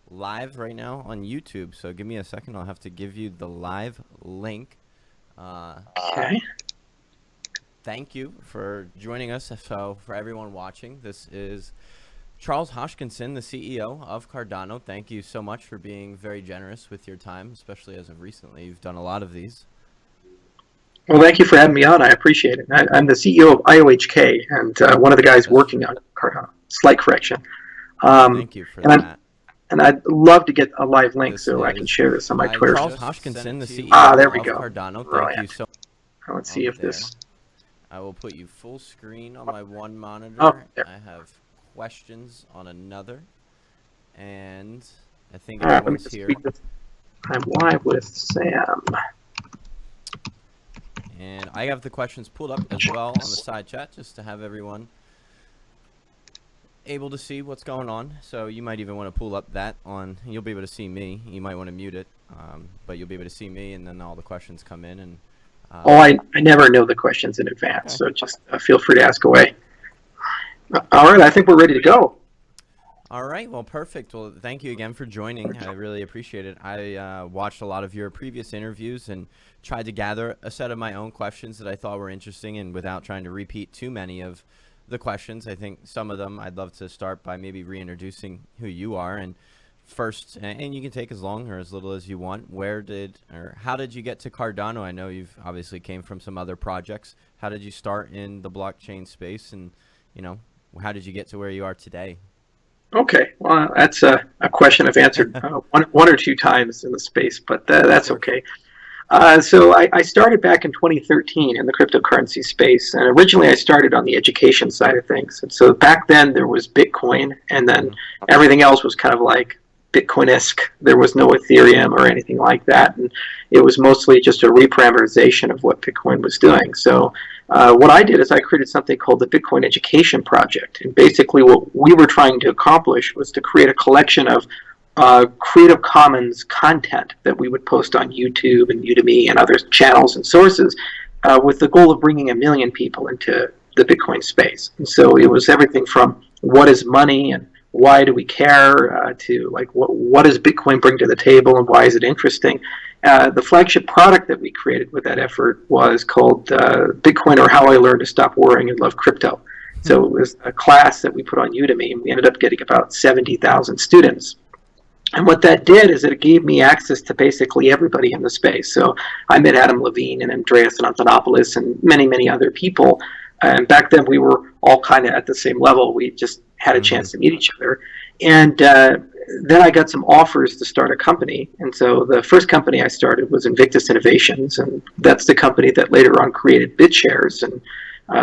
live right now on YouTube. So give me a second. I'll have to give you the live link. Uh, Okay. Thank you for joining us. So for everyone watching, this is Charles Hoskinson, the CEO of Cardano. Thank you so much for being very generous with your time, especially as of recently. You've done a lot of these. Well, thank you for having me on. I appreciate it. I'm the CEO of IOHK and one of the guys That's working true. on Cardano. Slight correction. Um, Thank you for and I'm that. and I'd love to get a live link This so I can is share this on my Twitter. Charles Hoskinson, the There CEO we of go. Cardano. Thank you Brilliant. so Let's see much if there. this. I will put you full screen on my one Oh, monitor. there. I have questions on another, and I think All right. Let me everyone's just here. speak this. I'm live with Sam. And I have the questions pulled up as well on the side chat just to have everyone able to see what's going on. So you might even want to pull up that on, you'll be able to see me. You might want to mute it, but you'll be able to see me, and then all the questions come in. And I never know the questions in advance, okay. so just feel free to ask away. All right. I think we're ready to go. All right. Well, perfect. Well, thank you again for joining. I really appreciate it. I watched a lot of your previous interviews and tried to gather a set of my own questions that I thought were interesting, and without trying to repeat too many of the questions, I think some of them I'd love to start by maybe reintroducing who you are. And first, and you can take as long or as little as you want, how did you get to Cardano? I know you've obviously came from some other projects. How did you start in the blockchain space, and how did you get to where you are today? Okay, well, that's a question I've answered one or two times in the space, but Of that's course. okay. So I started back in 2013 in the cryptocurrency space, and originally I started on the education side of things. And so back then there was Bitcoin, and then everything else was kind of like Bitcoin-esque. There was no Ethereum or anything like that, and it was mostly just a reparameterization of what Bitcoin was doing. So what I did is I created something called the Bitcoin Education Project, and basically what we were trying to accomplish was to create a collection of Creative Commons content that we would post on YouTube and Udemy and other channels and sources with the goal of bringing 1 million people into the Bitcoin space. And so it was everything from what is money and why do we care to like what does Bitcoin bring to the table and why is it interesting. The flagship product that we created with that effort was called Bitcoin or How I Learned to Stop Worrying and Love Crypto. So it was a class that we put on Udemy, and we ended up getting about 70,000 students. And what that did is it gave me access to basically everybody in the space. So I met Adam Levine and Andreas Antonopoulos and many, many other people. And back then we were all kind of at the same level. We just had a chance to meet each other. And then I got some offers to start a company. And so the first company I started was Invictus Innovations. And that's the company that later on created BitShares. And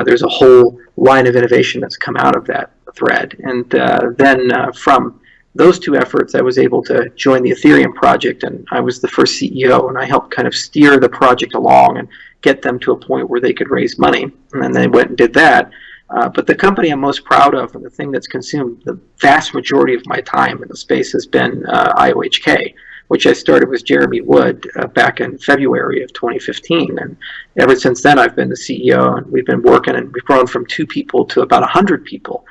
there's a whole line of innovation that's come out of that thread. And then from those two efforts, I was able to join the Ethereum project, and I was the first CEO, and I helped kind of steer the project along and get them to a point where they could raise money. And then they went and did that. But the company I'm most proud of, and the thing that's consumed the vast majority of my time in the space, has been IOHK, which I started with Jeremy Wood back in February of 2015. And ever since then, I've been the CEO, and we've been working, and we've grown from 2 people to about 100 people.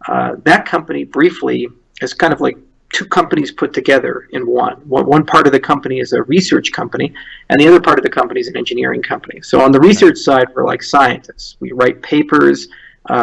That company briefly is kind of like 2 companies put together in one. One part of the company is a research company, and the other part of the company is an engineering company. So on the research side, we're like scientists. We write papers.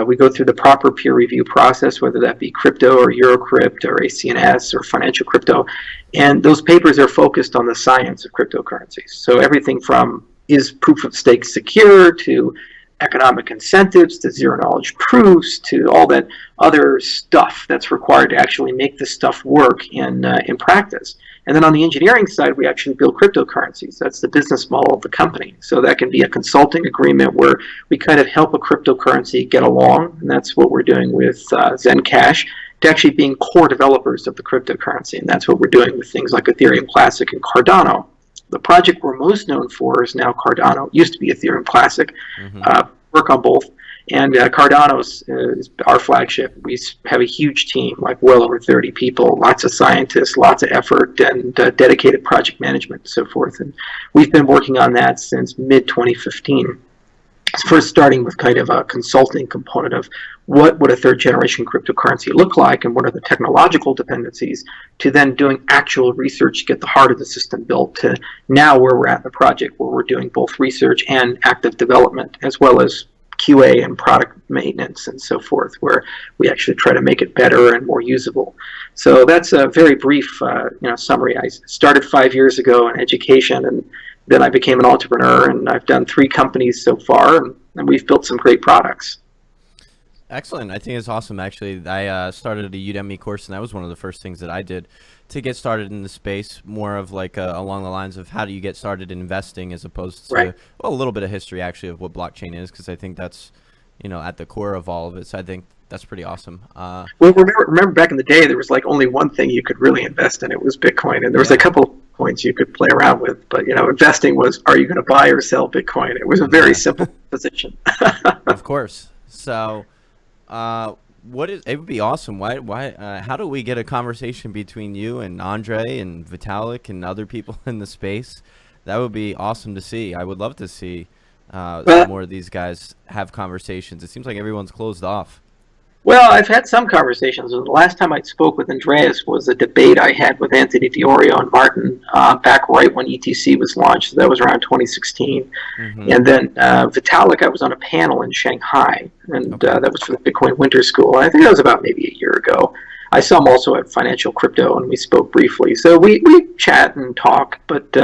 We go through the proper peer review process, whether that be crypto or Eurocrypt or ACNS or financial crypto. And those papers are focused on the science of cryptocurrencies. So everything from is proof of stake secure to economic incentives to zero knowledge proofs to all that other stuff that's required to actually make this stuff work in practice. And then on the engineering side, we actually build cryptocurrencies. That's the business model of the company. So that can be a consulting agreement where we kind of help a cryptocurrency get along, and that's what we're doing with Zencash, to actually being core developers of the cryptocurrency. And that's what we're doing with things like Ethereum Classic and Cardano. The project we're most known for is now Cardano. It used to be Ethereum Classic. Work on both. And Cardano is our flagship. We have a huge team, like well over 30 people, lots of scientists, lots of effort, and dedicated project management and so forth. And we've been working on that since mid-2015. first starting with kind of a consulting component of what would a third generation cryptocurrency look like and what are the technological dependencies, to then doing actual research to get the heart of the system built, to now where we're at in the project where we're doing both research and active development as well as QA and product maintenance and so forth, where we actually try to make it better and more usable. So that's a very brief summary. I started 5 years ago in education, and then I became an entrepreneur, and I've done 3 companies so far, and we've built some great products. Excellent. I think it's awesome. Actually, I started a Udemy course, and that was one of the first things that I did to get started in the space, more of like along the lines of how do you get started in investing, as opposed to Right. well, a little bit of history actually of what blockchain is, because I think that's at the core of all of it. So I think that's pretty awesome. Well, remember back in the day, there was like only one thing you could really invest in. It was Bitcoin, and there was a couple of coins you could play around with. But investing was, are you going to buy or sell Bitcoin? It was a very simple position. Of course. So, it would be awesome. How do we get a conversation between you and Andre and Vitalik and other people in the space? That would be awesome to see. I would love to see some more of these guys have conversations. It seems like everyone's closed off. Well, I've had some conversations. The last time I spoke with Andreas was a debate I had with Anthony Diorio and Martin back right when ETC was launched. So that was around 2016. Mm-hmm. And then Vitalik, I was on a panel in Shanghai, and that was for the Bitcoin Winter School. I think that was about maybe a year ago. I saw him also at Financial Crypto, and we spoke briefly. So we chat and talk, but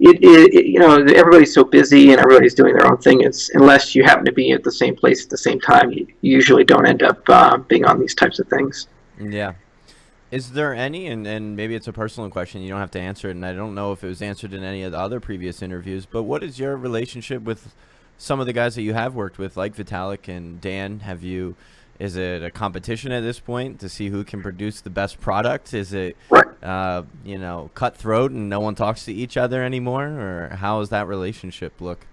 everybody's so busy and everybody's doing their own thing. Unless you happen to be at the same place at the same time, you usually don't end up being on these types of things. Yeah. Is there any, and maybe it's a personal question, you don't have to answer it, and I don't know if it was answered in any of the other previous interviews, but what is your relationship with some of the guys that you have worked with, like Vitalik and Dan? Is it a competition at this point to see who can produce the best product? Is it, cutthroat and no one talks to each other anymore? Or how does that relationship look?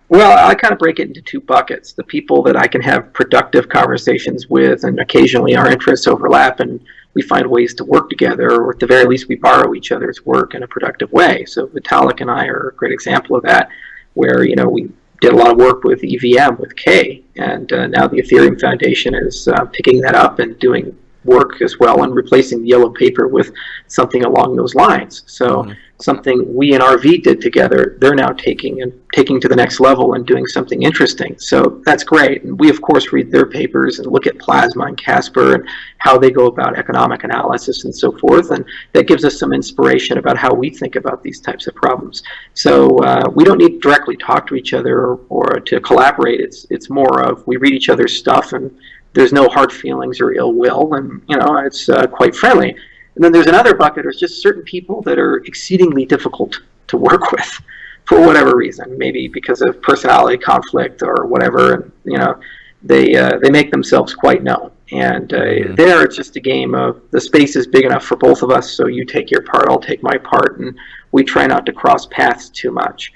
Well, I kind of break it into 2 buckets. The people that I can have productive conversations with, and occasionally our interests overlap and we find ways to work together, or at the very least we borrow each other's work in a productive way. So Vitalik and I are a great example of that, where, we did a lot of work with EVM, with K, and now the Ethereum Foundation is picking that up and doing work as well and replacing the yellow paper with something along those lines. So something we and RV did together, they're now taking to the next level and doing something interesting. So that's great. And we, of course, read their papers and look at Plasma and Casper and how they go about economic analysis and so forth. And that gives us some inspiration about how we think about these types of problems. So we don't need to directly talk to each other or to collaborate. It's more of we read each other's stuff, and there's no hard feelings or ill will, and it's quite friendly. And then there's another bucket. There's just certain people that are exceedingly difficult to work with for whatever reason, maybe because of personality conflict or whatever. And they make themselves quite known. And there, it's just a game of the space is big enough for both of us, so you take your part, I'll take my part, and we try not to cross paths too much.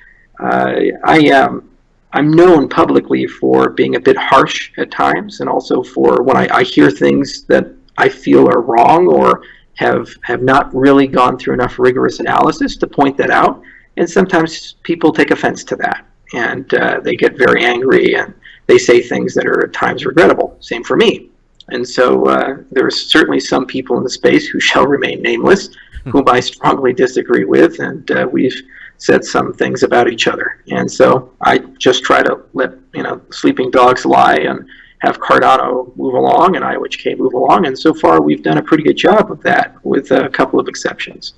I'm known publicly for being a bit harsh at times, and also for when I hear things that I feel are wrong or have not really gone through enough rigorous analysis, to point that out. And sometimes people take offense to that, and they get very angry, and they say things that are at times regrettable. Same for me. And so there's certainly some people in the space who shall remain nameless, whom I strongly disagree with, and we've said some things about each other. And so I just try to let sleeping dogs lie and have Cardano move along and IOHK move along. And so far we've done a pretty good job of that, with a couple of exceptions.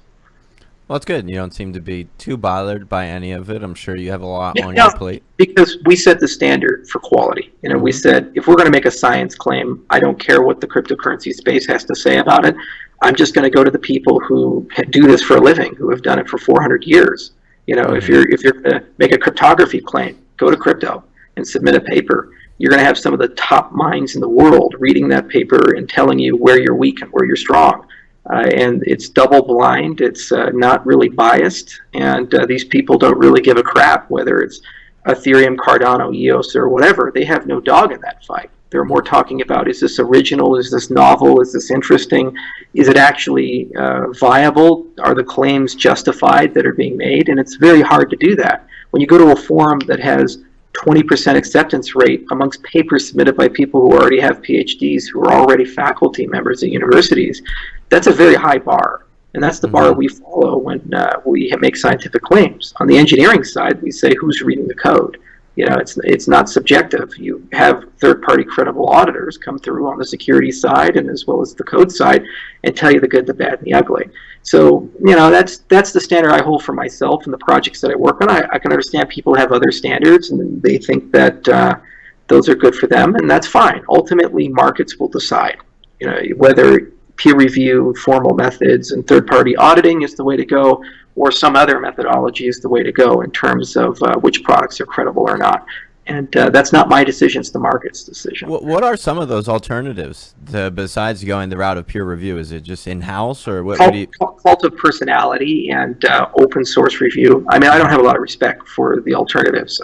Well, it's good. You don't seem to be too bothered by any of it. I'm sure you have a lot on your plate. Because we set the standard for quality. We said, if we're going to make a science claim, I don't care what the cryptocurrency space has to say about it. I'm just going to go to the people who do this for a living, who have done it for 400 years. If you're going to make a cryptography claim, go to crypto and submit a paper. You're going to have some of the top minds in the world reading that paper and telling you where you're weak and where you're strong. And it's double blind. It's not really biased. And these people don't really give a crap whether it's Ethereum, Cardano, EOS, or whatever. They have no dog in that fight. They're more talking about, is this original? Is this novel? Is this interesting? Is it actually viable? Are the claims justified that are being made? And it's very hard to do that. When you go to a forum that has 20% acceptance rate amongst papers submitted by people who already have PhDs, who are already faculty members at universities, that's a very high bar. And that's the bar we follow when we make scientific claims. On the engineering side, we say, who's reading the code? You know, it's not subjective. You have third-party credible auditors come through on the security side and as well as the code side and tell you the good, the bad, and the ugly. So, you know, that's the standard I hold for myself and the projects that I work on. I can understand people have other standards and they think that those are good for them, and that's fine. Ultimately, markets will decide, you know, whether peer review, formal methods, and third-party auditing is the way to go, or some other methodology is the way to go in terms of which products are credible or not. And that's not my decision, it's the market's decision. What are some of those alternatives besides going the route of peer review? Is it just in-house, or what do you... Cult of personality and open source review. I mean, I don't have a lot of respect for the alternatives.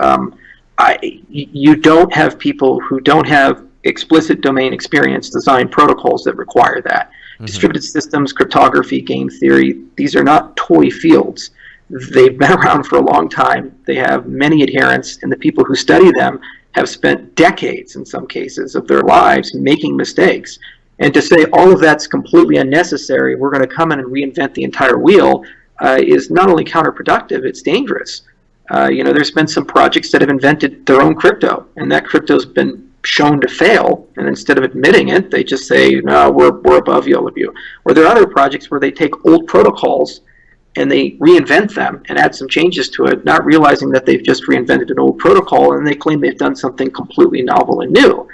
You don't have people who don't have explicit domain experience design protocols that require that. Distributed systems, cryptography, game theory, these are not toy fields. They've been around for a long time. They have many adherents, and the people who study them have spent decades, in some cases, of their lives making mistakes. And to say all of that's completely unnecessary, we're going to come in and reinvent the entire wheel, is not only counterproductive, it's dangerous. You know, there's been some projects that have invented their own crypto, and that crypto's been shown to fail, and instead of admitting it, they just say, no, we're above all of you. Or there are other projects where they take old protocols and they reinvent them and add some changes to it, not realizing that they've just reinvented an old protocol, and they claim they've done something completely novel and new.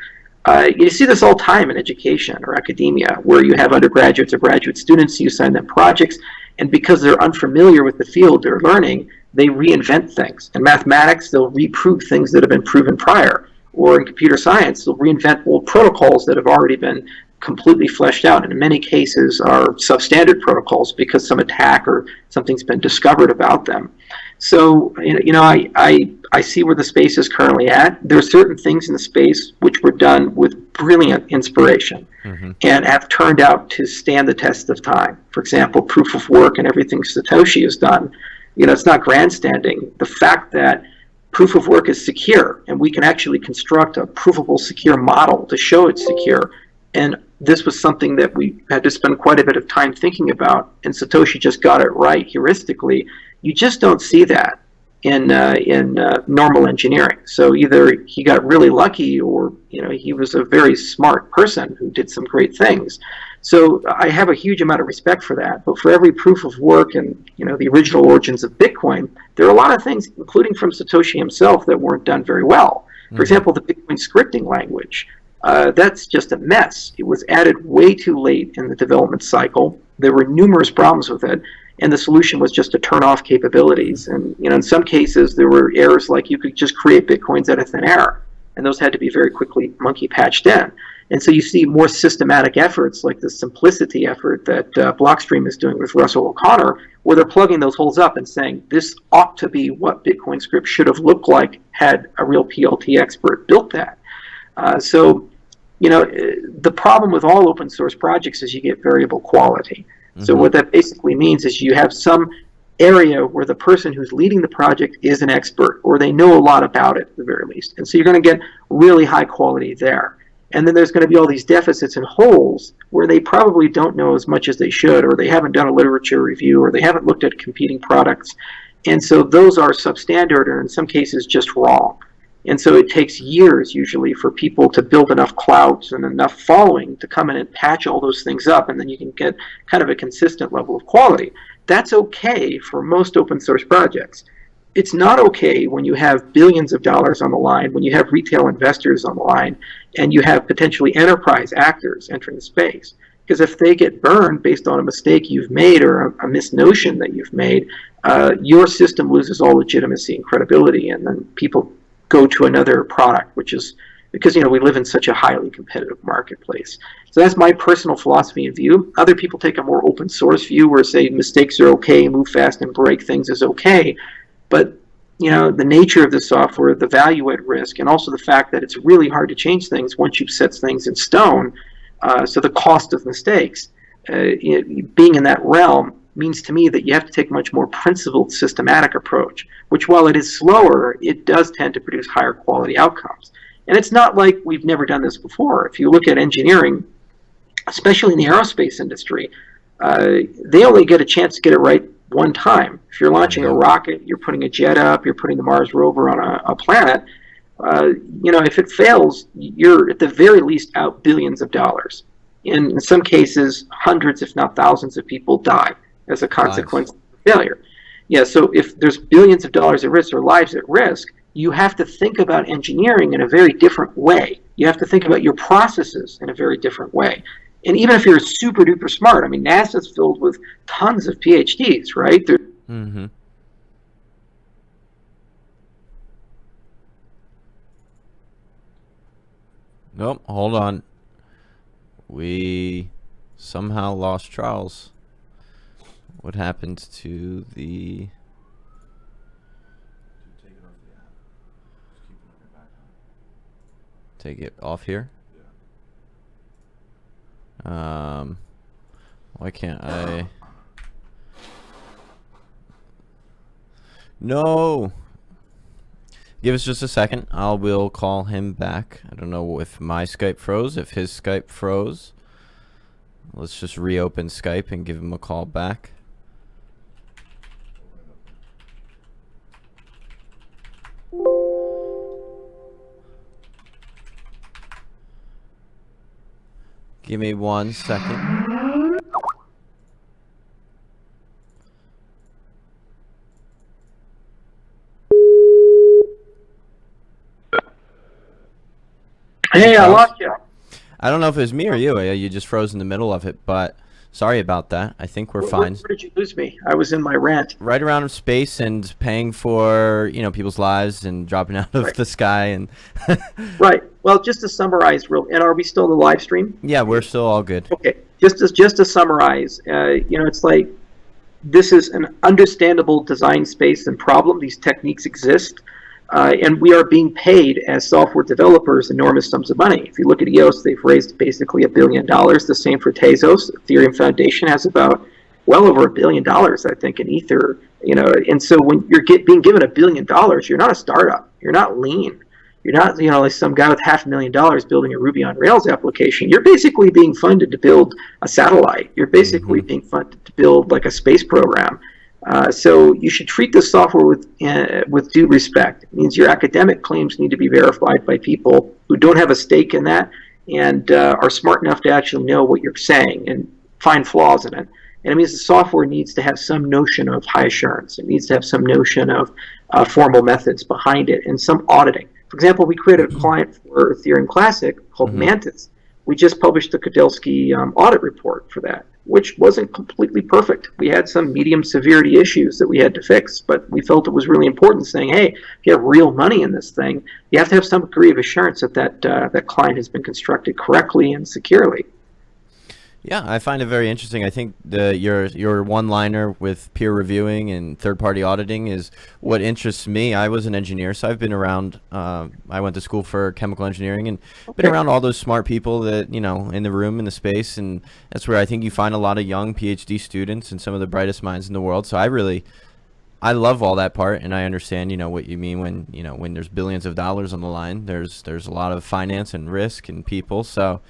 You see this all the time in education or academia, where you have undergraduates or graduate students, you assign them projects, and because they're unfamiliar with the field they're learning, they reinvent things. In mathematics, they'll reprove things that have been proven prior. Or in computer science, they'll reinvent old protocols that have already been completely fleshed out, and in many cases are substandard protocols because some attack or something's been discovered about them. So, you know, I see where the space is currently at. There are certain things in the space which were done with brilliant inspiration and have turned out to stand the test of time. For example, proof of work and everything Satoshi has done. You know, it's not grandstanding. The fact that proof of work is secure, and we can actually construct a provable secure model to show it's secure. And this was something that we had to spend quite a bit of time thinking about, and Satoshi just got it right heuristically. You just don't see that in normal engineering. So either he got really lucky, or you know, he was a very smart person who did some great things. So I have a huge amount of respect for that. But for every proof of work and, you know, the original origins of Bitcoin, there are a lot of things, including from Satoshi himself, that weren't done very well. For example, the Bitcoin scripting language. That's just a mess. It was added way too late in the development cycle. There were numerous problems with it, and the solution was just to turn off capabilities. And, you know, in some cases, there were errors like you could just create Bitcoins out of thin air, and those had to be very quickly monkey patched in. And so you see more systematic efforts like the simplicity effort that Blockstream is doing with Russell O'Connor, where they're plugging those holes up and saying, this ought to be what Bitcoin script should have looked like had a real PLT expert built that. So, you know, the problem with all open source projects is you get variable quality. So what that basically means is you have some area where the person who's leading the project is an expert, or they know a lot about it at the very least. And so you're going to get really high quality there. And then there's going to be all these deficits and holes where they probably don't know as much as they should, or they haven't done a literature review, or they haven't looked at competing products. And so those are substandard, or in some cases just wrong. And so it takes years usually for people to build enough clout and enough following to come in and patch all those things up, and then you can get kind of a consistent level of quality. That's okay for most open source projects. It's not okay when you have billions of dollars on the line, when you have retail investors on the line, and you have potentially enterprise actors entering the space. Because if they get burned based on a mistake you've made or a misnotion that you've made, your system loses all legitimacy and credibility, and then people go to another product, which is because, you know, we live in such a highly competitive marketplace. So that's my personal philosophy and view. Other people take a more open source view where, say, mistakes are okay, move fast and break things is okay. But, you know, the nature of the software, the value at risk, and also the fact that it's really hard to change things once you've set things in stone. So the cost of mistakes, being in that realm means to me that you have to take a much more principled, systematic approach, which while it is slower, it does tend to produce higher quality outcomes. And it's not like we've never done this before. If you look at engineering, especially in the aerospace industry, they only get a chance to get it right one time. If you're launching a rocket, you're putting a jet up, you're putting the Mars rover on a planet, if it fails, you're at the very least out billions of dollars. In some cases, hundreds, if not thousands of people die as a consequence of failure. Yeah, so if there's billions of dollars at risk or lives at risk, you have to think about engineering in a very different way. You have to think about your processes in a very different way. And even if you're super duper smart, I mean, NASA's filled with tons of PhDs, right? Mm-hmm. Nope, hold on. We somehow lost Charles. What happened to the... Take it off here? Why can't I? No. Give us just a second. We'll call him back. I don't know if my Skype froze, if his Skype froze. Let's just reopen Skype and give him a call back. Give me 1 second. Hey, I lost you. I don't know if it was me or you. You just froze in the middle of it, but sorry about that. I think we're fine. Where did you lose me? I was in my rant. Right around space and paying for, people's lives and dropping out of the sky and. Right. Well, just to summarize, and are we still in the live stream? Yeah, we're still all good. Okay. Just to summarize, it's like this is an understandable design space and problem. These techniques exist. And we are being paid as software developers enormous sums of money. If you look at EOS, they've raised basically $1 billion. The same for Tezos. Ethereum Foundation has about well over $1 billion, I think, in Ether. And so when you're being given $1 billion, you're not a startup. You're not lean. You're not, like some guy with $500,000 building a Ruby on Rails application. You're basically being funded to build a satellite. You're basically being funded to build like a space program. So you should treat this software with due respect. It means your academic claims need to be verified by people who don't have a stake in that and are smart enough to actually know what you're saying and find flaws in it. And it means the software needs to have some notion of high assurance. It needs to have some notion of formal methods behind it and some auditing. For example, we created a client for Ethereum Classic called Mantis. We just published the Kudelski audit report for that, which wasn't completely perfect. We had some medium severity issues that we had to fix, but we felt it was really important saying, hey, if you have real money in this thing, you have to have some degree of assurance that client has been constructed correctly and securely. Yeah, I find it very interesting. I think your one-liner with peer reviewing and third-party auditing is what interests me. I was an engineer, so I've been around. I went to school for chemical engineering and been around all those smart people that in the room, in the space, and that's where I think you find a lot of young PhD students and some of the brightest minds in the world. So I love all that part, and I understand what you mean when there's billions of dollars on the line. There's a lot of finance and risk and people. So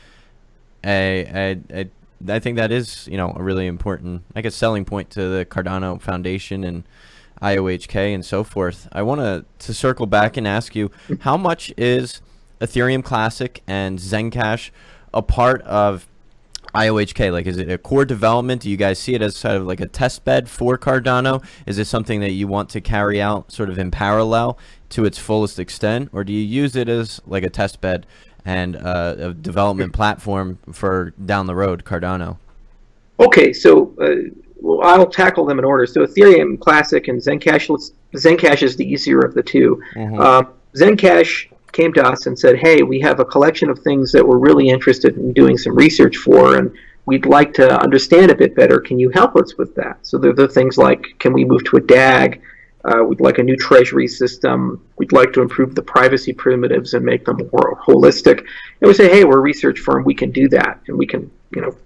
I think that is, a really important, selling point to the Cardano Foundation and IOHK and so forth. I want to circle back and ask you, how much is Ethereum Classic and Zencash a part of IOHK? Like, is it a core development? Do you guys see it as sort of like a test bed for Cardano? Is it something that you want to carry out sort of in parallel to its fullest extent? Or do you use it as like a test bed and a development platform for down the road Cardano? Okay, so I'll tackle them in order. So Ethereum Classic and Zencash. Zencash is the easier of the two. Zencash came to us and said, hey, we have a collection of things that we're really interested in doing some research for, and we'd like to understand a bit better. Can you help us with that? So they're the things like, can we move to a DAG? We'd like a new treasury system. We'd like to improve the privacy primitives and make them more holistic. And we say, hey, we're a research firm. We can do that, and we can,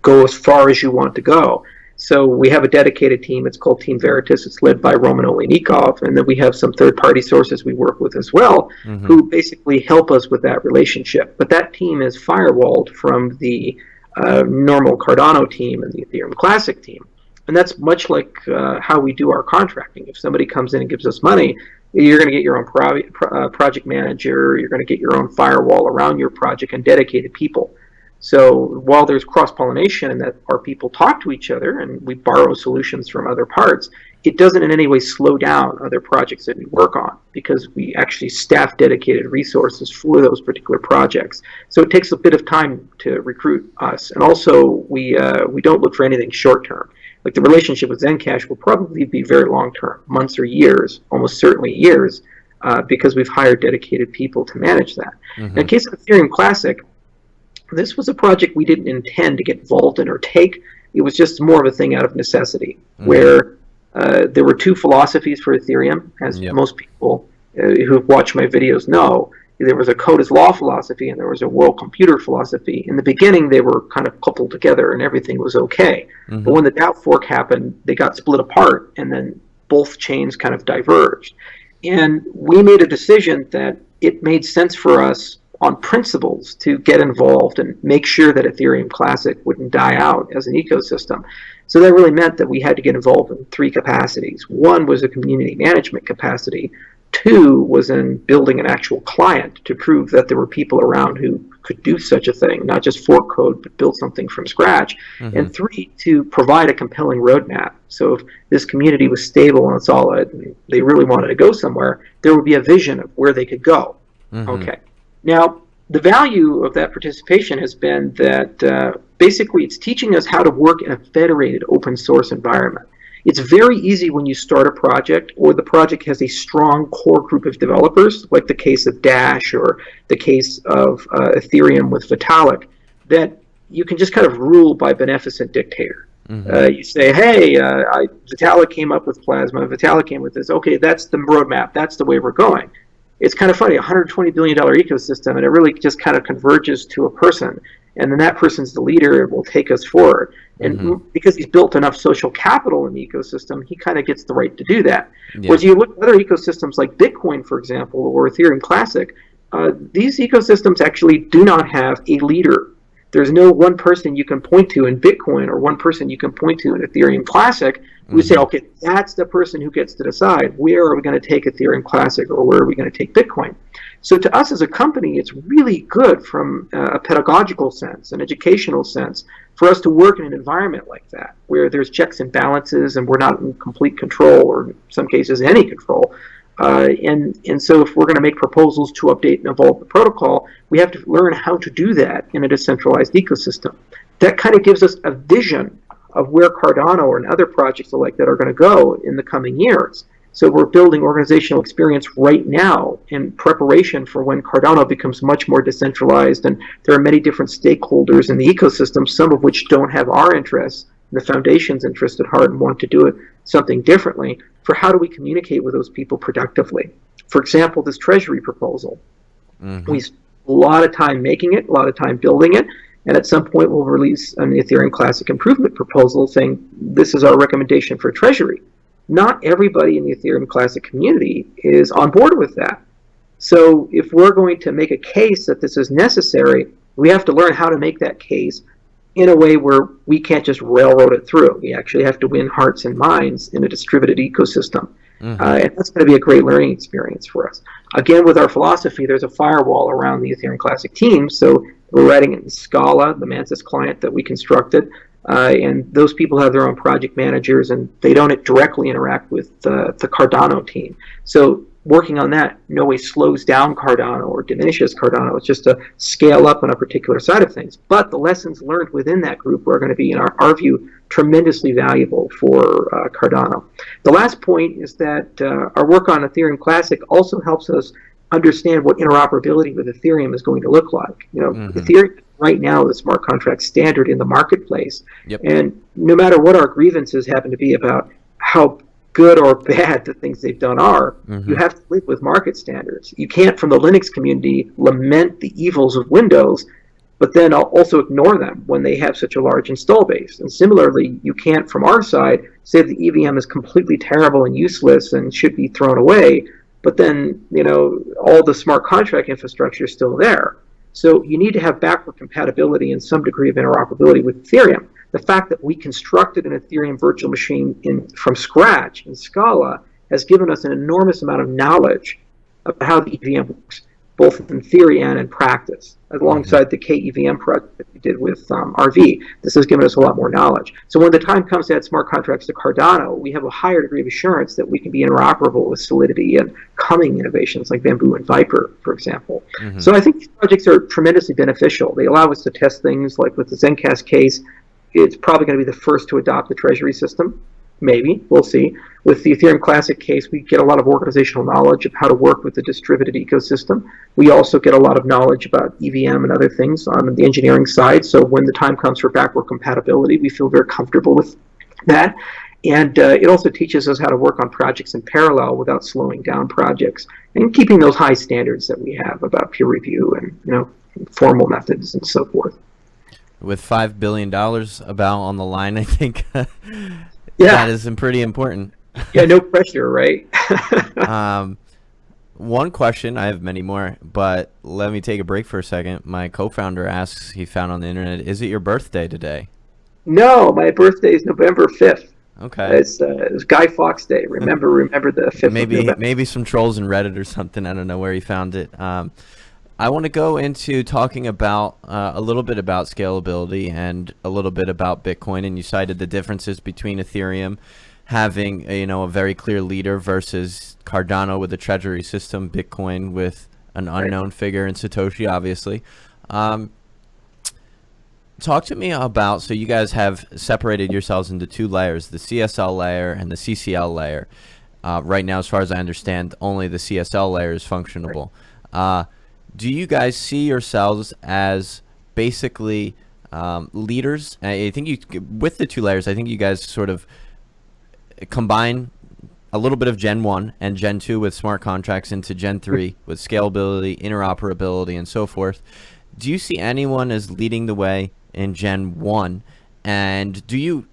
go as far as you want to go. So we have a dedicated team. It's called Team Veritas. It's led by Roman Olenikov. And then we have some third-party sources we work with as well, who basically help us with that relationship. But that team is firewalled from the normal Cardano team and the Ethereum Classic team. And that's much like how we do our contracting. If somebody comes in and gives us money, you're going to get your own project manager. You're going to get your own firewall around your project and dedicated people. So while there's cross-pollination and that our people talk to each other and we borrow solutions from other parts, it doesn't in any way slow down other projects that we work on because we actually staff dedicated resources for those particular projects. So it takes a bit of time to recruit us. And also, we don't look for anything short-term. Like the relationship with Zencash will probably be very long-term, months or years, almost certainly years, because we've hired dedicated people to manage that. In the case of Ethereum Classic, this was a project we didn't intend to get involved in or take. It was just more of a thing out of necessity, where there were two philosophies for Ethereum, as most people who've watched my videos know. There was a code as law philosophy and there was a world computer philosophy. In the beginning, they were kind of coupled together and everything was okay. But when the DAO fork happened, they got split apart and then both chains kind of diverged. And we made a decision that it made sense for us on principles to get involved and make sure that Ethereum Classic wouldn't die out as an ecosystem. So that really meant that we had to get involved in three capacities. One was a community management capacity. Two was in building an actual client to prove that there were people around who could do such a thing, not just fork code, but build something from scratch. And three, to provide a compelling roadmap. So if this community was stable and solid, and they really wanted to go somewhere, there would be a vision of where they could go. Okay. Now, the value of that participation has been that basically it's teaching us how to work in a federated open source environment. It's very easy when you start a project or the project has a strong core group of developers, like the case of Dash or the case of Ethereum with Vitalik, that you can just kind of rule by beneficent dictator. You say, hey, Vitalik came up with Plasma, Vitalik came with this. Okay, that's the roadmap. That's the way we're going. It's kind of funny, $120 billion ecosystem, and it really just kind of converges to a person. And then that person's the leader and will take us forward. And because he's built enough social capital in the ecosystem, he kind of gets the right to do that. Whereas you look at other ecosystems like Bitcoin, for example, or Ethereum Classic, these ecosystems actually do not have a leader. There's no one person you can point to in Bitcoin or one person you can point to in Ethereum Classic who say, okay, that's the person who gets to decide where are we going to take Ethereum Classic or where are we going to take Bitcoin. So to us as a company, it's really good from a pedagogical sense, an educational sense, for us to work in an environment like that, where there's checks and balances and we're not in complete control, or in some cases any control. And so if we're going to make proposals to update and evolve the protocol, we have to learn how to do that in a decentralized ecosystem. That kind of gives us a vision of where Cardano and other projects like that are going to go in the coming years. So we're building organizational experience right now in preparation for when Cardano becomes much more decentralized, and there are many different stakeholders in the ecosystem, some of which don't have our interests, the foundation's interest at heart, and want to do it something differently. For how do we communicate with those people productively? For example, this treasury proposal. We spent a lot of time making it, a lot of time building it, and at some point we'll release an Ethereum Classic improvement proposal saying this is our recommendation for treasury. Not everybody in the Ethereum Classic community is on board with that. So if we're going to make a case that this is necessary, we have to learn how to make that case in a way where we can't just railroad it through. We actually have to win hearts and minds in a distributed ecosystem. And that's going to be a great learning experience for us. Again, with our philosophy, there's a firewall around the Ethereum Classic team. So we're writing it in Scala, the Mantis client that we constructed. And those people have their own project managers, and they don't directly interact with the Cardano team. So working on that no way slows down Cardano or diminishes Cardano. It's just a scale up on a particular side of things. But the lessons learned within that group are going to be, in our view, tremendously valuable for Cardano. The last point is that our work on Ethereum Classic also helps us understand what interoperability with Ethereum is going to look like. You know, Ethereum right now is a smart contract standard in the marketplace. And no matter what our grievances happen to be about how good or bad the things they've done are, you have to live with market standards. You can't, from the Linux community, lament the evils of Windows, but then I'll also ignore them when they have such a large install base. And similarly, you can't, from our side, say the EVM is completely terrible and useless and should be thrown away, but then, all the smart contract infrastructure is still there. So you need to have backward compatibility and some degree of interoperability with Ethereum. The fact that we constructed an Ethereum virtual machine from scratch in Scala has given us an enormous amount of knowledge of how the EVM works, both in theory and in practice, alongside the KEVM project that we did with RV. This has given us a lot more knowledge. So when the time comes to add smart contracts to Cardano, we have a higher degree of assurance that we can be interoperable with Solidity and coming innovations like Bamboo and Viper, for example. So I think these projects are tremendously beneficial. They allow us to test things like with the Zencast case. It's probably going to be the first to adopt the treasury system. Maybe, we'll see. With the Ethereum Classic case, we get a lot of organizational knowledge of how to work with the distributed ecosystem. We also get a lot of knowledge about EVM and other things on the engineering side. So when the time comes for backward compatibility, we feel very comfortable with that. And it also teaches us how to work on projects in parallel without slowing down projects and keeping those high standards that we have about peer review and formal methods and so forth. With $5 billion about on the line, I think that is pretty important. Yeah, no pressure, right? One question, I have many more, but let me take a break for a second. My co-founder asks, he found on the internet, is it your birthday today? No, my birthday is November 5th. Okay. It's Guy Fawkes Day. Remember the 5th of November. Maybe some trolls in Reddit or something. I don't know where he found it. I want to go into talking about a little bit about scalability and a little bit about Bitcoin, and you cited the differences between Ethereum having a very clear leader versus Cardano with a treasury system, Bitcoin with an unknown figure, and Satoshi obviously. Talk to me about, so you guys have separated yourselves into two layers, the CSL layer and the CCL layer. Right now, as far as I understand, only the CSL layer is functionable. Do you guys see yourselves as basically leaders? I think with the two layers, I think you guys sort of combine a little bit of Gen 1 and Gen 2 with smart contracts into Gen 3 with scalability, interoperability, and so forth. Do you see anyone as leading the way in Gen 1? And do you,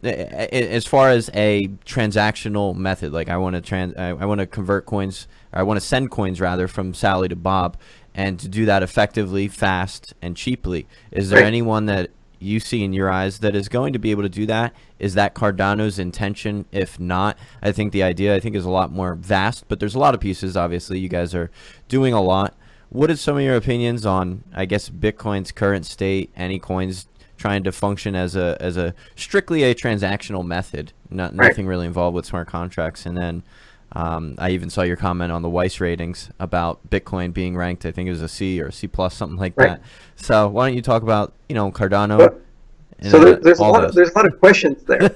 as far as a transactional method, like I want to convert coins, or I want to send coins rather from Sally to Bob, and to do that effectively, fast, and cheaply, is there anyone that you see in your eyes that is going to be able to do that? Is that Cardano's intention? If not, I think the idea is a lot more vast, but there's a lot of pieces. Obviously, you guys are doing a lot. What is some of your opinions on, I guess, Bitcoin's current state, any coins trying to function as a strictly a transactional method, nothing really involved with smart contracts? And then I even saw your comment on the Weiss ratings about Bitcoin being ranked, I think it was a C or a C plus, something like that. So why don't you talk about, Cardano? So there's a lot of questions there.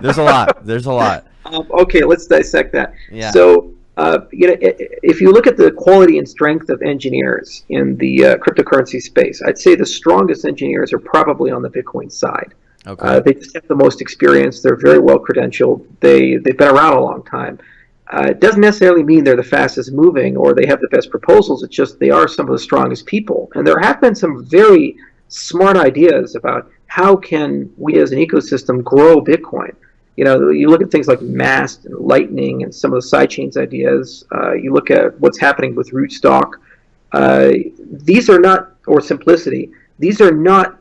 There's a lot. Okay, let's dissect that. Yeah. So if you look at the quality and strength of engineers in the cryptocurrency space, I'd say the strongest engineers are probably on the Bitcoin side. Okay. They just have the most experience. They're very well credentialed. They've been around a long time. It doesn't necessarily mean they're the fastest moving or they have the best proposals. It's just they are some of the strongest people. And there have been some very smart ideas about how can we as an ecosystem grow Bitcoin. You look at things like Mast and Lightning and some of the sidechains ideas. You look at what's happening with Rootstock. These are not, or Simplicity, these are not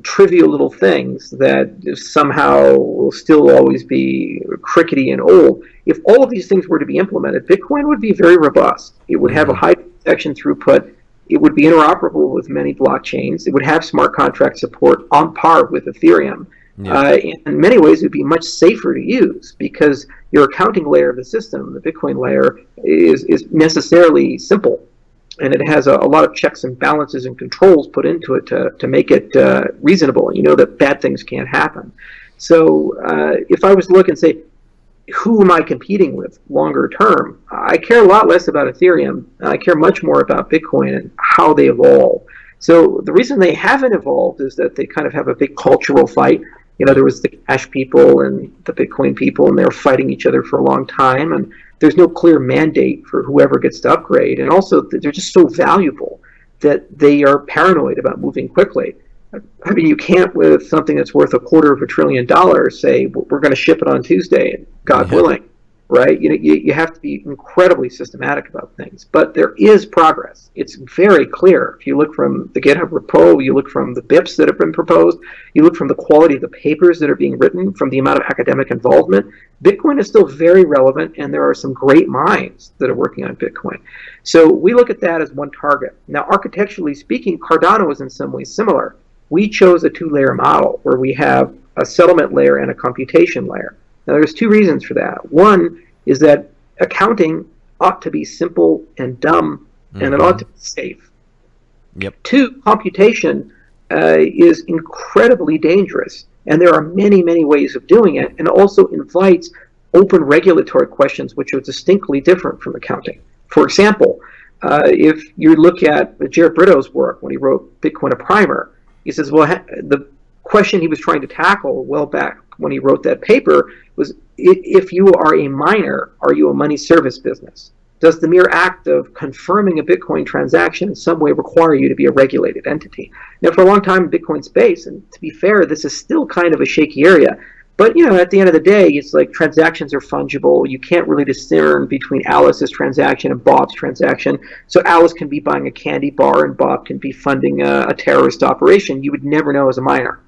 trivial little things that somehow will still always be crickety and old. If all of these things were to be implemented, Bitcoin would be very robust. It would have a high transaction throughput. It would be interoperable with many blockchains. It would have smart contract support on par with Ethereum. Yeah. In many ways, it would be much safer to use because your accounting layer of the system, the Bitcoin layer, is necessarily simple. And it has a lot of checks and balances and controls put into it to make it reasonable. You know that bad things can't happen. So if I was to look and say, who am I competing with longer term? I care a lot less about Ethereum. I care much more about Bitcoin and how they evolve. So the reason they haven't evolved is that they kind of have a big cultural fight. There was the Cash people and the Bitcoin people, and they were fighting each other for a long time. And there's no clear mandate for whoever gets to upgrade. And also, they're just so valuable that they are paranoid about moving quickly. I mean, you can't, with something that's worth $250 billion, say we're going to ship it on Tuesday, God willing, right? You have to be incredibly systematic about things. But there is progress. It's very clear. If you look from the GitHub repo, you look from the BIPs that have been proposed, you look from the quality of the papers that are being written, from the amount of academic involvement, Bitcoin is still very relevant, and there are some great minds that are working on Bitcoin. So we look at that as one target. Now, architecturally speaking, Cardano is in some ways similar. We chose a two-layer model where we have a settlement layer and a computation layer. Now, there's two reasons for that. One is that accounting ought to be simple and dumb, and it ought to be safe. Yep. Two, computation is incredibly dangerous, and there are many, many ways of doing it, and also invites open regulatory questions which are distinctly different from accounting. For example, if you look at Jared Brito's work when he wrote Bitcoin a Primer, he says, well, the question he was trying to tackle well back when he wrote that paper was, if you are a miner, are you a money service business? Does the mere act of confirming a Bitcoin transaction in some way require you to be a regulated entity? Now, for a long time in Bitcoin space, and to be fair, this is still kind of a shaky area, but at the end of the day, it's like transactions are fungible. You can't really discern between Alice's transaction and Bob's transaction. So Alice can be buying a candy bar and Bob can be funding a terrorist operation. You would never know as a miner.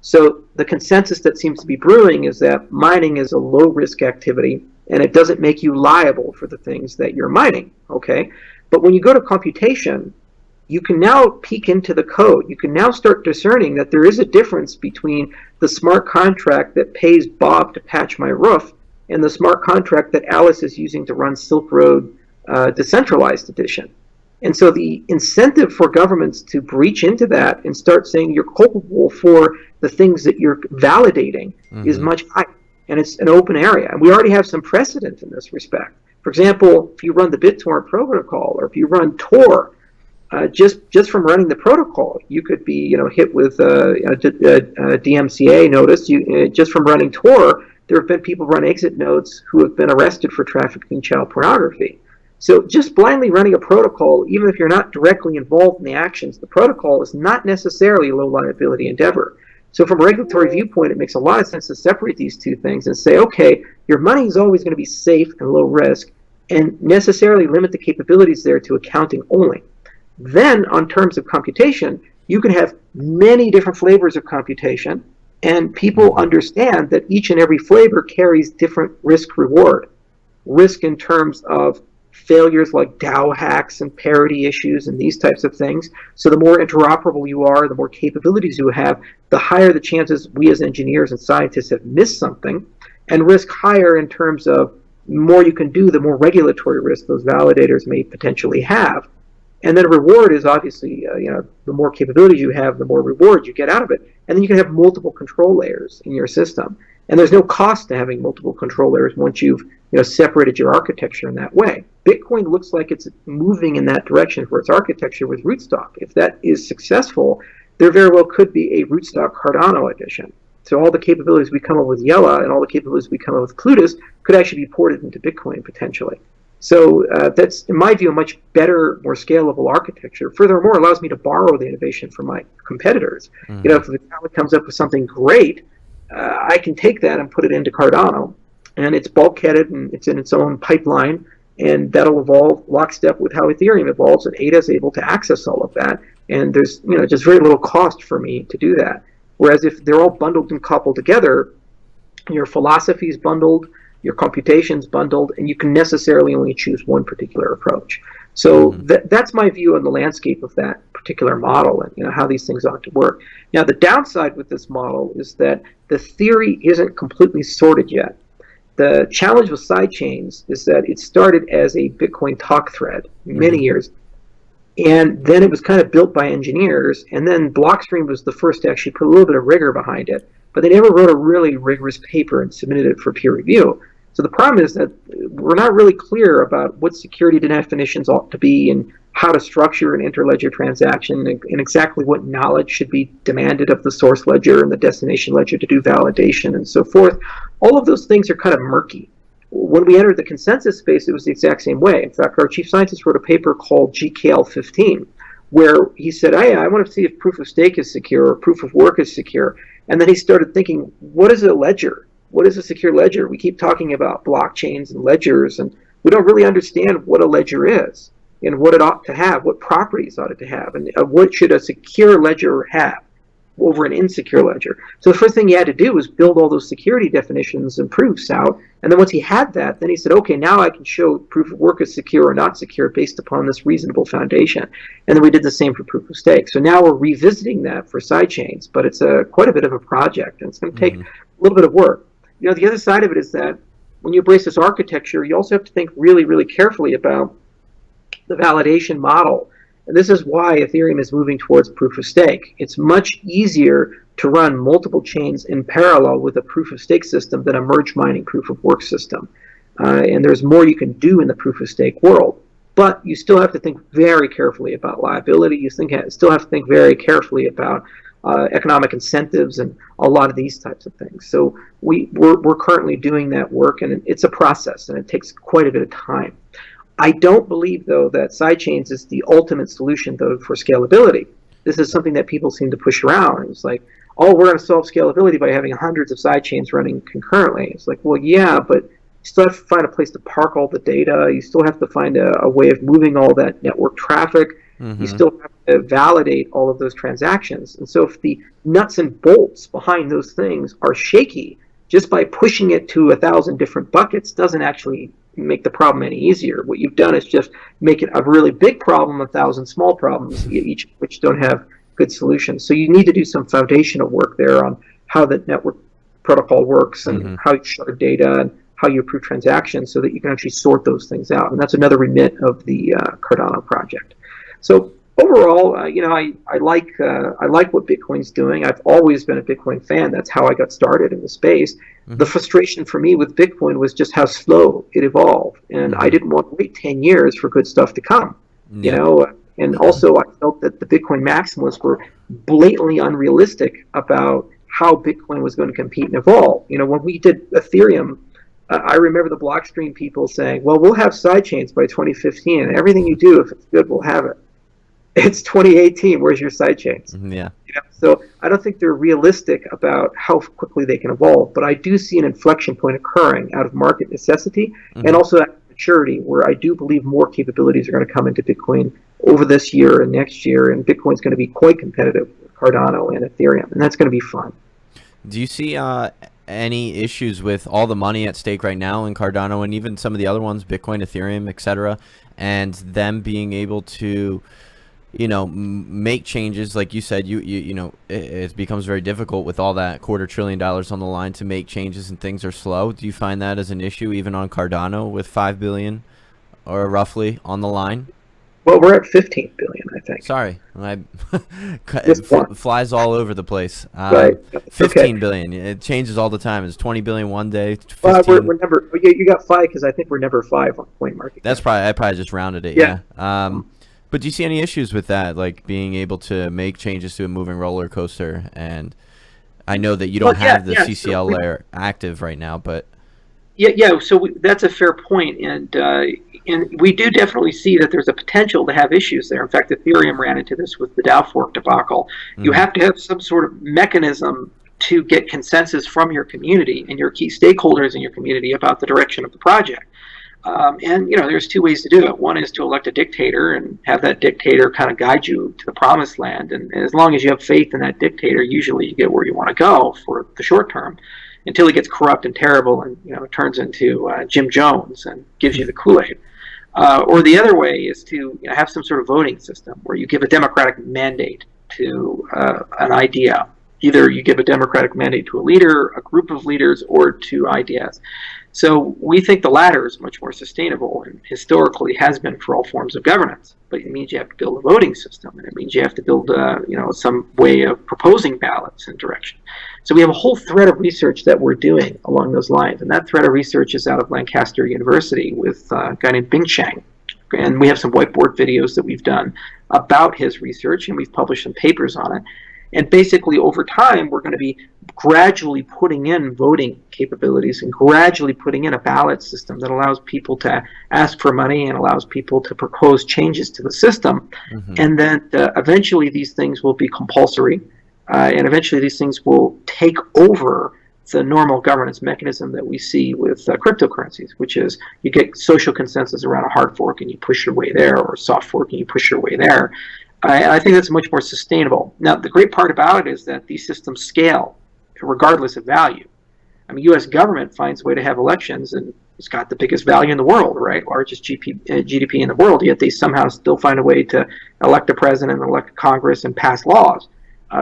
So the consensus that seems to be brewing is that mining is a low-risk activity, and it doesn't make you liable for the things that you're mining, okay? But when you go to computation, you can now peek into the code. You can now start discerning that there is a difference between the smart contract that pays Bob to patch my roof and the smart contract that Alice is using to run Silk Road Decentralized Edition. And so the incentive for governments to breach into that and start saying you're culpable for the things that you're validating is much higher. And it's an open area. And we already have some precedent in this respect. For example, if you run the BitTorrent protocol, or if you run Tor, just from running the protocol, you could be hit with a DMCA notice. Just from running Tor, there have been people run exit nodes who have been arrested for trafficking child pornography. So just blindly running a protocol, even if you're not directly involved in the actions, the protocol is not necessarily a low liability endeavor. So from a regulatory viewpoint, it makes a lot of sense to separate these two things and say, okay, your money is always going to be safe and low risk, and necessarily limit the capabilities there to accounting only. Then, on terms of computation, you can have many different flavors of computation, and people understand that each and every flavor carries different risk-reward. Risk in terms of failures like DAO hacks and parity issues and these types of things. So the more interoperable you are, the more capabilities you have, the higher the chances we as engineers and scientists have missed something, and risk higher in terms of the more you can do, the more regulatory risk those validators may potentially have. And then reward is obviously, the more capabilities you have, the more reward you get out of it. And then you can have multiple control layers in your system. And there's no cost to having multiple control layers once you've separated your architecture in that way. Bitcoin looks like it's moving in that direction for its architecture with rootstock. If that is successful, there very well could be a rootstock Cardano edition. So all the capabilities we come up with Yella and all the capabilities we come up with Plutus could actually be ported into Bitcoin potentially. So that's, in my view, a much better, more scalable architecture. Furthermore, it allows me to borrow the innovation from my competitors. If the talent comes up with something great, I can take that and put it into Cardano, and it's bulkheaded and it's in its own pipeline, and that'll evolve lockstep with how Ethereum evolves, and ADA is able to access all of that. And there's just very little cost for me to do that. Whereas if they're all bundled and coupled together, your philosophy is bundled, your computation's bundled, and you can necessarily only choose one particular approach. So that's my view on the landscape of that particular model and how these things ought to work. Now, the downside with this model is that the theory isn't completely sorted yet. The challenge with sidechains is that it started as a Bitcoin talk thread many years, and then it was kind of built by engineers, and then Blockstream was the first to actually put a little bit of rigor behind it, but they never wrote a really rigorous paper and submitted it for peer review. So the problem is that we're not really clear about what security definitions ought to be and how to structure an interledger transaction and exactly what knowledge should be demanded of the source ledger and the destination ledger to do validation and so forth. All of those things are kind of murky. When we entered the consensus space, it was the exact same way. In fact, our chief scientist wrote a paper called GKL 15, where he said, hey, I want to see if proof of stake is secure or proof of work is secure. And then he started thinking, what is a ledger? What is a secure ledger? We keep talking about blockchains and ledgers, and we don't really understand what a ledger is and what it ought to have, what properties ought it to have, and what should a secure ledger have over an insecure ledger. So the first thing he had to do was build all those security definitions and proofs out. And then once he had that, then he said, okay, now I can show proof of work is secure or not secure based upon this reasonable foundation. And then we did the same for proof of stake. So now we're revisiting that for sidechains, but it's quite a bit of a project, and it's going to take a little bit of work. You know, the other side of it is that when you embrace this architecture, you also have to think really, really carefully about the validation model. And this is why Ethereum is moving towards proof of stake. It's much easier to run multiple chains in parallel with a proof of stake system than a merge mining proof of work system. And there's more you can do in the proof of stake world. But you still have to think very carefully about liability. You still have to think very carefully about economic incentives and a lot of these types of things. So we're currently doing that work, and it's a process, and it takes quite a bit of time. I don't believe, though, that sidechains is the ultimate solution, though, for scalability. This is something that people seem to push around. It's like, oh, we're going to solve scalability by having hundreds of sidechains running concurrently. It's like, well, yeah, but you still have to find a place to park all the data. You still have to find a way of moving all that network traffic. You still have to validate all of those transactions. And so if the nuts and bolts behind those things are shaky, just by pushing it to 1,000 different buckets doesn't actually make the problem any easier. What you've done is just make it a really big problem, 1,000 small problems, each of which don't have good solutions. So you need to do some foundational work there on how the network protocol works and how you shard data and how you approve transactions so that you can actually sort those things out. And that's another remit of the Cardano project. So overall, I like what Bitcoin's doing. I've always been a Bitcoin fan. That's how I got started in the space. The frustration for me with Bitcoin was just how slow it evolved, and I didn't want to wait 10 years for good stuff to come. You know, and also I felt that the Bitcoin maximalists were blatantly unrealistic about how Bitcoin was going to compete and evolve. You know, when we did Ethereum, I remember the Blockstream people saying, well, we'll have sidechains by 2015, and everything you do, if it's good, we'll have it. It's 2018. Where's your sidechains? Yeah. You know, so I don't think they're realistic about how quickly they can evolve, but I do see an inflection point occurring out of market necessity and also out of maturity, where I do believe more capabilities are going to come into Bitcoin over this year and next year, and Bitcoin's going to be quite competitive with Cardano and Ethereum, and that's going to be fun. Do you see any issues with all the money at stake right now in Cardano and even some of the other ones, Bitcoin, Ethereum, etc., and them being able to, you know, make changes? Like you said, you know, it becomes very difficult with all that $250 billion on the line to make changes, and things are slow. Do you find that as an issue even on Cardano with 5 billion or roughly on the line? Well, we're at 15 billion, I think. Sorry, it flies all over the place. Right. 15 billion. It changes all the time. It's 20 billion one day. 15. Well, we're never. You got 5 because I think we're never 5 on CoinMarketCap. That's probably, I probably just rounded it. Yeah. But do you see any issues with that, like being able to make changes to a moving roller coaster? And I know that you don't have the CCL layer active right now, but yeah. So that's a fair point, and we do definitely see that there's a potential to have issues there. In fact, Ethereum ran into this with the DAO fork debacle. You have to have some sort of mechanism to get consensus from your community and your key stakeholders in your community about the direction of the project. And, you know, there's 2 ways to do it. One is to elect a dictator and have that dictator kind of guide you to the promised land. And as long as you have faith in that dictator, usually you get where you want to go for the short term, until he gets corrupt and terrible and, you know, turns into Jim Jones and gives you the Kool-Aid. Or the other way is to, you know, have some sort of voting system where you give a democratic mandate to an idea. Either you give a democratic mandate to a leader, a group of leaders, or to ideas. So we think the latter is much more sustainable, and historically has been for all forms of governance. But it means you have to build a voting system, and it means you have to build, you know, some way of proposing ballots and direction. So we have a whole thread of research that we're doing along those lines, and that thread of research is out of Lancaster University with a guy named Bing Chang. And we have some whiteboard videos that we've done about his research, and we've published some papers on it. And basically, over time, we're going to be gradually putting in voting capabilities and gradually putting in a ballot system that allows people to ask for money and allows people to propose changes to the system. And then eventually these things will be compulsory, and eventually these things will take over the normal governance mechanism that we see with cryptocurrencies, which is you get social consensus around a hard fork and you push your way there, or a soft fork and you push your way there. I think that's much more sustainable. Now, the great part about it is that these systems scale regardless of value. I mean, U.S. government finds a way to have elections, and it's got the biggest value in the world, right? Largest GDP in the world, yet they somehow still find a way to elect a president, elect Congress, and pass laws.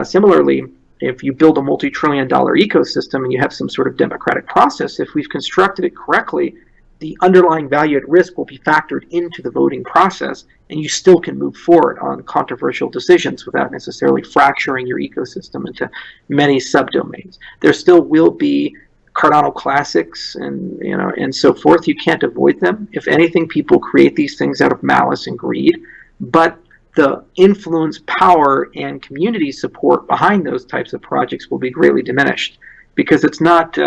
Similarly, if you build a multi-trillion-dollar ecosystem and you have some sort of democratic process, if we've constructed it correctly, the underlying value at risk will be factored into the voting process, and you still can move forward on controversial decisions without necessarily fracturing your ecosystem into many subdomains. There still will be Cardano classics and so forth. You can't avoid them. If anything, people create these things out of malice and greed, but the influence, power, and community support behind those types of projects will be greatly diminished, because it's not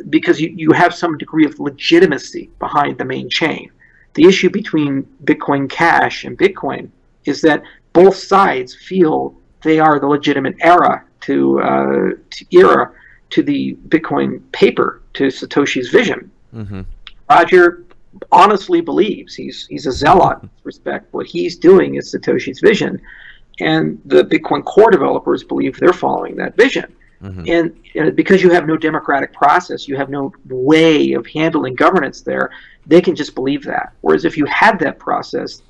because you have some degree of legitimacy behind the main chain. The issue between Bitcoin Cash and Bitcoin is that both sides feel they are the legitimate heir to the Bitcoin paper, to Satoshi's vision. Roger honestly believes he's a zealot in respect. What he's doing is Satoshi's vision, and the Bitcoin core developers believe they're following that vision. And because you have no democratic process, you have no way of handling governance there, they can just believe that. Whereas if you had that process,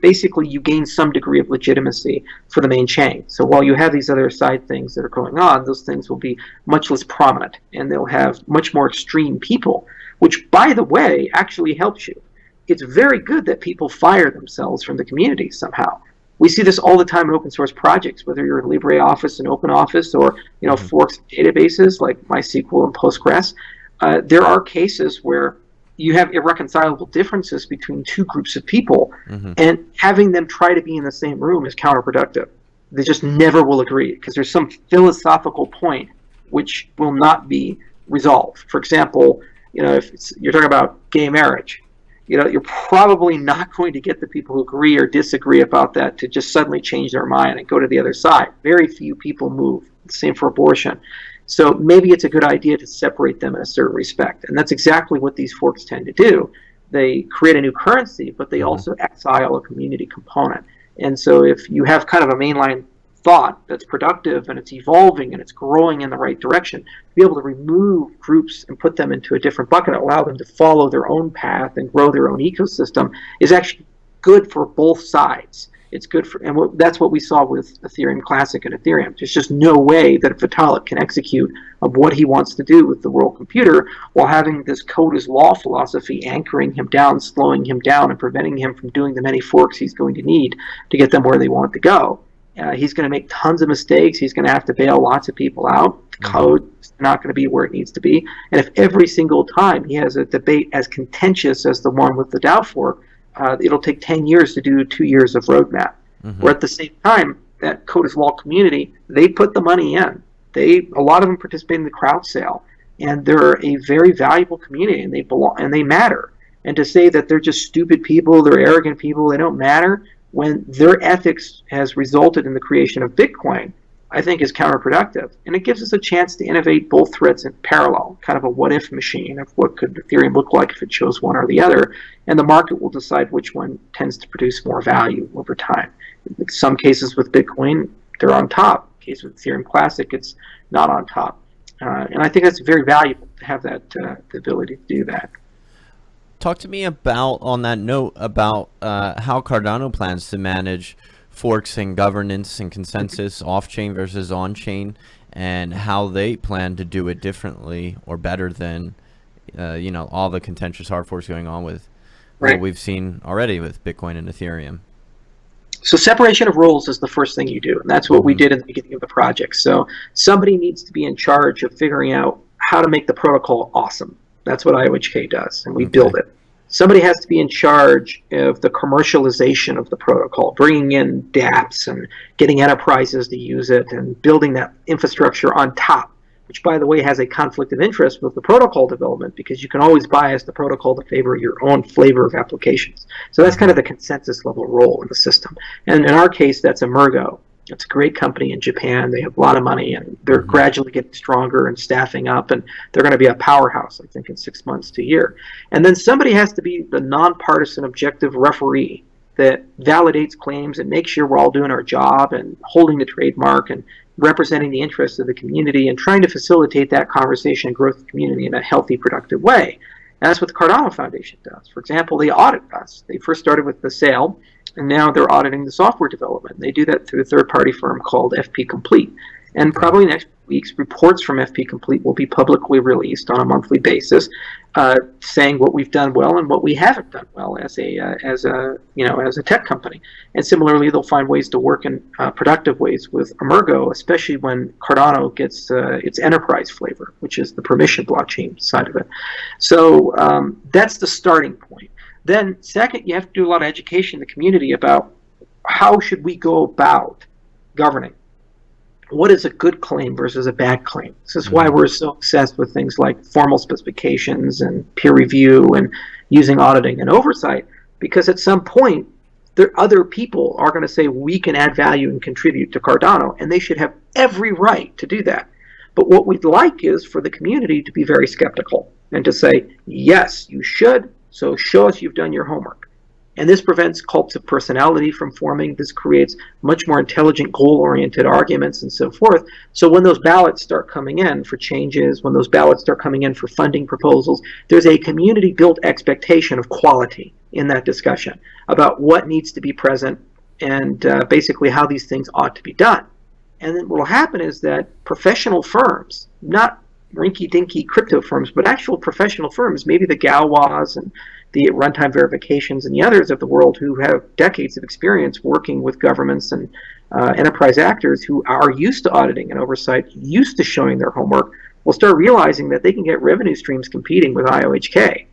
basically you gain some degree of legitimacy for the main chain. So while you have these other side things that are going on, those things will be much less prominent, and they'll have much more extreme people, which, by the way, actually helps you. It's very good that people fire themselves from the community somehow. We see this all the time in open source projects, whether you're in LibreOffice and OpenOffice, or forks databases like MySQL and Postgres. There are cases where you have irreconcilable differences between two groups of people, and having them try to be in the same room is counterproductive. They just never will agree, because there's some philosophical point which will not be resolved. For example, if you're talking about gay marriage, you're probably not going to get the people who agree or disagree about that to just suddenly change their mind and go to the other side. Very few people move. Same for abortion. So maybe it's a good idea to separate them in a certain respect. And that's exactly what these forks tend to do. They create a new currency, but they also exile a community component. And so if you have kind of a mainline thought that's productive and it's evolving and it's growing in the right direction, to be able to remove groups and put them into a different bucket, allow them to follow their own path and grow their own ecosystem, is actually good for both sides. It's good for, and that's what we saw with Ethereum Classic and Ethereum. There's just no way that Vitalik can execute of what he wants to do with the world computer while having this code is law philosophy anchoring him down, slowing him down, and preventing him from doing the many forks he's going to need to get them where they want to go. He's going to make tons of mistakes. He's going to have to bail lots of people out. The code is not going to be where it needs to be. And if every single time he has a debate as contentious as the one with the DAO fork, it'll take 10 years to do 2 years of roadmap. Where at the same time, that code is law community, they put the money in. A lot of them participate in the crowd sale, and they're a very valuable community, and they belong, and they matter. And to say that they're just stupid people, they're arrogant people, they don't matter, when their ethics has resulted in the creation of Bitcoin, I think is counterproductive. And it gives us a chance to innovate both threads in parallel, kind of a what-if machine of what could Ethereum look like if it chose one or the other, and the market will decide which one tends to produce more value over time. In some cases with Bitcoin, they're on top. In the case with Ethereum Classic, it's not on top. And I think that's very valuable to have that the ability to do that. Talk to me about, on that note, about how Cardano plans to manage forks and governance and consensus off-chain versus on-chain, and how they plan to do it differently or better than all the contentious hard forks going on with what we've seen already with Bitcoin and Ethereum. So separation of roles is the first thing you do, and that's what we did in the beginning of the project. So somebody needs to be in charge of figuring out how to make the protocol awesome. That's what IOHK does, and we build it. somebody has to be in charge of the commercialization of the protocol, bringing in dApps and getting enterprises to use it and building that infrastructure on top, which, by the way, has a conflict of interest with the protocol development because you can always bias the protocol to favor your own flavor of applications. So that's kind of the consensus level role in the system. And in our case, that's Emergo. It's a great company in Japan. They have a lot of money, and they're gradually getting stronger and staffing up, and they're going to be a powerhouse, I think, in 6 months to a year. And then somebody has to be the nonpartisan, objective referee that validates claims and makes sure we're all doing our job and holding the trademark and representing the interests of the community and trying to facilitate that conversation and growth of the community in a healthy, productive way. And that's what the Cardano Foundation does. For example, they audit us. They first started with the sale, and now they're auditing the software development. They do that through a third-party firm called FP Complete. And probably next week's reports from FP Complete will be publicly released on a monthly basis, saying what we've done well and what we haven't done well as a tech company. And similarly, they'll find ways to work in productive ways with Emergo, especially when Cardano gets its enterprise flavor, which is the permission blockchain side of it. So that's the starting point. Then second, you have to do a lot of education in the community about how should we go about governing. What is a good claim versus a bad claim? This is why we're so obsessed with things like formal specifications and peer review and using auditing and oversight, because at some point, other people are going to say we can add value and contribute to Cardano, and they should have every right to do that. But what we'd like is for the community to be very skeptical and to say, yes, you should, so show us you've done your homework. And this prevents cults of personality from forming. This creates much more intelligent, goal-oriented arguments and so forth. So when those ballots start coming in for changes, when those ballots start coming in for funding proposals, there's a community-built expectation of quality in that discussion about what needs to be present and basically how these things ought to be done. And then what will happen is that professional firms, not rinky-dinky crypto firms, but actual professional firms, maybe the Galois and the runtime verifications and the others of the world who have decades of experience working with governments and enterprise actors who are used to auditing and oversight, used to showing their homework, will start realizing that they can get revenue streams competing with IOHK.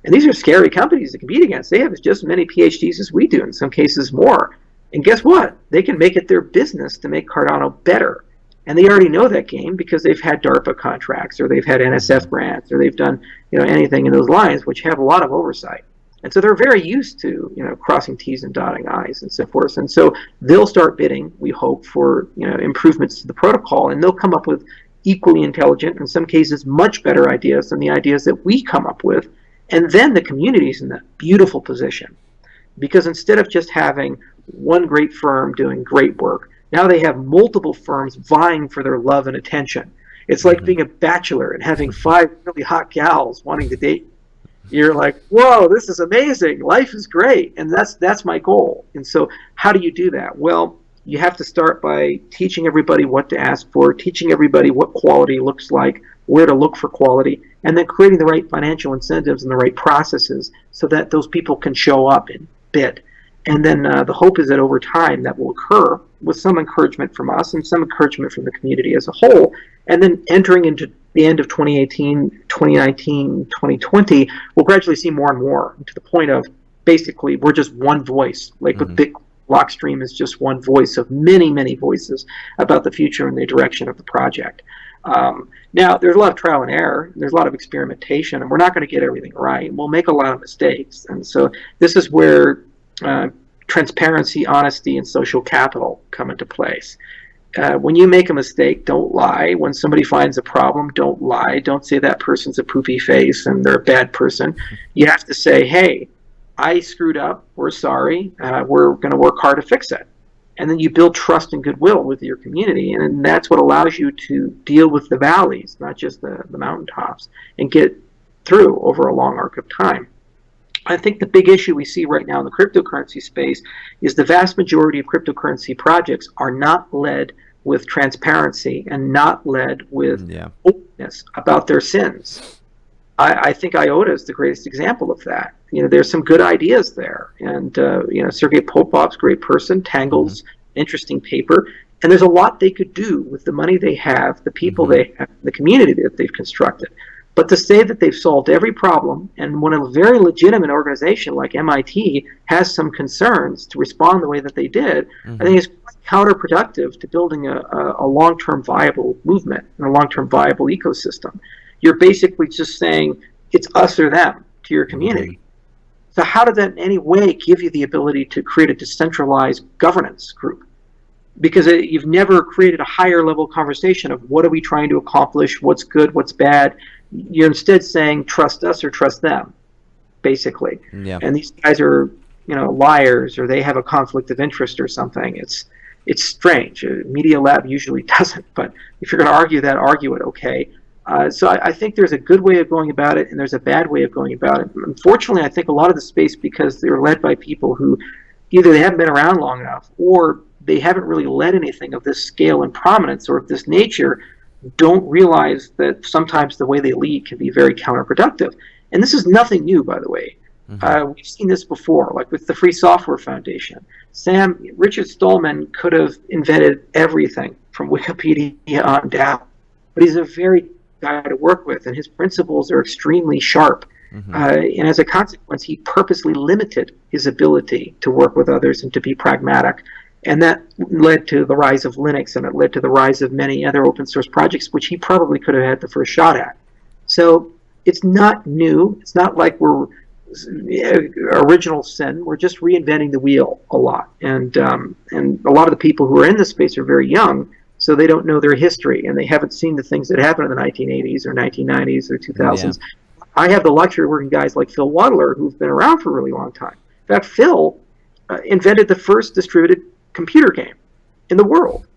And these are scary companies to compete against. They have just as many PhDs as we do, in some cases more. And guess what? They can make it their business to make Cardano better. And they already know that game because they've had DARPA contracts, or they've had NSF grants, or they've done anything in those lines, which have a lot of oversight. And so they're very used to crossing T's and dotting I's and so forth. And so they'll start bidding, we hope, for improvements to the protocol, and they'll come up with equally intelligent, in some cases much better ideas than the ideas that we come up with. And then the community's in that beautiful position, because instead of just having one great firm doing great work, now they have multiple firms vying for their love and attention. It's like being a bachelor and having 5 really hot gals wanting to date. You're like, whoa, this is amazing. Life is great. And that's my goal. And so how do you do that? Well, you have to start by teaching everybody what to ask for, teaching everybody what quality looks like, where to look for quality, and then creating the right financial incentives and the right processes so that those people can show up and bid. And then the hope is that over time that will occur with some encouragement from us and some encouragement from the community as a whole. And then entering into the end of 2018, 2019, 2020, we'll gradually see more and more, to the point of basically we're just one voice. Like with Bitcoin, Blockstream is just one voice of many, many voices about the future and the direction of the project. Now, there's a lot of trial and error. There's a lot of experimentation, and we're not going to get everything right. We'll make a lot of mistakes. And so this is where transparency, honesty, and social capital come into place. When you make a mistake, don't lie. When somebody finds a problem, don't lie. Don't say that person's a poopy face and they're a bad person. You have to say, hey, I screwed up. We're sorry. We're going to work hard to fix it. And then you build trust and goodwill with your community. And that's what allows you to deal with the valleys, not just the mountaintops, and get through over a long arc of time. I think the big issue we see right now in the cryptocurrency space is the vast majority of cryptocurrency projects are not led with transparency and not led with openness about their sins. I think IOTA is the greatest example of that. There's some good ideas there, and Sergey Popov's a great person, Tangle's interesting paper, and there's a lot they could do with the money they have, the people they have, the community that they've constructed. But to say that they've solved every problem, and when a very legitimate organization like MIT has some concerns to respond the way that they did, I think it's counterproductive to building a long-term viable movement and a long-term viable ecosystem. You're basically just saying it's us or them to your community. So how did that in any way give you the ability to create a decentralized governance group? Because you've never created a higher level conversation of what are we trying to accomplish, what's good, what's bad. You're instead saying trust us or trust them, basically. Yeah. And these guys are, liars, or they have a conflict of interest or something. It's strange. Media Lab usually doesn't, but if you're going to argue it, okay. So I think there's a good way of going about it, and there's a bad way of going about it. Unfortunately, I think a lot of the space, because they're led by people who either they haven't been around long enough, or they haven't really led anything of this scale and prominence or of this nature, don't realize that sometimes the way they lead can be very counterproductive. And this is nothing new, by the way. We've seen this before, like with the Free Software Foundation. Richard Stallman could have invented everything from Wikipedia on down, but he's a very guy to work with, and his principles are extremely sharp. And as a consequence, he purposely limited his ability to work with others and to be pragmatic. And that led to the rise of Linux, and it led to the rise of many other open source projects, which he probably could have had the first shot at. So it's not new. It's not like we're original sin. We're just reinventing the wheel a lot. And a lot of the people who are in this space are very young, so they don't know their history, and they haven't seen the things that happened in the 1980s or 1990s or 2000s. Yeah. I have the luxury of working with guys like Phil Wadler, who've been around for a really long time. In fact, Phil invented the first distributed computer game in the world.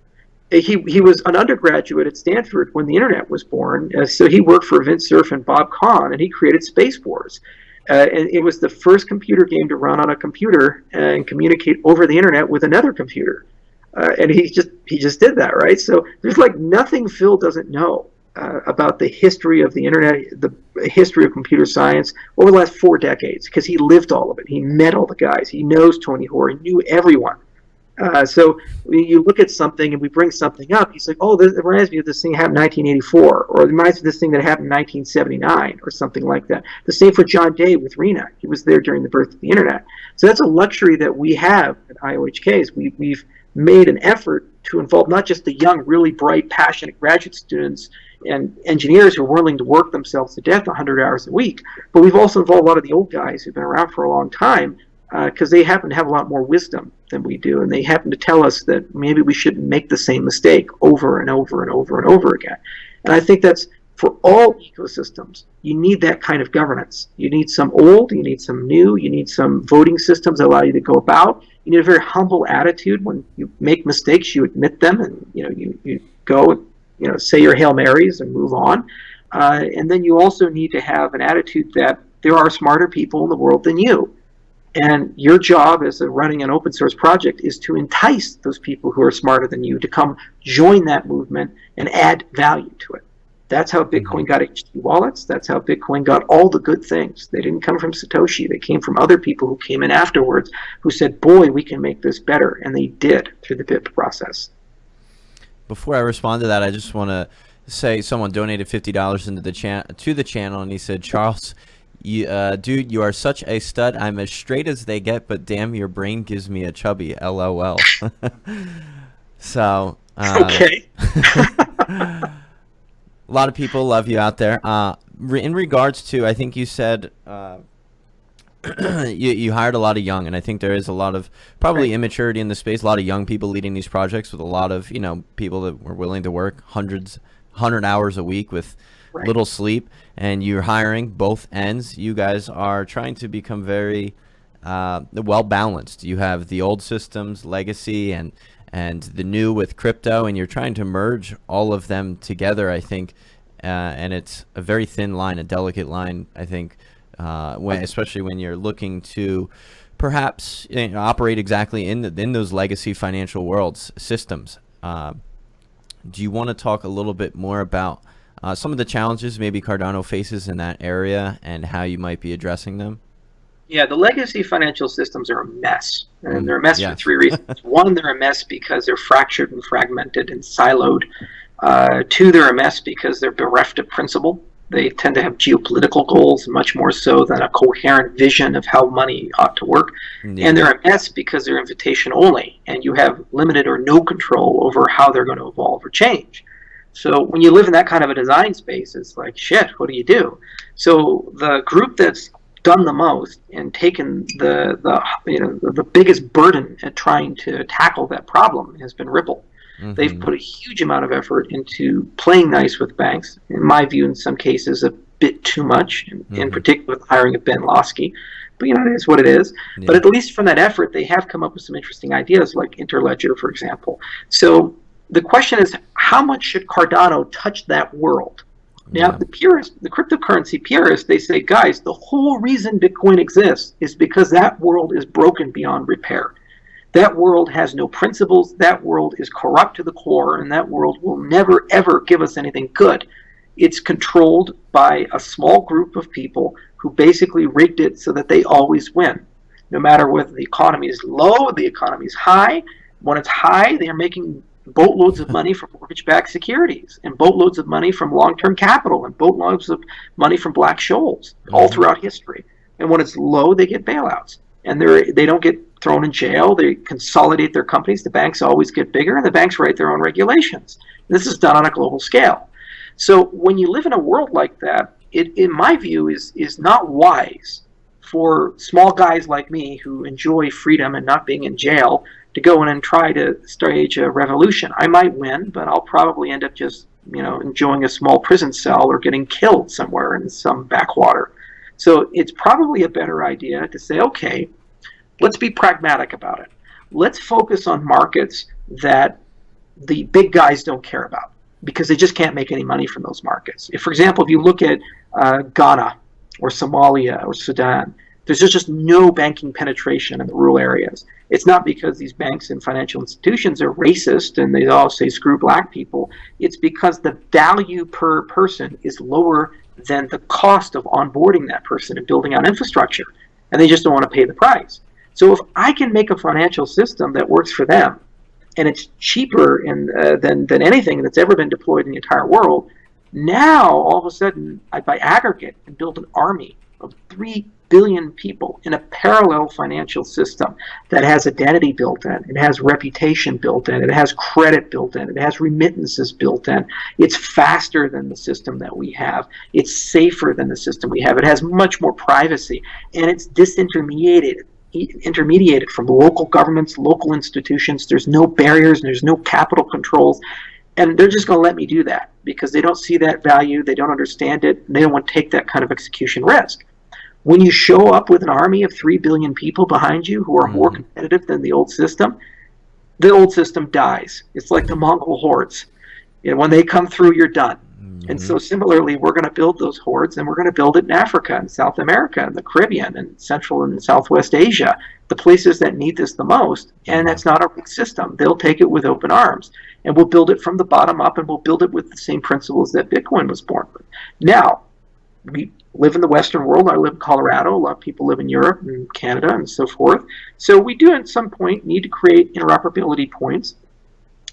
He was an undergraduate at Stanford when the internet was born, so he worked for Vint Cerf and Bob Kahn, and he created Space Wars. And it was the first computer game to run on a computer and communicate over the internet with another computer. And he just did that, right? So there's like nothing Phil doesn't know about the history of the internet, the history of computer science over the last 4 decades, because he lived all of it. He met all the guys. He knows Tony Hoare. He knew everyone. So when you look at something and we bring something up, he's like, oh, this reminds me of this thing that happened in 1984, or it reminds me of this thing that happened in 1979, or something like that. The same for John Day with RENA. He was there during the birth of the internet. So that's a luxury that we have at IOHK. We've made an effort to involve not just the young, really bright, passionate graduate students and engineers who are willing to work themselves to death 100 hours a week, but we've also involved a lot of the old guys who've been around for a long time, because they happen to have a lot more wisdom than we do, and they happen to tell us that maybe we shouldn't make the same mistake over and over and over and over again. And I think that's for all ecosystems. You need that kind of governance. You need some old, you need some new, you need some voting systems that allow you to go about. You need a very humble attitude. When you make mistakes, you admit them, and you go, say your Hail Marys and move on. And then you also need to have an attitude that there are smarter people in the world than you. And your job as running an open source project is to entice those people who are smarter than you to come join that movement and add value to it. That's how Bitcoin got HT wallets. That's how Bitcoin got all the good things. They didn't come from Satoshi. They came from other people who came in afterwards who said, boy, we can make this better. And they did through the BIP process. Before I respond to that, I just want to say someone donated $50 into to the channel, and he said, Charles, dude, you are such a stud. I'm as straight as they get, but damn, your brain gives me a chubby. LOL. So okay. A lot of people love you out there. In regards to, I think you said you hired a lot of young, and I think there is a lot of probably immaturity in the space. A lot of young people leading these projects with a lot of people that were willing to work 100 hours a week with little sleep, and you're hiring both ends. You guys are trying to become very well balanced. You have the old systems, legacy, and the new with crypto, and you're trying to merge all of them together, I think, and it's a very thin line, a delicate line, I think, especially when you're looking to perhaps operate exactly in those legacy financial worlds systems. Do you want to talk a little bit more about some of the challenges maybe Cardano faces in that area and how you might be addressing them? Yeah, the legacy financial systems are a mess, and they're a mess for 3 reasons. One, they're a mess because they're fractured and fragmented and siloed. 2, they're a mess because they're bereft of principle. They tend to have geopolitical goals much more so than a coherent vision of how money ought to work. Yeah. And they're a mess because they're invitation only, and you have limited or no control over how they're going to evolve or change. So when you live in that kind of a design space, it's like, shit, what do you do? So the group that's done the most and taken the biggest burden at trying to tackle that problem has been Ripple. Mm-hmm. They've put a huge amount of effort into playing nice with banks. In my view, in some cases, a bit too much, in particular with hiring of Ben Losky. But, it is what it is. Yeah. But at least from that effort, they have come up with some interesting ideas, like Interledger, for example. So the question is, how much should Cardano touch that world? Now, the cryptocurrency purists, they say, guys, the whole reason Bitcoin exists is because that world is broken beyond repair. That world has no principles, that world is corrupt to the core, and that world will never, ever give us anything good. It's controlled by a small group of people who basically rigged it so that they always win. No matter whether the economy is low, the economy is high. When it's high, they are making boatloads of money from mortgage-backed securities, and boatloads of money from long-term capital, and boatloads of money from black shoals, all throughout history. And when it's low, they get bailouts. And they don't get thrown in jail. They consolidate their companies. The banks always get bigger, and the banks write their own regulations. This is done on a global scale. So when you live in a world like that, it, in my view, is not wise for small guys like me who enjoy freedom and not being in jail to go in and try to stage a revolution. I might win, but I'll probably end up just, enjoying a small prison cell or getting killed somewhere in some backwater. So it's probably a better idea to say, okay, let's be pragmatic about it. Let's focus on markets that the big guys don't care about because they just can't make any money from those markets. For example, if you look at Ghana or Somalia or Sudan, there's just no banking penetration in the rural areas. It's not because these banks and financial institutions are racist and they all say screw black people. It's because the value per person is lower than the cost of onboarding that person and building out infrastructure. And they just don't want to pay the price. So if I can make a financial system that works for them, and it's cheaper than anything that's ever been deployed in the entire world, now all of a sudden I, by aggregate, can build an army of 3 billion people in a parallel financial system that has identity built in, it has reputation built in, it has credit built in, it has remittances built in. It's faster than the system that we have. It's safer than the system we have. It has much more privacy, and it's disintermediated from local governments, local institutions. There's no barriers, there's no capital controls. And they're just going to let me do that because they don't see that value, they don't understand it, and they don't want to take that kind of execution risk. When you show up with an army of 3 billion people behind you who are more competitive than the old system dies. It's like the Mongol hordes. When they come through, you're done. And so similarly, we're going to build those hordes, and we're going to build it in Africa and South America and the Caribbean and Central and Southwest Asia, the places that need this the most. And that's not a weak system. They'll take it with open arms. And we'll build it from the bottom up, and we'll build it with the same principles that Bitcoin was born with. Now, we live in the Western world. I live in Colorado. A lot of people live in Europe and Canada and so forth. So we do at some point need to create interoperability points.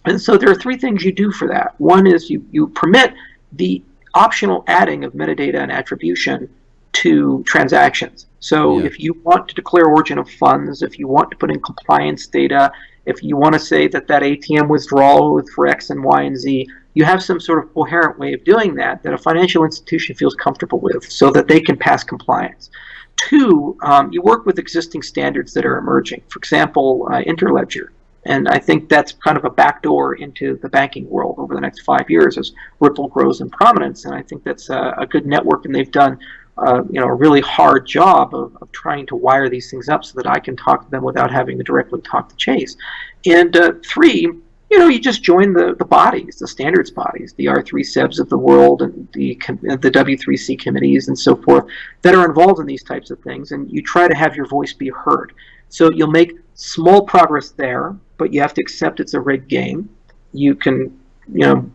And so there are 3 things you do for that. One is you permit the optional adding of metadata and attribution to transactions. So if you want to declare origin of funds, if you want to put in compliance data, if you want to say that ATM withdrawal was for X and Y and Z, you have some sort of coherent way of doing that a financial institution feels comfortable with so that they can pass compliance. 2, you work with existing standards that are emerging. For example, Interledger. And I think that's kind of a backdoor into the banking world over the next 5 years as Ripple grows in prominence. And I think that's a good network, and they've done a really hard job of trying to wire these things up so that I can talk to them without having to directly talk to Chase. And 3, you just join the bodies, the standards bodies, the R3SEBs of the world, and the W3C committees and so forth that are involved in these types of things, and you try to have your voice be heard. So you'll make small progress there, but you have to accept it's a rigged game. You can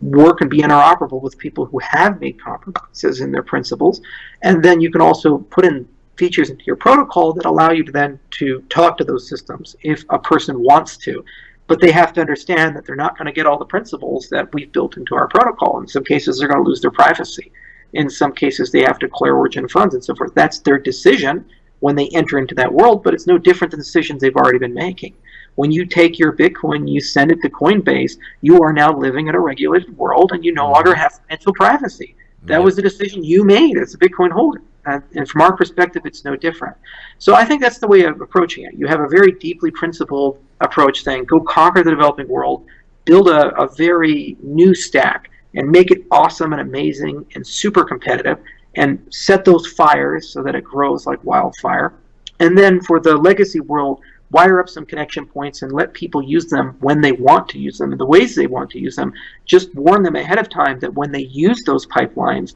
work and be interoperable with people who have made compromises in their principles, and then you can also put in features into your protocol that allow you to then to talk to those systems if a person wants to. But they have to understand that they're not going to get all the principles that we've built into our protocol. In some cases, they're going to lose their privacy. In some cases, they have to declare origin funds and so forth. That's their decision when they enter into that world, but it's no different than decisions they've already been making. When you take your Bitcoin, you send it to Coinbase, you are now living in a regulated world and you no longer have financial privacy. That was the decision you made as a Bitcoin holder. And from our perspective, it's no different. So I think that's the way of approaching it. You have a very deeply principled approach saying, go conquer the developing world, build a very new stack, and make it awesome and amazing and super competitive, and set those fires so that it grows like wildfire. And then for the legacy world, wire up some connection points and let people use them when they want to use them in the ways they want to use them. Just warn them ahead of time that when they use those pipelines,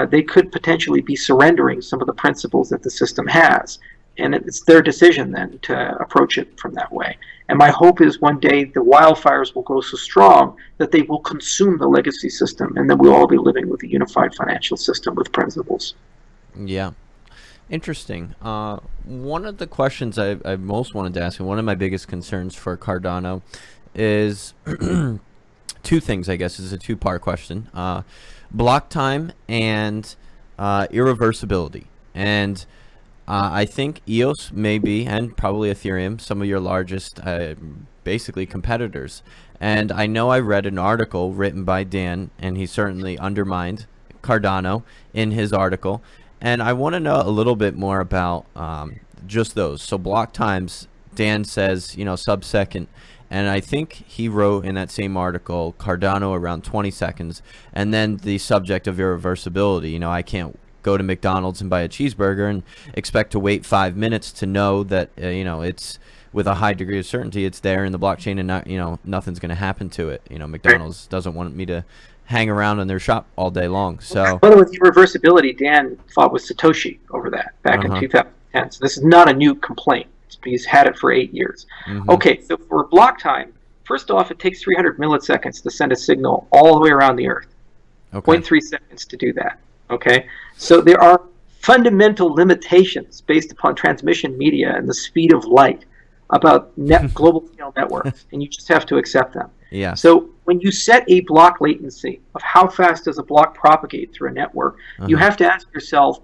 they could potentially be surrendering some of the principles that the system has. And it's their decision then to approach it from that way. And my hope is one day the wildfires will grow so strong that they will consume the legacy system, and then we'll all be living with a unified financial system with principles. Yeah. Interesting. One of the questions I most wanted to ask, and one of my biggest concerns for Cardano is two things, I guess. It's a two-part question. Block time and irreversibility. And I think EOS may be, and probably Ethereum, some of your largest basically competitors. And I know I read an article written by Dan, and he certainly undermined Cardano in his article. And I want to know a little bit more about just those. So block times, Dan says, sub-second. And I think he wrote in that same article, Cardano around 20 seconds. And then the subject of irreversibility. I can't go to McDonald's and buy a cheeseburger and expect to wait 5 minutes to know that, it's with a high degree of certainty it's there in the blockchain and not, nothing's going to happen to it. McDonald's doesn't want me to hang around in their shop all day long. So, well, with irreversibility, Dan fought with Satoshi over that back in 2010. So this is not a new complaint. He's had it for 8 years. Okay, so for block time, first off, it takes 300 milliseconds to send a signal all the way around the Earth. 0.3 seconds to do that. Okay, so there are fundamental limitations based upon transmission media and the speed of light about global scale networks, and you just have to accept them. Yeah. So when you set a block latency of how fast does a block propagate through a network, you have to ask yourself,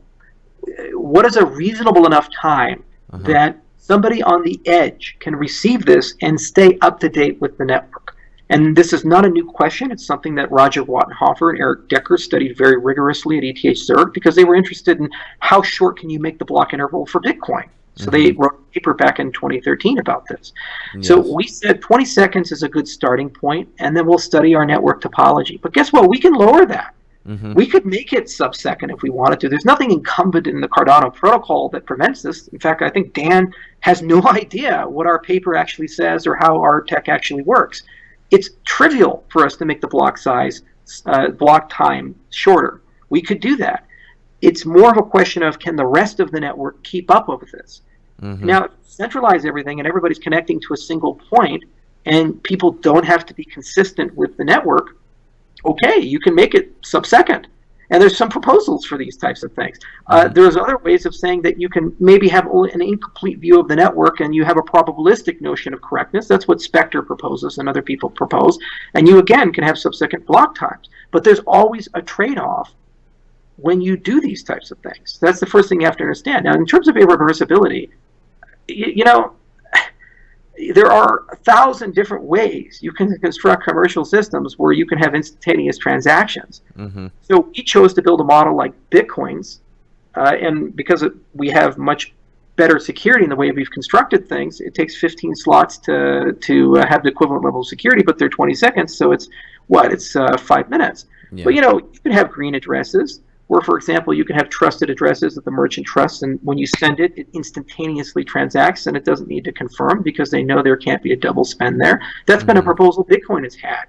what is a reasonable enough time that somebody on the edge can receive this and stay up to date with the network? And this is not a new question. It's something that Roger Wattenhofer and Eric Decker studied very rigorously at ETH Zurich because they were interested in how short can you make the block interval for Bitcoin. So they wrote a paper back in 2013 about this. Yes. So we said 20 seconds is a good starting point, and then we'll study our network topology. But guess what? We can lower that. We could make it sub-second if we wanted to. There's nothing incumbent in the Cardano protocol that prevents this. In fact, I think Dan has no idea what our paper actually says or how our tech actually works. It's trivial for us to make the block size, block time shorter. We could do that. It's more of a question of, can the rest of the network keep up with this? Now, centralize everything and everybody's connecting to a single point and people don't have to be consistent with the network. Okay, you can make it sub-second. And there's some proposals for these types of things. There's other ways of saying that you can maybe have an incomplete view of the network and you have a probabilistic notion of correctness. That's what Spectre proposes and other people propose. And you, again, can have sub-second block times. But there's always a trade-off when you do these types of things. That's the first thing you have to understand. Now, in terms of irreversibility, there are 1,000 different ways you can construct commercial systems where you can have instantaneous transactions. So we chose to build a model like Bitcoin's, and because we have much better security in the way we've constructed things, it takes 15 slots to have the equivalent level of security, but they're 20 seconds, so it's 5 minutes. Yeah. But you can have green addresses, where, for example, you can have trusted addresses that the merchant trusts, and when you send it, it instantaneously transacts, and it doesn't need to confirm because they know there can't be a double spend there. That's been a proposal Bitcoin has had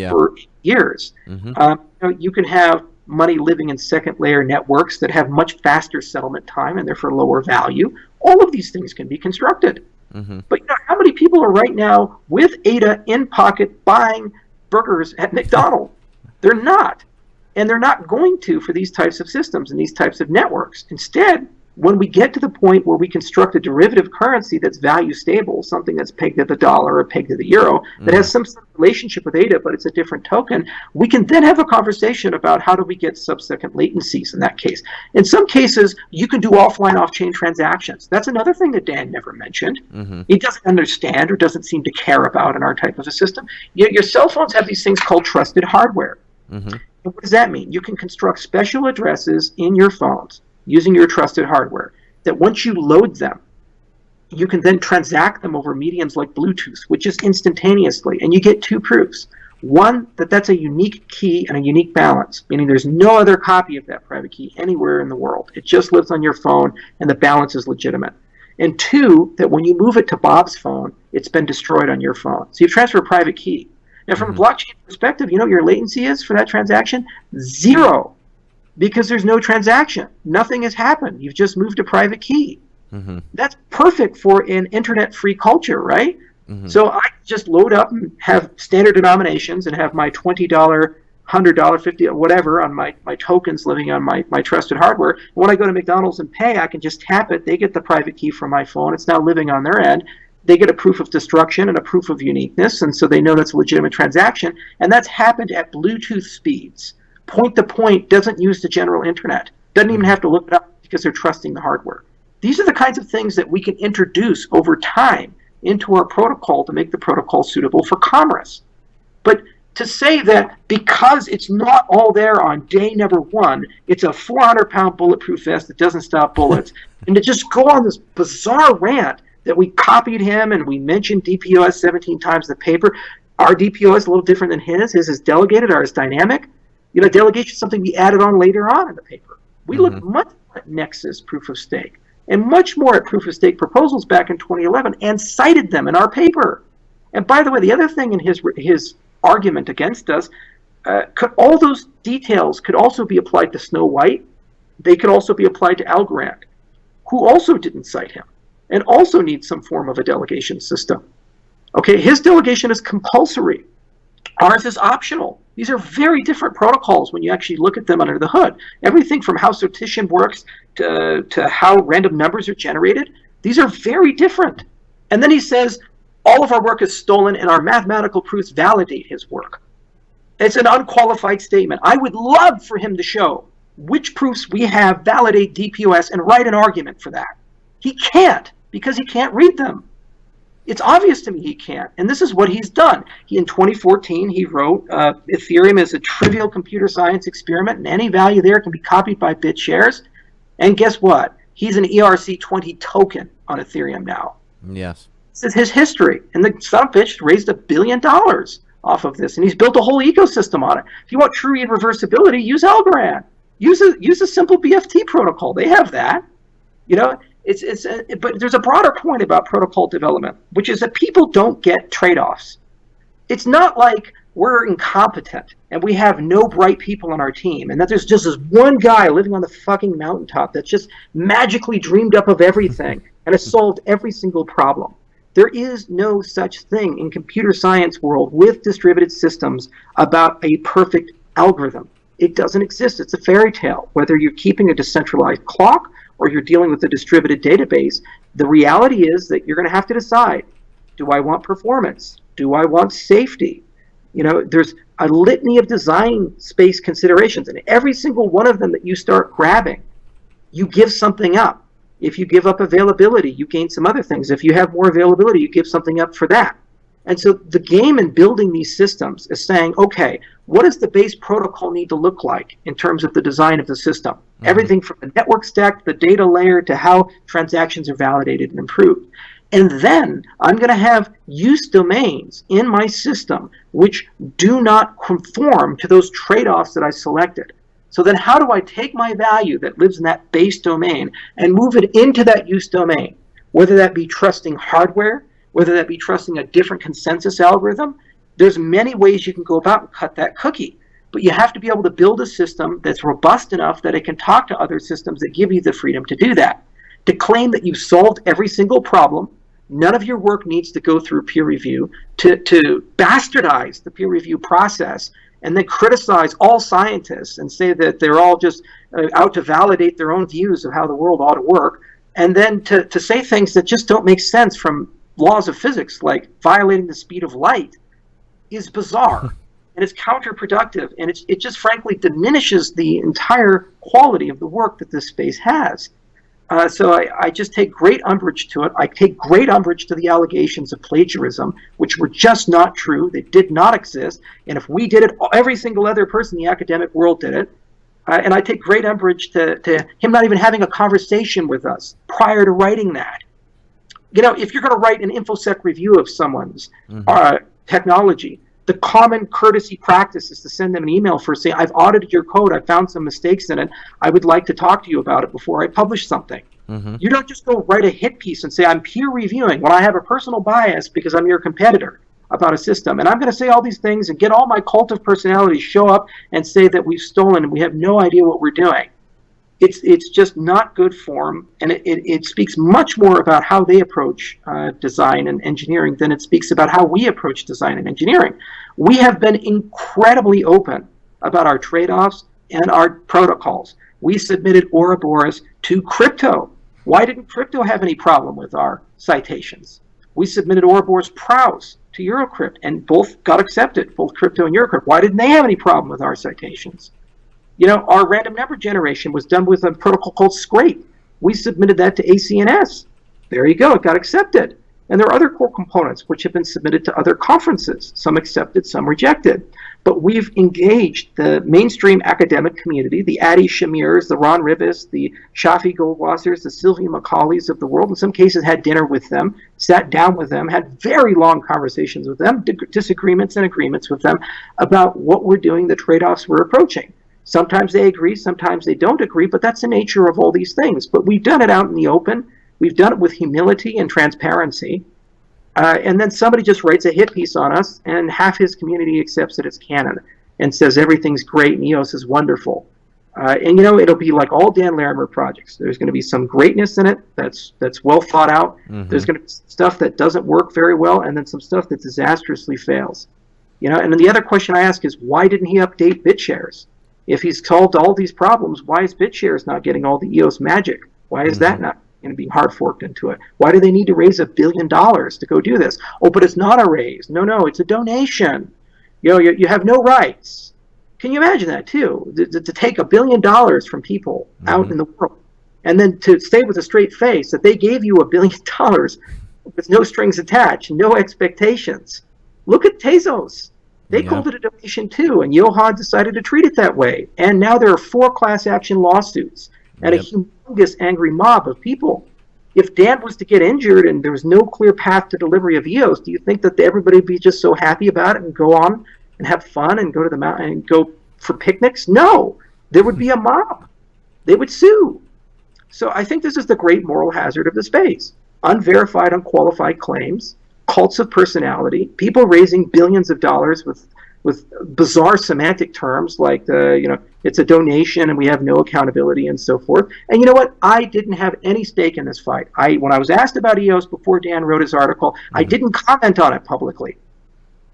for years. You can have money living in second-layer networks that have much faster settlement time and therefore lower value. All of these things can be constructed. But how many people are right now with ADA in pocket buying burgers at McDonald's? They're not. And they're not going to for these types of systems and these types of networks. Instead, When we get to the point where we construct a derivative currency that's value stable, something that's pegged at the dollar or pegged to the euro, that has some sort of relationship with ADA, but it's a different token, we can then have a conversation about how do we get sub-second latencies in that case. In some cases, you can do offline, off-chain transactions. That's another thing that Dan never mentioned. He doesn't understand or doesn't seem to care about in our type of a system. Your cell phones have these things called trusted hardware. And what does that mean? You can construct special addresses in your phones using your trusted hardware, that once you load them, you can then transact them over mediums like Bluetooth, which is instantaneously, and you get two proofs. One, that that's a unique key and a unique balance, meaning there's no other copy of that private key anywhere in the world. It just lives on your phone, and the balance is legitimate. And two, that when you move it to Bob's phone, it's been destroyed on your phone. So you've transferred a private key. Now, from a blockchain perspective, you know what your latency is for that transaction? 0. Because there's no transaction. Nothing has happened. You've just moved a private key. That's perfect for an internet-free culture, right? So I just load up and have standard denominations and have my $20, $100, $50, whatever on my tokens living on my trusted hardware. And when I go to McDonald's and pay, I can just tap it. They get the private key from my phone. It's now living on their end. They get a proof of destruction and a proof of uniqueness, and so they know that's a legitimate transaction. And that's happened at Bluetooth speeds. Point-to-point doesn't use the general internet. Doesn't even have to look it up because they're trusting the hardware. These are the kinds of things that we can introduce over time into our protocol to make the protocol suitable for commerce. But to say that because it's not all there on day number 1, it's a 400-pound bulletproof vest that doesn't stop bullets, and to just go on this bizarre rant that we copied him and we mentioned DPoS 17 times in the paper. Our DPoS is a little different than his. His is delegated, ours is dynamic. You know, delegation is something we added on later on in the paper. We looked much more at Nexus proof of stake and much more at proof of stake proposals back in 2011 and cited them in our paper. And by the way, the other thing in his argument against us, all those details could also be applied to Snow White. They could also be applied to Algorand, who also didn't cite him and also needs some form of a delegation system. Okay, his delegation is compulsory. Ours is optional. These are very different protocols when you actually look at them under the hood. Everything from how sortition works to how random numbers are generated, these are very different. And then he says, all of our work is stolen and our mathematical proofs validate his work. It's an unqualified statement. I would love for him to show which proofs we have validate DPoS and write an argument for that. He can't, because he can't read them. It's obvious to me he can't, and this is what he's done. In 2014, he wrote, Ethereum is a trivial computer science experiment, and any value there can be copied by BitShares. And guess what? He's an ERC20 token on Ethereum now. Yes. This is his history, and the son of a bitch raised $1 billion off of this, and he's built a whole ecosystem on it. If you want true reversibility, use Algorand. Use a simple BFT protocol. They have that. You know, but there's a broader point about protocol development, which is that people don't get trade-offs. It's not like we're incompetent and we have no bright people on our team and that there's just this one guy living on the fucking mountaintop that's just magically dreamed up of everything and has solved every single problem. There is no such thing in computer science world with distributed systems about a perfect algorithm. It doesn't exist. It's a fairy tale. Whether you're keeping a decentralized clock or you're dealing with a distributed database, the reality is that you're going to have to decide, do I want performance? Do I want safety? You know, there's a litany of design space considerations, and every single one of them that you start grabbing, you give something up. If you give up availability, you gain some other things. If you have more availability, you give something up for that. And so the game in building these systems is saying, okay, what does the base protocol need to look like in terms of the design of the system? Everything from the network stack, the data layer, to how transactions are validated and improved. And then I'm going to have use domains in my system which do not conform to those trade-offs that I selected. So then how do I take my value that lives in that base domain and move it into that use domain, whether that be trusting hardware, whether that be trusting a different consensus algorithm? There's many ways you can go about and cut that cookie. But you have to be able to build a system that's robust enough that it can talk to other systems that give you the freedom to do that. To claim that you've solved every single problem, none of your work needs to go through peer review, to bastardize the peer review process and then criticize all scientists and say that they're all just out to validate their own views of how the world ought to work, and then to say things that just don't make sense from laws of physics, like violating the speed of light, is bizarre. And it's counterproductive, and it just frankly diminishes the entire quality of the work that this space has. So I just take great umbrage to it. I take great umbrage to the allegations of plagiarism, which were just not true. They did not exist. And if we did it, every single other person in the academic world did it. And I take great umbrage to him not even having a conversation with us prior to writing that. You know, if you're going to write an InfoSec review of someone's technology, the common courtesy practice is to send them an email first saying, I've audited your code, I found some mistakes in it, I would like to talk to you about it before I publish something. You don't just go write a hit piece and say, I'm peer reviewing when I have a personal bias because I'm your competitor about a system. And I'm going to say all these things and get all my cult of personalities show up and say that we've stolen and we have no idea what we're doing. It's just not good form, and it speaks much more about how they approach design and engineering than it speaks about how we approach design and engineering. We have been incredibly open about our trade-offs and our protocols. We submitted Ouroboros to Crypto. Why didn't Crypto have any problem with our citations? We submitted Ouroboros Prowse to Eurocrypt, and both got accepted, both Crypto and Eurocrypt. Why didn't they have any problem with our citations? You know, our random number generation was done with a protocol called Scrape. We submitted that to ACNS. There you go, it got accepted. And there are other core components which have been submitted to other conferences, some accepted, some rejected. But we've engaged the mainstream academic community, the Adi Shamirs, the Ron Ribis, the Shafi Goldwassers, the Sylvia Macaulays of the world, in some cases had dinner with them, sat down with them, had very long conversations with them, disagreements and agreements with them about what we're doing, the trade-offs we're approaching. Sometimes they agree, sometimes they don't agree, but that's the nature of all these things. But we've done it out in the open. We've done it with humility and transparency. And then somebody just writes a hit piece on us, and half his community accepts it as canon and says everything's great and EOS is wonderful. And, you know, it'll be like all Dan Larimer projects. There's going to be some greatness in it that's well thought out. There's going to be stuff that doesn't work very well, and then some stuff that disastrously fails. You know, and then the other question I ask is, why didn't he update BitShares? If he's solved all these problems, why is BitShares not getting all the EOS magic? Why is that not going to be hard forked into it? Why do they need to raise $1 billion to go do this? Oh, but it's not a raise. No, it's a donation. You know, you have no rights. Can you imagine that too? To take $1 billion from people out in the world, and then to say with a straight face that they gave you $1 billion with no strings attached, no expectations. Look at Tezos. They called it a donation too, and Johan decided to treat it that way. And now there are 4 class action lawsuits and a humongous angry mob of people. If Dan was to get injured and there was no clear path to delivery of EOS, do you think that everybody would be just so happy about it and go on and have fun and go to the mountain and go for picnics? No, there would be a mob. They would sue. So I think this is the great moral hazard of the space. Unverified, unqualified claims, cults of personality, people raising billions of dollars with bizarre semantic terms like, you know, it's a donation and we have no accountability and so forth. And you know what? I didn't have any stake in this fight. When I was asked about EOS before Dan wrote his article, I didn't comment on it publicly.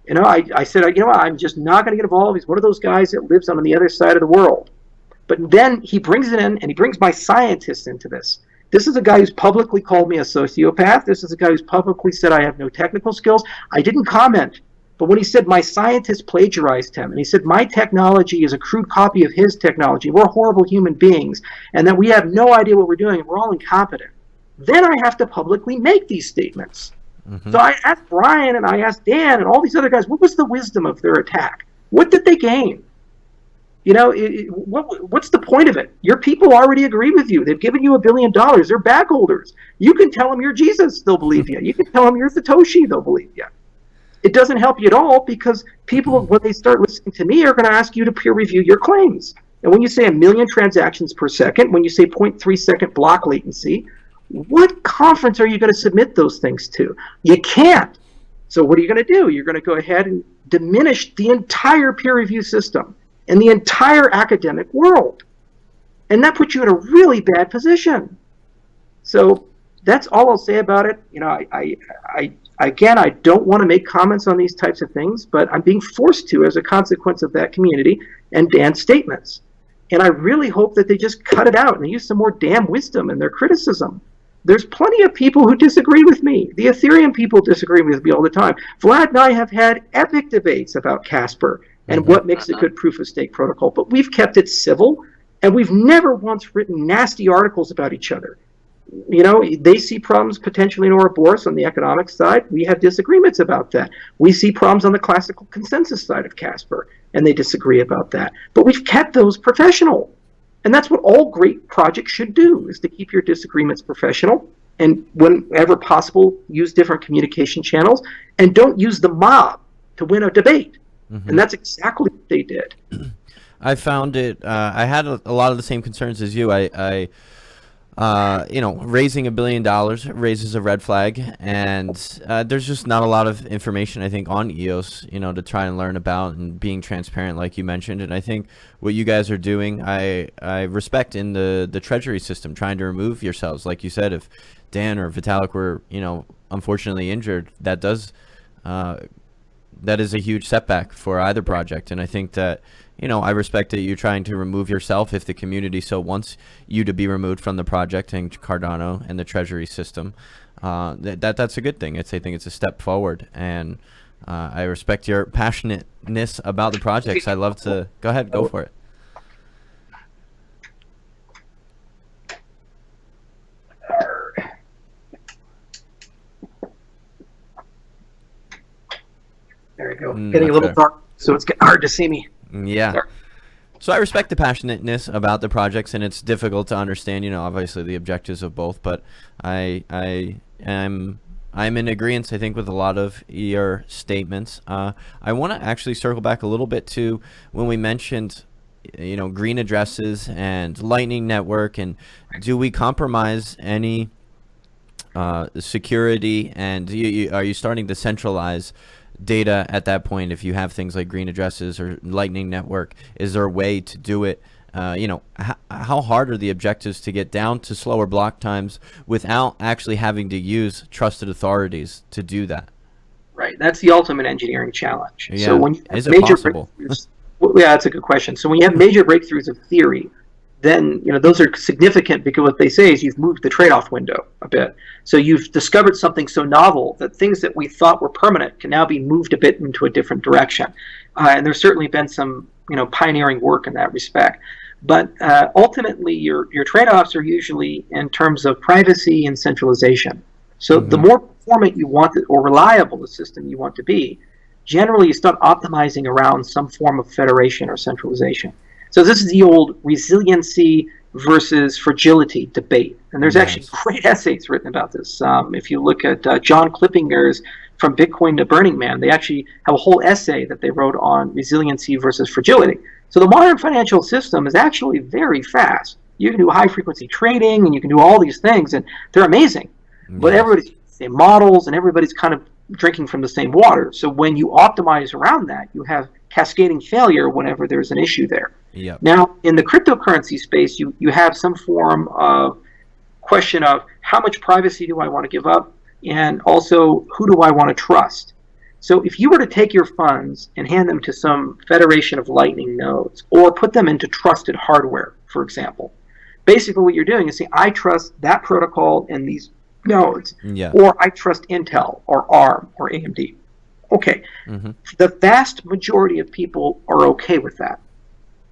You know, I said, you know what? I'm just not going to get involved. He's one of those guys that lives on the other side of the world. But then he brings it in, and he brings my scientists into this. This is a guy who's publicly called me a sociopath. This is a guy who's publicly said I have no technical skills. I didn't comment. But when he said my scientist plagiarized him, and he said my technology is a crude copy of his technology, we're horrible human beings, and that we have no idea what we're doing, and we're all incompetent, then I have to publicly make these statements. So I asked Brian, and I asked Dan, and all these other guys, what was the wisdom of their attack? What did they gain? You know, what's the point of it? Your people already agree with you. They've given you $1 billion. They're bag holders. You can tell them you're Jesus, they'll believe you. You can tell them you're Satoshi, they'll believe you. It doesn't help you at all, because people, when they start listening to me, are going to ask you to peer review your claims. And when you say 1 million transactions per second, when you say 0.3 second block latency, what conference are you going to submit those things to? You can't. So what are you going to do? You're going to go ahead and diminish the entire peer review system and the entire academic world. And that puts you in a really bad position. So that's all I'll say about it. You know, Again, I don't want to make comments on these types of things, but I'm being forced to as a consequence of that community and Dan's statements. And I really hope that they just cut it out and they use some more damn wisdom in their criticism. There's plenty of people who disagree with me. The Ethereum people disagree with me all the time. Vlad and I have had epic debates about Casper and what makes a good proof-of-stake protocol, but we've kept it civil, and we've never once written nasty articles about each other. You know, they see problems potentially in Ouroboros on the economic side. We have disagreements about that. We see problems on the classical consensus side of Casper, and they disagree about that. But we've kept those professional. And that's what all great projects should do, is to keep your disagreements professional, and whenever possible, use different communication channels, and don't use the mob to win a debate. And that's exactly what they did. I found it, I had a lot of the same concerns as you. You know, raising $1 billion raises a red flag, and there's just not a lot of information, I think, on EOS, you know, to try and learn about, and being transparent, like you mentioned. And I think what you guys are doing, I respect in the treasury system, trying to remove yourselves. Like you said, if Dan or Vitalik were, you know, unfortunately injured, that is a huge setback for either project. And I think that, you know, I respect that you're trying to remove yourself if the community so wants you to be removed from the project and Cardano and the treasury system. That's a good thing. I think it's a step forward, and I respect your passionateness about the projects. I love to go ahead, go for it. There we go. Getting a little dark, so it's getting hard to see me. Yeah. Sorry. So I respect the passionateness about the projects, and it's difficult to understand, you know, obviously the objectives of both, but I'm in agreement, I think, with a lot of your statements. I want to actually circle back a little bit to when we mentioned, you know, green addresses and Lightning Network, and do we compromise any security, and are you starting to centralize data at that point? If you have things like green addresses or Lightning Network, is there a way to do it? You know, how hard are the objectives to get down to slower block times without actually having to use trusted authorities to do that? Right, that's the ultimate engineering challenge. Yeah. So when you have Is it major possible? well, yeah, that's a good question. So when you have major breakthroughs of theory, then, you know, those are significant, because what they say is you've moved the trade-off window a bit. So you've discovered something so novel that things that we thought were permanent can now be moved a bit into a different direction. And there's certainly been some, you know, pioneering work in that respect. But ultimately, your trade-offs are usually in terms of privacy and centralization. So the more performant you want or reliable the system you want to be, generally you start optimizing around some form of federation or centralization. So this is the old resiliency versus fragility debate. And there's actually great essays written about this. If you look at John Clippinger's From Bitcoin to Burning Man, they actually have a whole essay that they wrote on resiliency versus fragility. So the modern financial system is actually very fast. You can do high-frequency trading, and you can do all these things, and they're amazing. But everybody's the same models, and everybody's kind of drinking from the same water. So when you optimize around that, you have cascading failure whenever there's an issue there. Yep. Now, in the cryptocurrency space, you have some form of question of how much privacy do I want to give up, and also who do I want to trust. So if you were to take your funds and hand them to some federation of Lightning nodes, or put them into trusted hardware, for example, basically what you're doing is saying, I trust that protocol and these nodes, or I trust Intel or ARM or AMD. Okay, the vast majority of people are okay with that.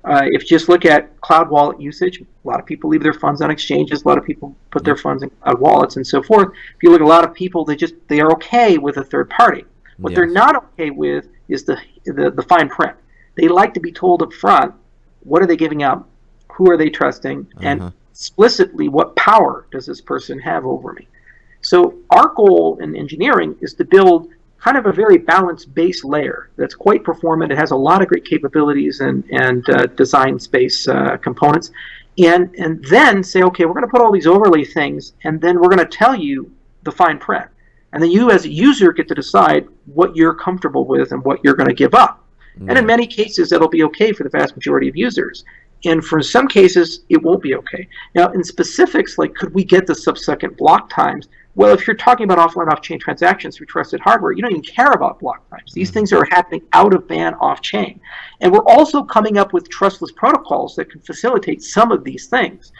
If you just look at cloud wallet usage, a lot of people leave their funds on exchanges, a lot of people put their funds in cloud wallets and so forth. If you look at a lot of people, they are okay with a third party. What they're not okay with is the fine print. They like to be told up front, what are they giving up, who are they trusting, and explicitly what power does this person have over me. So our goal in engineering is to build kind of a very balanced base layer that's quite performant. It has a lot of great capabilities and design space components. And then say, okay, we're going to put all these overlay things, and then we're going to tell you the fine print. And then you as a user get to decide what you're comfortable with and what you're going to give up. And in many cases, that'll be okay for the vast majority of users. And for some cases, it won't be okay. Now, in specifics, like could we get the sub-second block times? Well, if you're talking about offline off-chain transactions through trusted hardware, you don't even care about block times. These things are happening out of band off-chain. And we're also coming up with trustless protocols that can facilitate some of these things.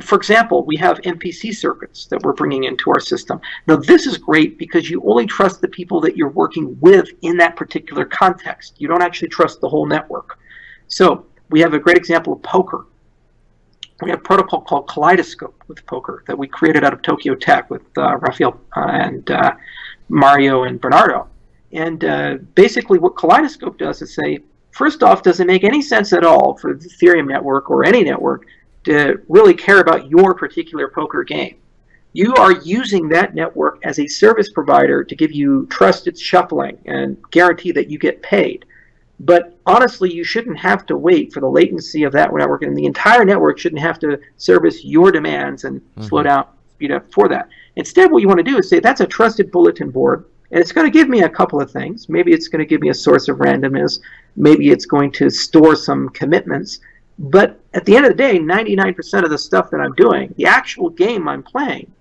For example, we have MPC circuits that we're bringing into our system. Now, this is great because you only trust the people that you're working with in that particular context. You don't actually trust the whole network. So we have a great example of poker. We have a protocol called Kaleidoscope with poker that we created out of Tokyo Tech with Rafael and Mario and Bernardo. And basically what Kaleidoscope does is say, first off, does it make any sense at all for the Ethereum network or any network to really care about your particular poker game? You are using that network as a service provider to give you trusted shuffling and guarantee that you get paid. But honestly, you shouldn't have to wait for the latency of that network, and the entire network shouldn't have to service your demands and slow down, speed up for that. Instead, what you want to do is say, that's a trusted bulletin board, and it's going to give me a couple of things. Maybe it's going to give me a source of randomness. Maybe it's going to store some commitments. But at the end of the day, 99% of the stuff that I'm doing, the actual game I'm playing,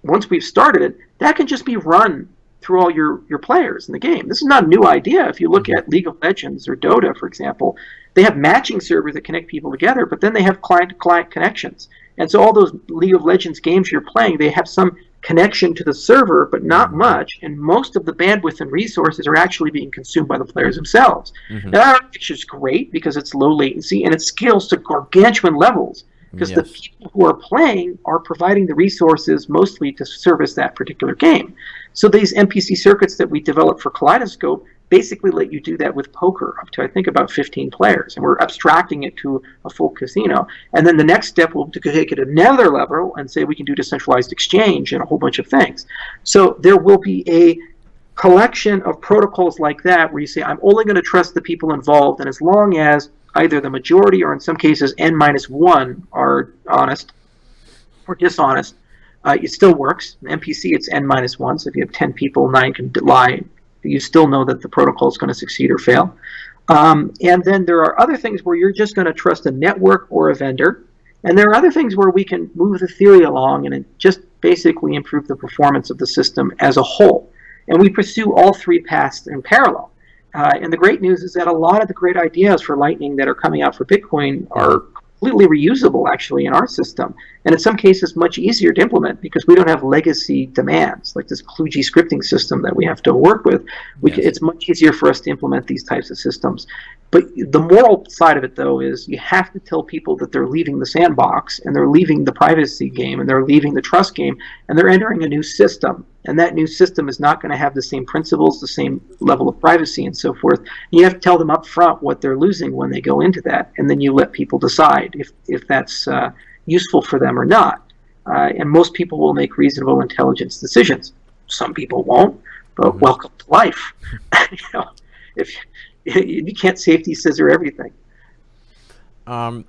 once we've started it, that can just be run through all your players in the game. This is not a new idea. If you look at League of Legends or Dota, for example, they have matching servers that connect people together, but then they have client-to-client connections. And so all those League of Legends games you're playing, they have some connection to the server, but not much, and most of the bandwidth and resources are actually being consumed by the players themselves. Now, that architecture is great because it's low latency, and it scales to gargantuan levels, because the people who are playing are providing the resources mostly to service that particular game. So these MPC circuits that we developed for Kaleidoscope basically let you do that with poker up to, I think, about 15 players. And we're abstracting it to a full casino. And then the next step will be to take it another level and say we can do decentralized exchange and a whole bunch of things. So there will be a collection of protocols like that where you say, I'm only going to trust the people involved, and as long as either the majority or in some cases n-1 are honest or dishonest, it still works. In MPC, it's n-1, so if you have 10 people, 9 can lie. You still know that the protocol is going to succeed or fail. And then there are other things where you're just going to trust a network or a vendor. And there are other things where we can move the theory along and just basically improve the performance of the system as a whole. And we pursue all three paths in parallel. And the great news is that a lot of the great ideas for Lightning that are coming out for Bitcoin are completely reusable, actually, in our system. And in some cases, much easier to implement because we don't have legacy demands, like this kludgy scripting system that we have to work with. It's much easier for us to implement these types of systems. But the moral side of it, though, is you have to tell people that they're leaving the sandbox, and they're leaving the privacy game, and they're leaving the trust game, and they're entering a new system. And that new system is not going to have the same principles, the same level of privacy, and so forth. You have to tell them up front what they're losing when they go into that, and then you let people decide if that's useful for them or not. And most people will make reasonable intelligence decisions. Some people won't, but welcome to life. If you can't safety scissor everything. On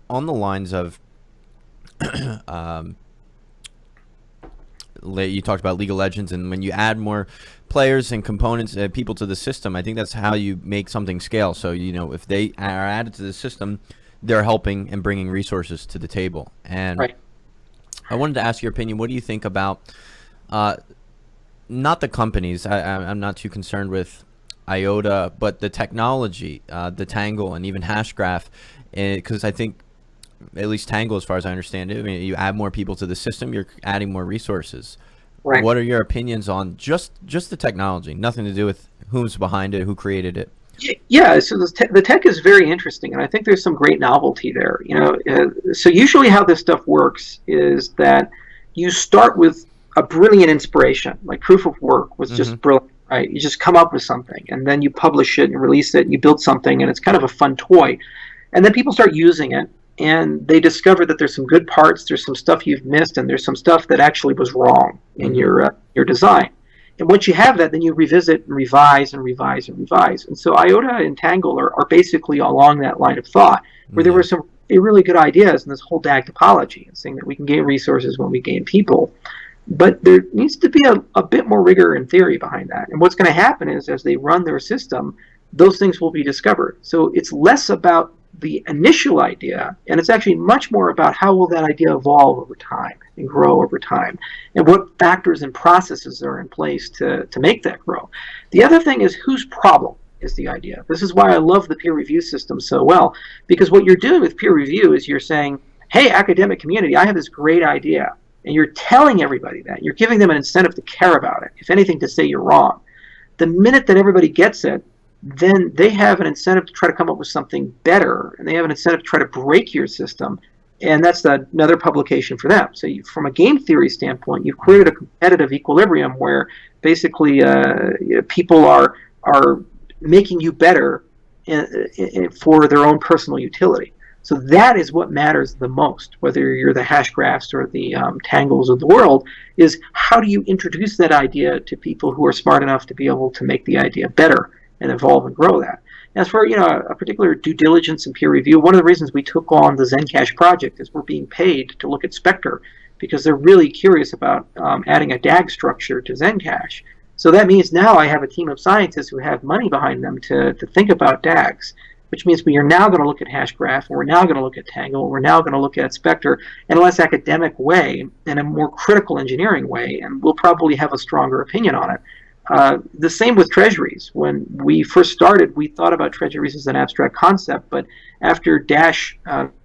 the lines of you talked about League of Legends, and when you add more players and components, people to the system, I think that's how you make something scale. So, if they are added to the system, they're helping and bringing resources to the table. And I wanted to ask your opinion. What do you think about not the companies? I'm not too concerned with IOTA, but the technology, the Tangle, and even Hashgraph, because I think, at least Tangle, as far as I understand it, you add more people to the system, you're adding more resources. Right. What are your opinions on just the technology? Nothing to do with who's behind it, who created it. Yeah, so the tech is very interesting, and I think there's some great novelty there. So usually how this stuff works is that you start with a brilliant inspiration, like proof of work was just brilliant. Right? You just come up with something, and then you publish it and release it, and you build something, and it's kind of a fun toy. And then people start using it, and they discover that there's some good parts, there's some stuff you've missed, and there's some stuff that actually was wrong in your design. And once you have that, then you revisit and revise and revise and revise. And so IOTA and Tangle are basically along that line of thought, where there were some really good ideas in this whole DAG topology, and saying that we can gain resources when we gain people. But there needs to be a bit more rigor and theory behind that. And what's going to happen is, as they run their system, those things will be discovered. So it's less about the initial idea, and it's actually much more about how will that idea evolve over time and grow over time, and what factors and processes are in place to make that grow. The other thing is whose problem is the idea. This is why I love the peer review system so well, because what you're doing with peer review is you're saying, hey, academic community, I have this great idea, and you're telling everybody that. You're giving them an incentive to care about it, if anything, to say you're wrong. The minute that everybody gets it, then they have an incentive to try to come up with something better, and they have an incentive to try to break your system, and that's another publication for them. So from a game theory standpoint, you've created a competitive equilibrium where basically people are making you better for their own personal utility. So that is what matters the most, whether you're the hash graphs or the tangles of the world, is how do you introduce that idea to people who are smart enough to be able to make the idea better and evolve and grow that. As for a particular due diligence and peer review, one of the reasons we took on the Zencash project is we're being paid to look at Spectre because they're really curious about adding a DAG structure to Zencash. So that means now I have a team of scientists who have money behind them to think about DAGs, which means we are now going to look at Hashgraph, and we're now going to look at Tangle, we're now going to look at Spectre in a less academic way, in a more critical engineering way, and we'll probably have a stronger opinion on it. The same with treasuries. When we first started, we thought about treasuries as an abstract concept, but after Dash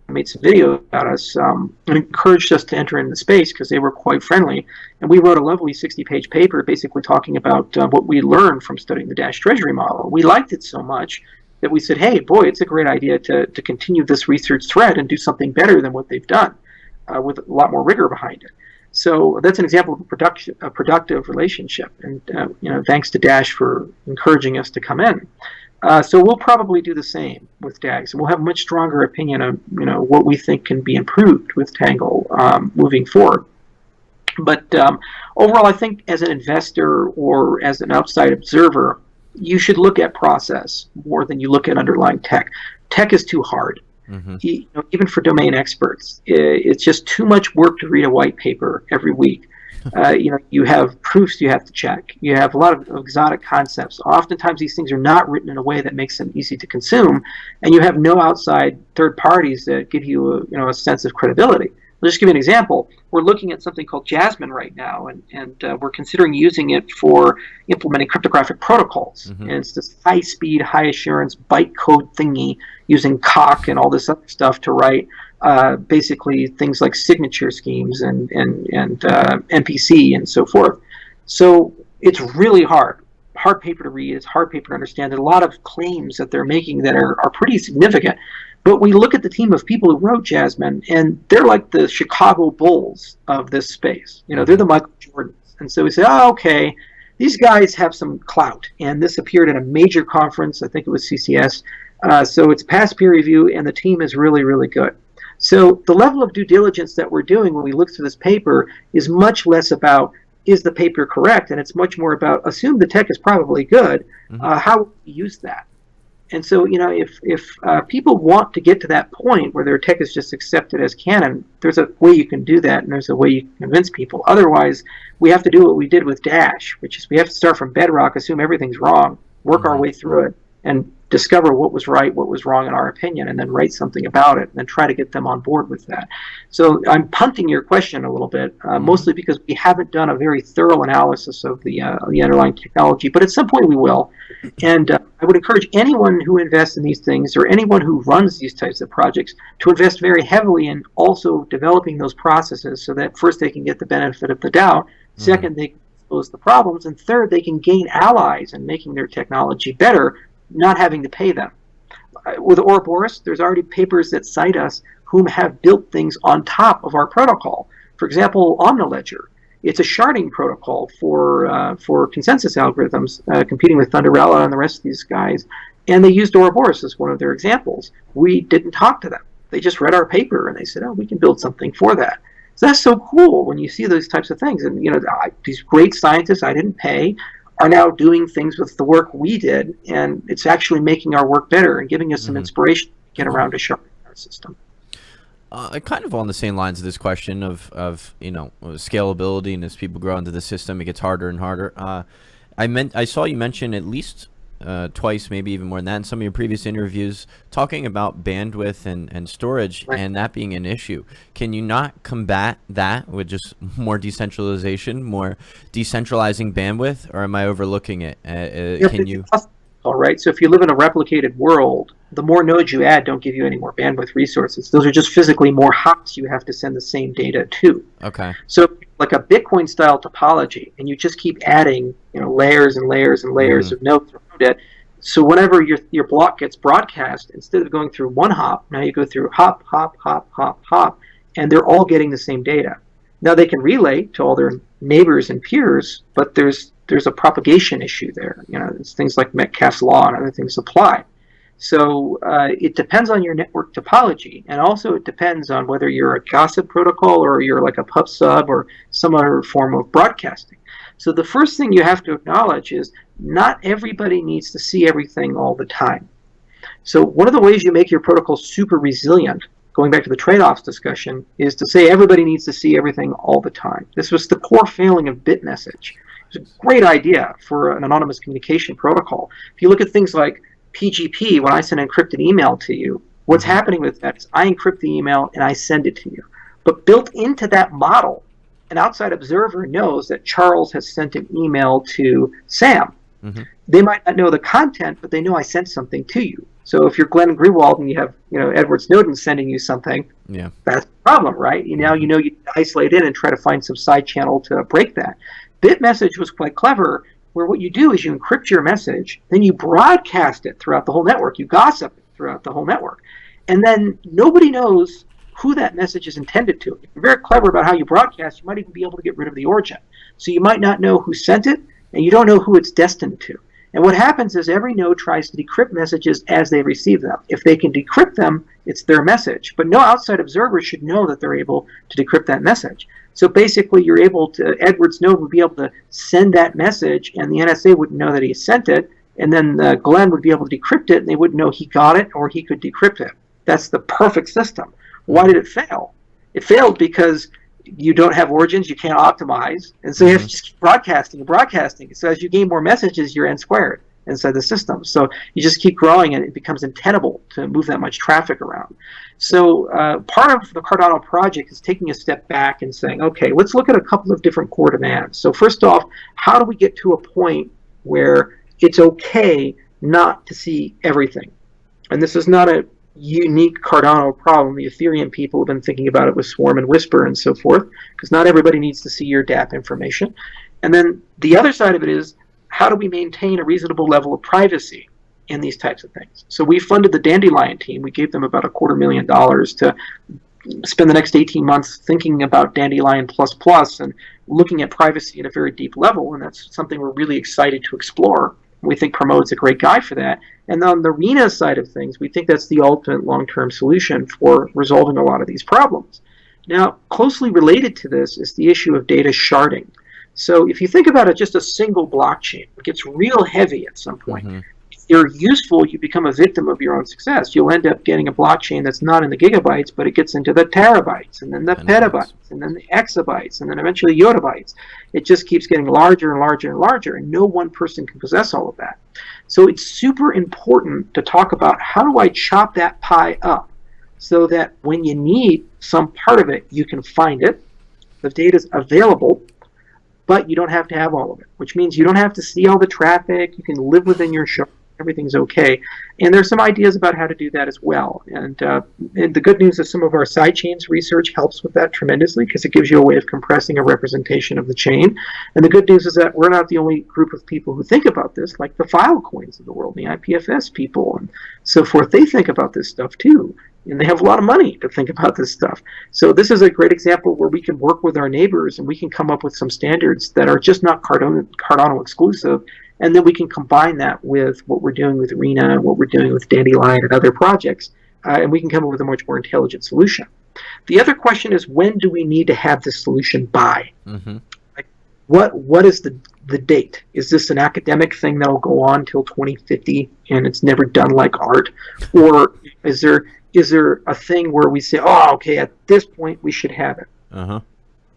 made some video about us and encouraged us to enter into the space because they were quite friendly, and we wrote a lovely 60-page paper basically talking about what we learned from studying the Dash treasury model. We liked it so much that we said, hey, boy, it's a great idea to continue this research thread and do something better than what they've done with a lot more rigor behind it. So that's an example of a productive relationship, and thanks to Dash for encouraging us to come in. So we'll probably do the same with DAGs, and we'll have a much stronger opinion of what we think can be improved with Tangle moving forward. But overall, I think as an investor or as an outside observer, you should look at process more than you look at underlying tech. Tech is too hard. Mm-hmm. Even for domain experts, it's just too much work to read a white paper every week. You have proofs you have to check. You have a lot of exotic concepts. Oftentimes these things are not written in a way that makes them easy to consume, and you have no outside third parties that give you a sense of credibility. I'll just give you an example. We're looking at something called Jasmine right now, and we're considering using it for implementing cryptographic protocols. Mm-hmm. And it's this high-speed, high-assurance bytecode thingy using COC and all this other stuff to write basically things like signature schemes and MPC and so forth. So it's really hard paper to read. It's hard paper to understand. There are a lot of claims that they're making that are pretty significant. But we look at the team of people who wrote Jasmine, and they're like the Chicago Bulls of this space. They're the Michael Jordans. And so we say, okay, these guys have some clout. And this appeared at a major conference. I think it was CCS. So it's past peer review, and the team is really, really good. So the level of due diligence that we're doing when we look through this paper is much less about, is the paper correct? And it's much more about, assume the tech is probably good. Mm-hmm. How will we use that? And so, if people want to get to that point where their tech is just accepted as canon, there's a way you can do that, and there's a way you can convince people. Otherwise, we have to do what we did with Dash, which is we have to start from bedrock, assume everything's wrong, work our way through it, and discover what was right, what was wrong in our opinion, and then write something about it, and then try to get them on board with that. So I'm punting your question a little bit, mostly because we haven't done a very thorough analysis of the underlying technology, but at some point we will. And I would encourage anyone who invests in these things, or anyone who runs these types of projects, to invest very heavily in also developing those processes so that first they can get the benefit of the doubt, second they can expose the problems, and third they can gain allies in making their technology better, not having to pay them. With Ouroboros, there's already papers that cite us whom have built things on top of our protocol. For example, Omniledger. It's a sharding protocol for consensus algorithms, competing with Thunderella and the rest of these guys. And they used Ouroboros as one of their examples. We didn't talk to them. They just read our paper and they said, oh, we can build something for that. So that's so cool when you see those types of things. And these great scientists I didn't pay are now doing things with the work we did, and it's actually making our work better and giving us some inspiration to get around to sharpening our system. Kind of on the same lines of this question of scalability, and as people grow into the system, it gets harder and harder. I saw you mention at least twice, maybe even more than that, in some of your previous interviews, talking about bandwidth and storage, Right. and that being an issue. Can you not combat that with just more decentralization, more decentralizing bandwidth, or am I overlooking it? Can you? All right. So if you live in a replicated world, the more nodes you add don't give you any more bandwidth resources. Those are just physically more hops you have to send the same data to. Okay. So like a Bitcoin style topology, and you just keep adding, layers and layers and layers of nodes around it. So whenever your block gets broadcast, instead of going through one hop, now you go through hop, hop, hop, hop, hop, and they're all getting the same data. Now they can relay to all their neighbors and peers, but there's a propagation issue there. It's things like Metcalfe's law and other things apply. So it depends on your network topology, and also it depends on whether you're a gossip protocol or you're like a pub sub or some other form of broadcasting. So the first thing you have to acknowledge is not everybody needs to see everything all the time. So one of the ways you make your protocol super resilient, going back to the trade-offs discussion, is to say everybody needs to see everything all the time. This was the core failing of BitMessage. It's a great idea for an anonymous communication protocol. If you look at things like PGP, when I send an encrypted email to you, what's happening with that is I encrypt the email and I send it to you. But built into that model, an outside observer knows that Charles has sent an email to Sam. Mm-hmm. They might not know the content, but they know I sent something to you. So if you're Glenn Greenwald and you have Edward Snowden sending you something, that's a problem, right? You isolate in and try to find some side channel to break that. BitMessage was quite clever, where what you do is you encrypt your message, then you broadcast it throughout the whole network. You gossip it throughout the whole network. And then nobody knows who that message is intended to. If you're very clever about how you broadcast, you might even be able to get rid of the origin. So you might not know who sent it, and you don't know who it's destined to. And what happens is every node tries to decrypt messages as they receive them. If they can decrypt them, it's their message. But no outside observer should know that they're able to decrypt that message. So basically, you're able to, Edward Snowden would be able to send that message, and the NSA wouldn't know that he sent it, and then Glenn would be able to decrypt it, and they wouldn't know he got it or he could decrypt it. That's the perfect system. Why did it fail? It failed because you don't have origins, you can't optimize, and so you have to just keep broadcasting and broadcasting. So as you gain more messages, you're n squared inside the system. So you just keep growing, and it becomes untenable to move that much traffic around. So part of the Cardano project is taking a step back and saying, okay, let's look at a couple of different core demands. So first off, how do we get to a point where it's okay not to see everything? And this is not a unique Cardano problem. The Ethereum people have been thinking about it with Swarm and Whisper and so forth, because not everybody needs to see your DApp information. And then the other side of it is, how do we maintain a reasonable level of privacy in these types of things? So we funded the Dandelion team. We gave them about $250,000 to spend the next 18 months thinking about Dandelion++ and looking at privacy at a very deep level, and that's something we're really excited to explore. We think Pramod's a great guy for that. And on the RENA side of things, we think that's the ultimate long-term solution for resolving a lot of these problems. Now, closely related to this is the issue of data sharding. So if you think about it, just a single blockchain, it gets real heavy at some point. If you're useful, you become a victim of your own success. You'll end up getting a blockchain that's not in the gigabytes, but it gets into the terabytes, and then the petabytes, and then the exabytes, and then eventually yottabytes. It just keeps getting larger and larger and larger, and no one person can possess all of that. So it's super important to talk about how do I chop that pie up so that when you need some part of it, you can find it, the data's available, but you don't have to have all of it, which means you don't have to see all the traffic. You can live within your shard. Everything's okay. And there's some ideas about how to do that as well. And the good news is some of our sidechains research helps with that tremendously, because it gives you a way of compressing a representation of the chain. And the good news is that we're not the only group of people who think about this, like the Filecoins of the world, the IPFS people and so forth. They think about this stuff too. And they have a lot of money to think about this stuff. So this is a great example where we can work with our neighbors and we can come up with some standards that are just not Cardano exclusive, and then we can combine that with what we're doing with RENA and what we're doing with Dandelion and other projects, and we can come up with a much more intelligent solution. The other question is, when do we need to have this solution by? Like, what is the date? Is this an academic thing that will go on till 2050 and it's never done like art? Or is there a thing where we say, oh, okay, at this point we should have it? In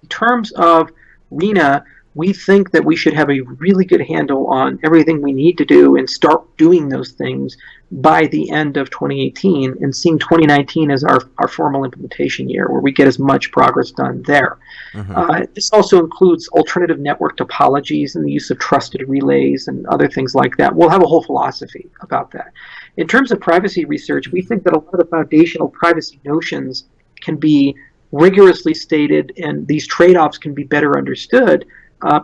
terms of RENA, we think that we should have a really good handle on everything we need to do and start doing those things by the end of 2018, and seeing 2019 as our formal implementation year, where we get as much progress done there. This also includes alternative network topologies and the use of trusted relays and other things like that. We'll have a whole philosophy about that. In terms of privacy research, we think that a lot of the foundational privacy notions can be rigorously stated, and these trade-offs can be better understood,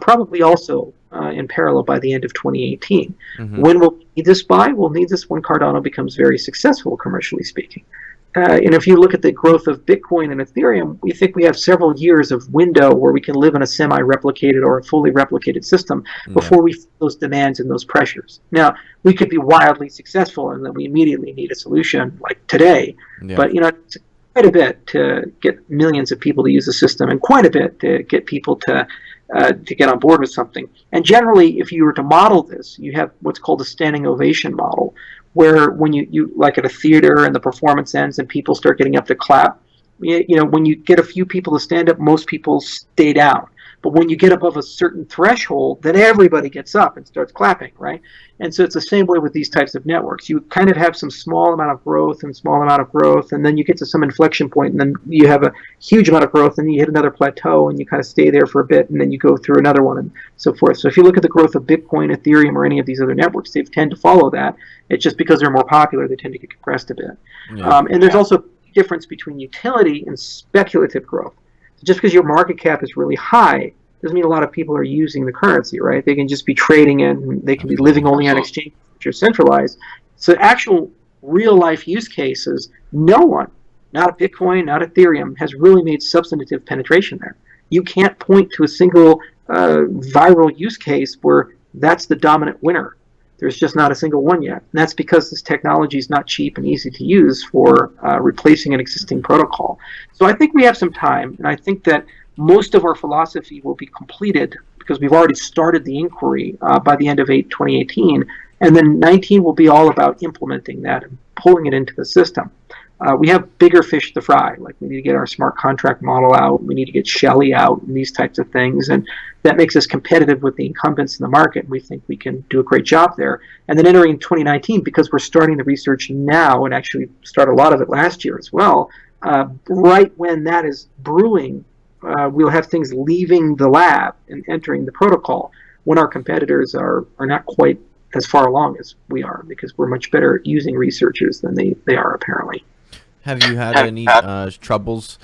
probably also in parallel by the end of 2018. When we'll need this by? We'll need this when Cardano becomes very successful, commercially speaking. And if you look at the growth of Bitcoin and Ethereum, we think we have several years of window where we can live in a semi-replicated or a fully replicated system before we feel those demands and those pressures. Now, we could be wildly successful and then we immediately need a solution like today. But, it's quite a bit to get millions of people to use the system, and quite a bit to get people to get on board with something. And generally, if you were to model this, you have what's called a standing ovation model, where when you like at a theater and the performance ends and people start getting up to clap, when you get a few people to stand up, most people stay down. But when you get above a certain threshold, then everybody gets up and starts clapping, right? And so it's the same way with these types of networks. You kind of have some small amount of growth, and then you get to some inflection point, and then you have a huge amount of growth, and then you hit another plateau, and you kind of stay there for a bit, and then you go through another one, and so forth. So if you look at the growth of Bitcoin, Ethereum, or any of these other networks, they tend to follow that. It's just because they're more popular, they tend to get compressed a bit. And there's also a difference between utility and speculative growth. Just because your market cap is really high doesn't mean a lot of people are using the currency, right? They can just be trading it, and they can be living only on exchanges which are centralized. So actual real-life use cases, no one, not Bitcoin, not Ethereum, has really made substantive penetration there. You can't point to a single viral use case where that's the dominant winner. There's just not a single one yet. And that's because this technology is not cheap and easy to use for replacing an existing protocol. So I think we have some time, and I think that most of our philosophy will be completed because we've already started the inquiry by the end of 2018. And then 19 will be all about implementing that and pulling it into the system. We have bigger fish to fry, like we need to get our smart contract model out, we need to get Shelley out, and these types of things, and that makes us competitive with the incumbents in the market. We think we can do a great job there. And then entering 2019, because we're starting the research now, and actually start a lot of it last year as well, right when that is brewing, we'll have things leaving the lab and entering the protocol when our competitors are not quite as far along as we are, because we're much better at using researchers than they are apparently. Have you had any troubles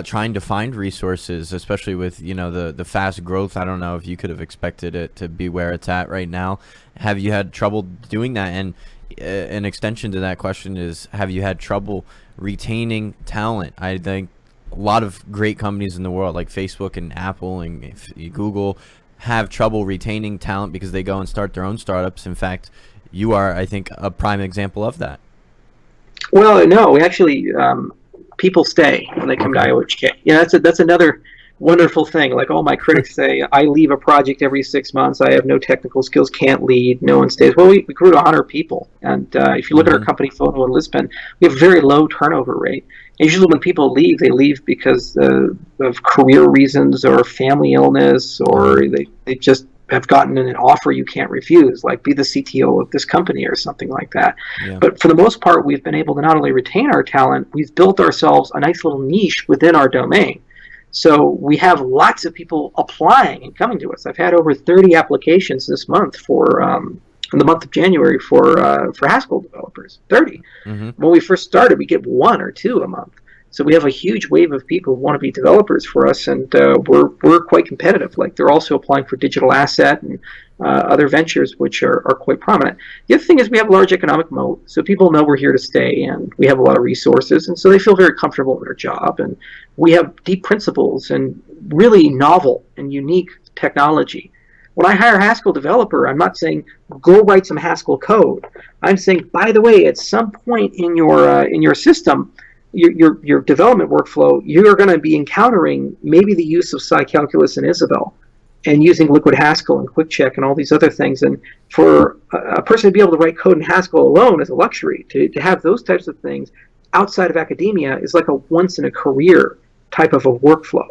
trying to find resources, especially with the fast growth? I don't know if you could have expected it to be where it's at right now. Have you had trouble doing that? And an extension to that question is, have you had trouble retaining talent? I think a lot of great companies in the world, like Facebook and Apple and Google, have trouble retaining talent because they go and start their own startups. In fact, you are, I think, a prime example of that. Well, no, we actually, people stay when they come to IOHK. That's another wonderful thing. Like all my critics say, I leave a project every 6 months. I have no technical skills, can't lead, no one stays. Well, we grew to 100 people. And if you look at our company photo in Lisbon, we have a very low turnover rate. And usually when people leave, they leave because of career reasons or family illness, or they just have gotten an offer you can't refuse, like be the CTO of this company or something like that. Yeah. But for the most part, we've been able to not only retain our talent, we've built ourselves a nice little niche within our domain. So we have lots of people applying and coming to us. I've had over 30 applications this month for in the month of January for Haskell developers. 30. When we first started, we get 1 or 2 a month. So we have a huge wave of people who want to be developers for us, and we're quite competitive. Like they're also applying for digital asset and other ventures, which are quite prominent. The other thing is we have a large economic moat, so people know we're here to stay, and we have a lot of resources, and so they feel very comfortable in their job. And we have deep principles and really novel and unique technology. When I hire a Haskell developer, I'm not saying go write some Haskell code. I'm saying, by the way, at some point in your system, your development workflow, you're going to be encountering maybe the use of scicalculus and Isabelle, and using liquid Haskell and quick check and all these other things. And for a person to be able to write code in Haskell alone is a luxury. To have those types of things outside of academia is like a once in a career type of a workflow.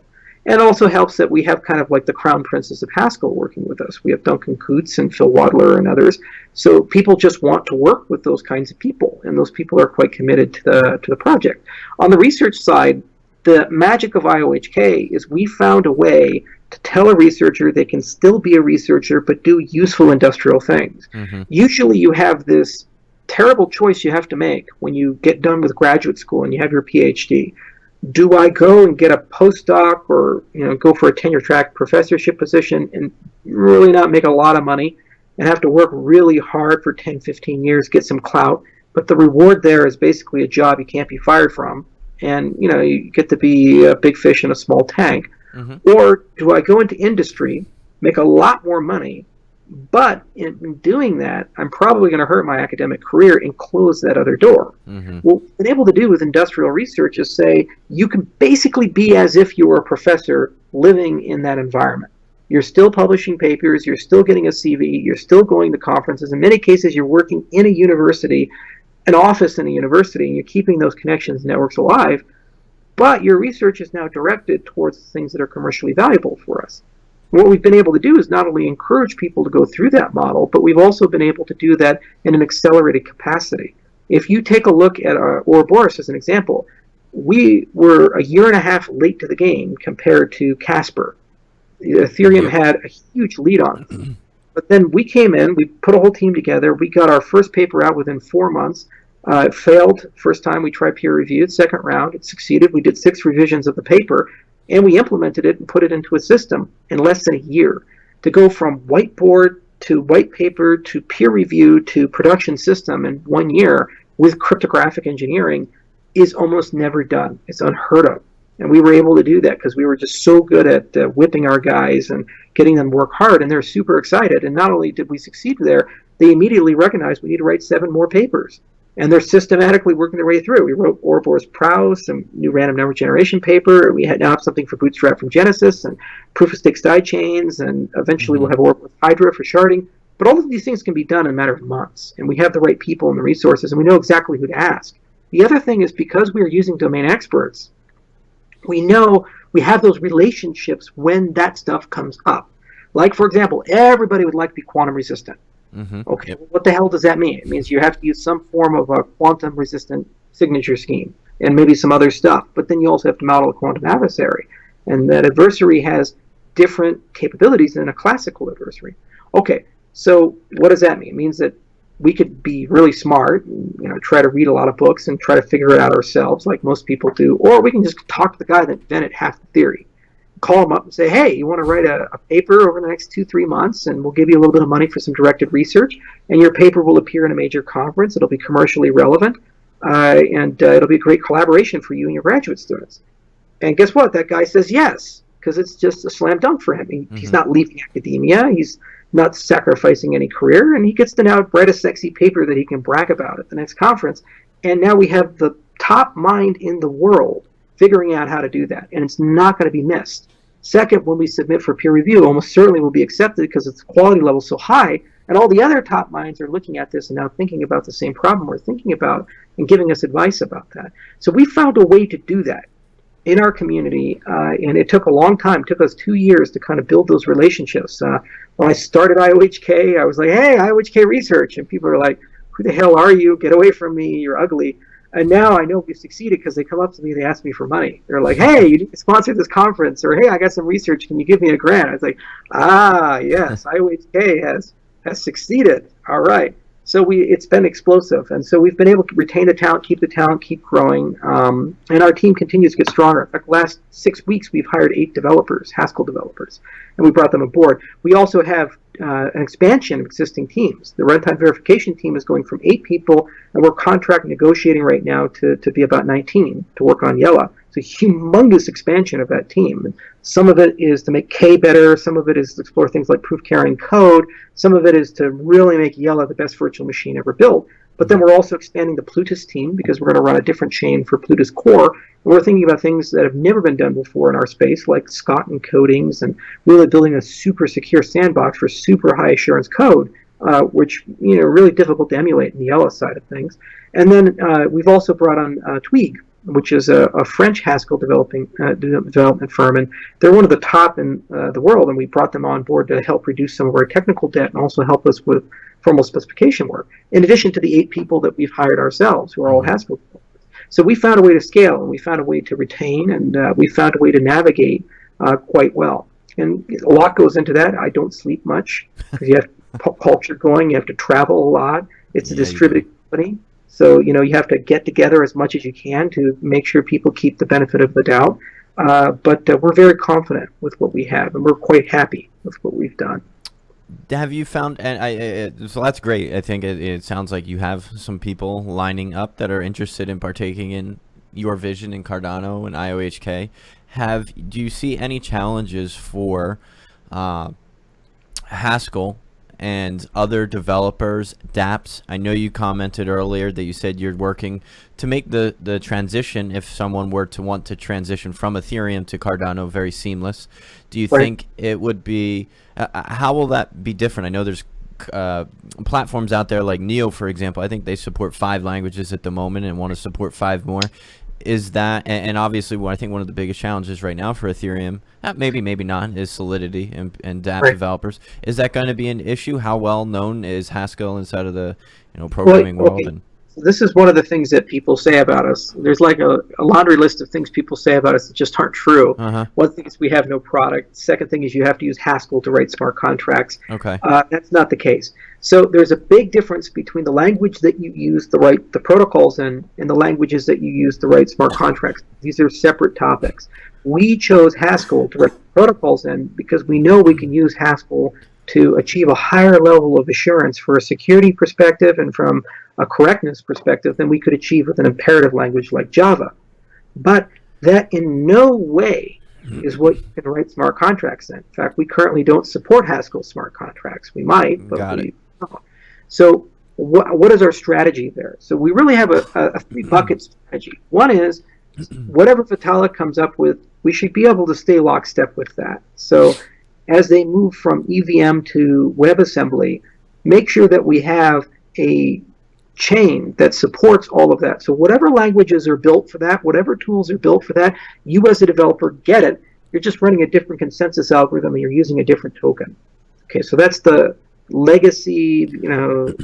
And it also helps that we have kind of like the crown princes of Haskell working with us. We have Duncan Coots and Phil Wadler and others. So people just want to work with those kinds of people, and those people are quite committed to the project. On the research side, the magic of IOHK is we found a way to tell a researcher they can still be a researcher but do useful industrial things. Mm-hmm. Usually you have this terrible choice you have to make when you get done with graduate school and you have your PhD. Do I go and get a postdoc or go for a tenure track professorship position and really not make a lot of money and have to work really hard for 10, 15 years, get some clout, but the reward there is basically a job you can't be fired from, and you get to be a big fish in a small tank? Mm-hmm. Or do I go into industry, make a lot more money, but in doing that, I'm probably going to hurt my academic career and close that other door? Mm-hmm. What we've been able to do with industrial research is say you can basically be as if you were a professor living in that environment. You're still publishing papers, you're still getting a CV, you're still going to conferences. In many cases, you're working in a university, an office in a university, and you're keeping those connections, networks alive, but your research is now directed towards things that are commercially valuable for us. What we've been able to do is not only encourage people to go through that model, but we've also been able to do that in an accelerated capacity. If you take a look at Ouroboros as an example, we were a year and a half late to the game compared to Casper. Ethereum had a huge lead on us. But then we came in, we put a whole team together, we got our first paper out within 4 months. It failed first time we tried peer reviewed, second round, it succeeded. We did 6 revisions of the paper, and we implemented it and put it into a system in less than a year. To go from whiteboard to white paper to peer review to production system in 1 year with cryptographic engineering is almost never done. It's unheard of. And we were able to do that because we were just so good at whipping our guys and getting them to work hard, and they're super excited. And not only did we succeed there, they immediately recognized we need to write 7 more papers. And they're systematically working their way through. We wrote Ouroboros Prowse, some new random number generation paper. We now have something for Bootstrap from Genesis and proof-of-stake side chains, and eventually we'll have Ouroboros Hydra for sharding. But all of these things can be done in a matter of months, and we have the right people and the resources, and we know exactly who to ask. The other thing is, because we are using domain experts, we know we have those relationships when that stuff comes up. Like, for example, everybody would like to be quantum resistant. Mm-hmm. Okay, yep. What the hell does that mean? It means you have to use some form of a quantum resistant signature scheme and maybe some other stuff. But then you also have to model a quantum adversary. And that adversary has different capabilities than a classical adversary. Okay, so what does that mean? It means that we could be really smart and try to read a lot of books and try to figure it out ourselves like most people do. Or we can just talk to the guy that invented half the theory. Call them up and say, hey, you want to write a paper over the next 2-3 months, and we'll give you a little bit of money for some directed research, and your paper will appear in a major conference. It'll be commercially relevant, and it'll be a great collaboration for you and your graduate students. And guess what? That guy says yes, because it's just a slam dunk for him. He's not leaving academia. He's not sacrificing any career, and he gets to now write a sexy paper that he can brag about at the next conference. And now we have the top mind in the world figuring out how to do that, and it's not going to be missed. Second, when we submit for peer review, almost certainly will be accepted because its quality level is so high, and all the other top minds are looking at this and now thinking about the same problem we're thinking about and giving us advice about that. So we found a way to do that in our community, and it took a long time. It took us 2 years to kind of build those relationships. When I started IOHK, I was like, hey, IOHK research, and people are like, who the hell are you? Get away from me, you're ugly. And now I know we've succeeded because they come up to me, they ask me for money. They're like, hey, you sponsored this conference, or hey, I got some research, can you give me a grant? I was like, yes, IOHK has succeeded. All right. So it's been explosive. And so we've been able to retain the talent, keep growing. And our team continues to get stronger. In fact, the last 6 weeks, we've hired 8 developers, Haskell developers, and we brought them aboard. We also have an expansion of existing teams. The runtime verification team is going from 8 people, and we're contract negotiating right now to be about 19 to work on Yella. It's a humongous expansion of that team. Some of it is to make K better. Some of it is to explore things like proof-carrying code. Some of it is to really make Yella the best virtual machine ever built. But then we're also expanding the Plutus team because we're going to run a different chain for Plutus Core. And we're thinking about things that have never been done before in our space, like Scott encodings, and really building a super secure sandbox for super high assurance code, which really difficult to emulate in the Yella side of things. And then we've also brought on Tweeg, which is a French Haskell development firm, and they're one of the top in the world, and we brought them on board to help reduce some of our technical debt and also help us with formal specification work, in addition to the 8 people that we've hired ourselves, who are all Haskell developers. So we found a way to scale, and we found a way to retain, and we found a way to navigate quite well. And a lot goes into that. I don't sleep much because you have culture going. You have to travel a lot. It's a distributed company. So, you have to get together as much as you can to make sure people keep the benefit of the doubt. But we're very confident with what we have, and we're quite happy with what we've done. Have you found, and so that's great. I think it sounds like you have some people lining up that are interested in partaking in your vision in Cardano and IOHK. Do you see any challenges for Haskell and other developers, dApps? I know you commented earlier that you said you're working to make the transition, if someone were to want to transition from Ethereum to Cardano, very seamless. Do you think it would be, how will that be different? I know there's platforms out there like Neo, for example. I think they support 5 languages at the moment and want to support 5 more. Is that, and obviously I think one of the biggest challenges right now for Ethereum, maybe not, is Solidity and dApp developers. Is that going to be an issue? How well known is Haskell inside of the programming world? And this is one of the things that people say about us. There's like a laundry list of things people say about us that just aren't true. One thing is we have no product. Second thing is you have to use Haskell to write smart contracts. That's not the case. So there's a big difference between the language that you use to write the protocols in and the languages that you use to write smart contracts. These are separate topics. We chose Haskell to write protocols in because we know we can use Haskell to achieve a higher level of assurance for a security perspective and from a correctness perspective than we could achieve with an imperative language like Java. But that in no way is what you can write smart contracts in. In fact, we currently don't support Haskell smart contracts. We might, but we don't. So what is our strategy there? So we really have a 3-bucket strategy. One is whatever Vitalik comes up with, we should be able to stay lockstep with that. So as they move from EVM to WebAssembly, make sure that we have a chain that supports all of that. So whatever languages are built for that, whatever tools are built for that, you as a developer get it. You're just running a different consensus algorithm and you're using a different token. Okay, so that's the legacy,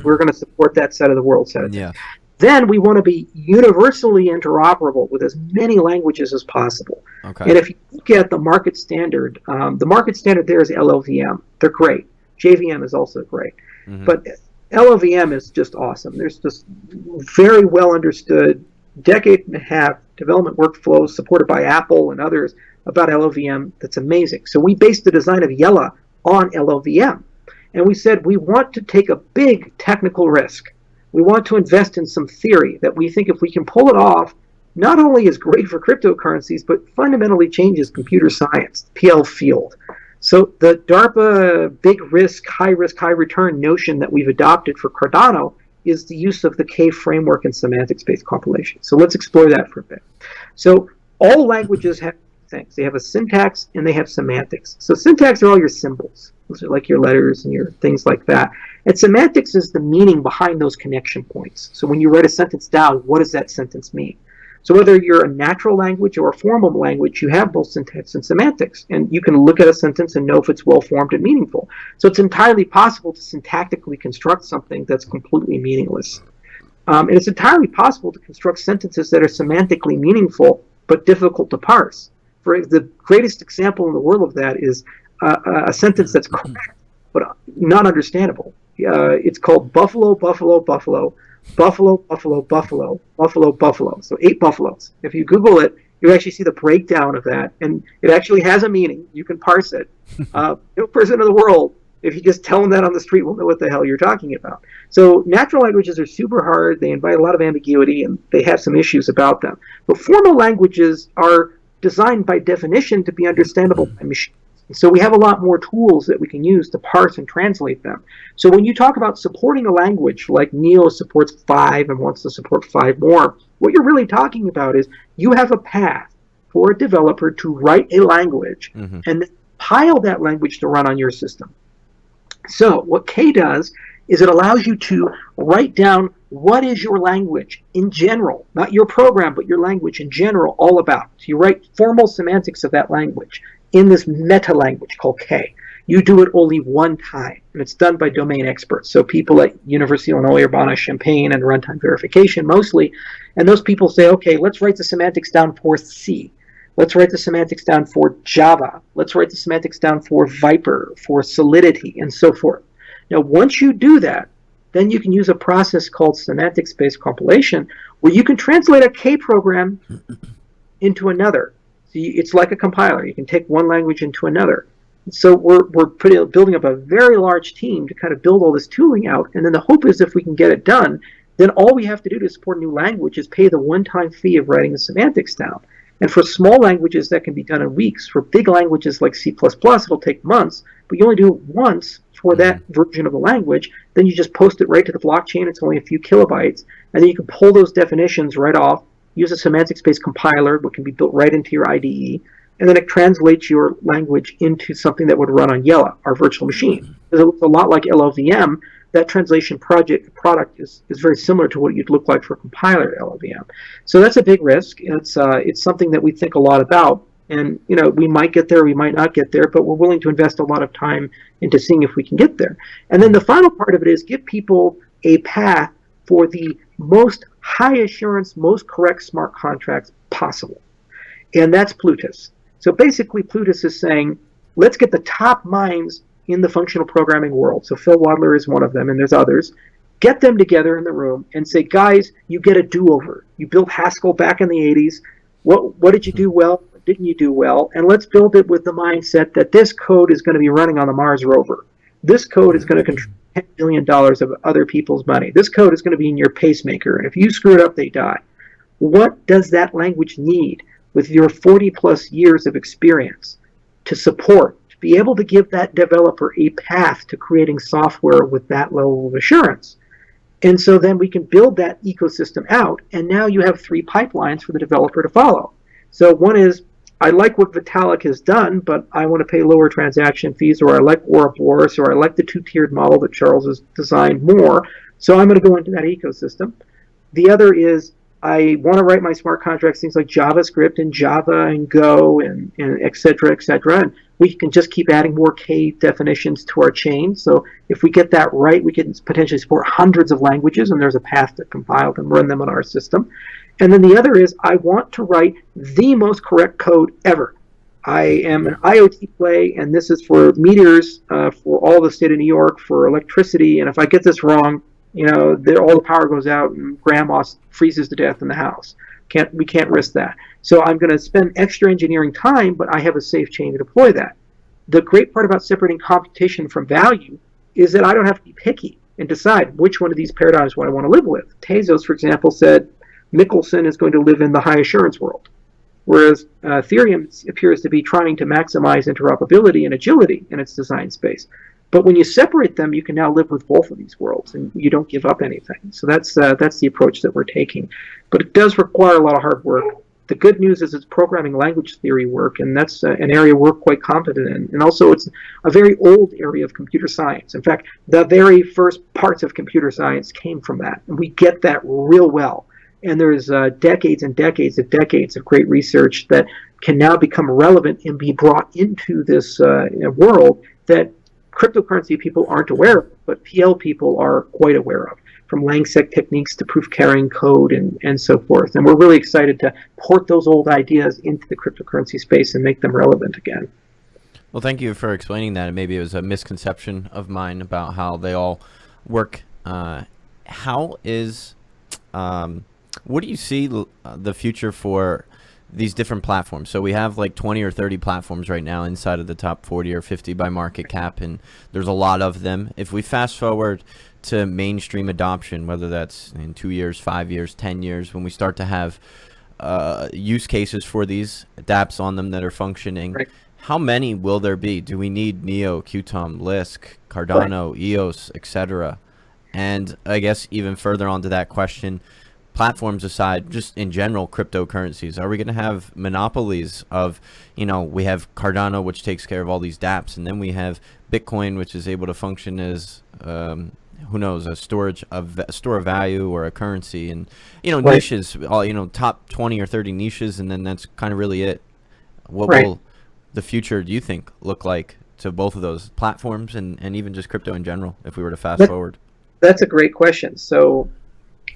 we're going to support that side of the world side of things. Then we want to be universally interoperable with as many languages as possible. And if you look at the market standard there is LLVM. They're great. JVM is also great. But LLVM is just awesome. There's just very well understood, decade and a half development workflows supported by Apple and others about LLVM that's amazing. So we based the design of Yella on LLVM. And we said we want to take a big technical risk. We want to invest in some theory that we think if we can pull it off, not only is great for cryptocurrencies, but fundamentally changes computer science, PL field. So the DARPA big risk, high return notion that we've adopted for Cardano is the use of the K framework and semantics-based compilation. So let's explore that for a bit. So all languages have things. They have a syntax and they have semantics. So syntax are all your symbols. Those are like your letters and your things like that. And semantics is the meaning behind those connection points. So when you write a sentence down, what does that sentence mean? So whether you're a natural language or a formal language, you have both syntax and semantics. And you can look at a sentence and know if it's well-formed and meaningful. So it's entirely possible to syntactically construct something that's completely meaningless. And it's entirely possible to construct sentences that are semantically meaningful but difficult to parse. For the greatest example in the world of that is a sentence that's correct but not understandable. It's called buffalo, buffalo, buffalo, buffalo, buffalo, buffalo, buffalo, buffalo. So 8 buffaloes. If you Google it, you actually see the breakdown of that, and it actually has a meaning. You can parse it. No person in the world, if you just tell them that on the street, will know what the hell you're talking about. So natural languages are super hard. They invite a lot of ambiguity, and they have some issues about them. But formal languages are designed by definition to be understandable by machines. So we have a lot more tools that we can use to parse and translate them. So when you talk about supporting a language like Neo supports 5 and wants to support 5 more, what you're really talking about is you have a path for a developer to write a language and then pile that language to run on your system. So what K does is it allows you to write down what is your language in general, not your program, but your language in general, all about? So you write formal semantics of that language in this meta language called K. You do it only one time, and it's done by domain experts. So people at University of Illinois, Urbana-Champaign, and runtime verification mostly. And those people say, okay, let's write the semantics down for C. Let's write the semantics down for Java. Let's write the semantics down for Viper, for Solidity, and so forth. Now, once you do that, then you can use a process called semantics-based compilation, where you can translate a K program into another. So it's like a compiler. You can take one language into another. So we're building up a very large team to kind of build all this tooling out, and then the hope is if we can get it done, then all we have to do to support a new language is pay the one-time fee of writing the semantics down. And for small languages, that can be done in weeks. For big languages like C++, it'll take months, but you only do it once for that version of the language. Then you just post it right to the blockchain. It's only a few kilobytes, and then you can pull those definitions right off, use a semantics-based compiler, which can be built right into your IDE, and then it translates your language into something that would run on Yella, our virtual machine. It looks a lot like LLVM. That translation product is very similar to what you'd look like for a compiler at LLVM. So that's a big risk. It's something that we think a lot about. And we might get there, we might not get there, but we're willing to invest a lot of time into seeing if we can get there. And then the final part of it is give people a path for the most high assurance, most correct smart contracts possible. And that's Plutus. So basically, Plutus is saying, let's get the top minds in the functional programming world. So Phil Wadler is one of them, and there's others. Get them together in the room and say, guys, you get a do-over. You built Haskell back in the 80s. What did you do well? What didn't you do well? And let's build it with the mindset that this code is going to be running on the Mars rover. This code is going to control $10 billion of other people's money. This code is going to be in your pacemaker, and if you screw it up, they die. What does that language need with your 40-plus years of experience to support, to be able to give that developer a path to creating software with that level of assurance? And so then we can build that ecosystem out, and now you have 3 pipelines for the developer to follow. So one is, I like what Vitalik has done, but I want to pay lower transaction fees, or I like Ouroboros, or I like the 2-tiered model that Charles has designed more, so I'm going to go into that ecosystem. The other is, I want to write my smart contracts, things like JavaScript and Java and Go and et cetera, and we can just keep adding more K definitions to our chain. So if we get that right, we can potentially support hundreds of languages, and there's a path to compile them, run them on our system. And then the other is, I want to write the most correct code ever. I am an IoT play, and this is for meters, for all the state of New York, for electricity, and if I get this wrong, all the power goes out and grandma freezes to death in the house. We can't risk that. So I'm going to spend extra engineering time, but I have a safe chain to deploy that. The great part about separating computation from value is that I don't have to be picky and decide which one of these paradigms do I want to live with. Tezos, for example, said Michelson is going to live in the high assurance world, whereas Ethereum appears to be trying to maximize interoperability and agility in its design space. But when you separate them, you can now live with both of these worlds, and you don't give up anything. So that's the approach that we're taking. But it does require a lot of hard work. The good news is it's programming language theory work, and that's an area we're quite competent in. And also it's a very old area of computer science. In fact, the very first parts of computer science came from that, and we get that real well. And there's decades and decades of great research that can now become relevant and be brought into this world that cryptocurrency people aren't aware of, but PL people are quite aware of, from Langsec techniques to proof carrying code and so forth. And we're really excited to port those old ideas into the cryptocurrency space and make them relevant again. Well, thank you for explaining that. Maybe it was a misconception of mine about how they all work. What do you see the future for these different platforms? So we have like 20 or 30 platforms right now inside of the top 40 or 50 by market cap, and there's a lot of them. If we fast forward to mainstream adoption, whether that's in 2 years, 5 years, 10 years, when we start to have use cases for these dApps on them that are functioning, right, how many will there be? Do we need Neo, Qtum, Lisk, Cardano, right, EOS, etc.? And I guess even further onto that question, platforms aside, just in general, cryptocurrencies, are we going to have monopolies of, we have Cardano, which takes care of all these dApps, and then we have Bitcoin, which is able to function as who knows, a store of value or a currency, and Right. niches, all top 20 or 30 niches, and then that's kind of really it. What Right. will the future, do you think, look like to both of those platforms and even just crypto in general, if we were to fast forward? That's a great question. So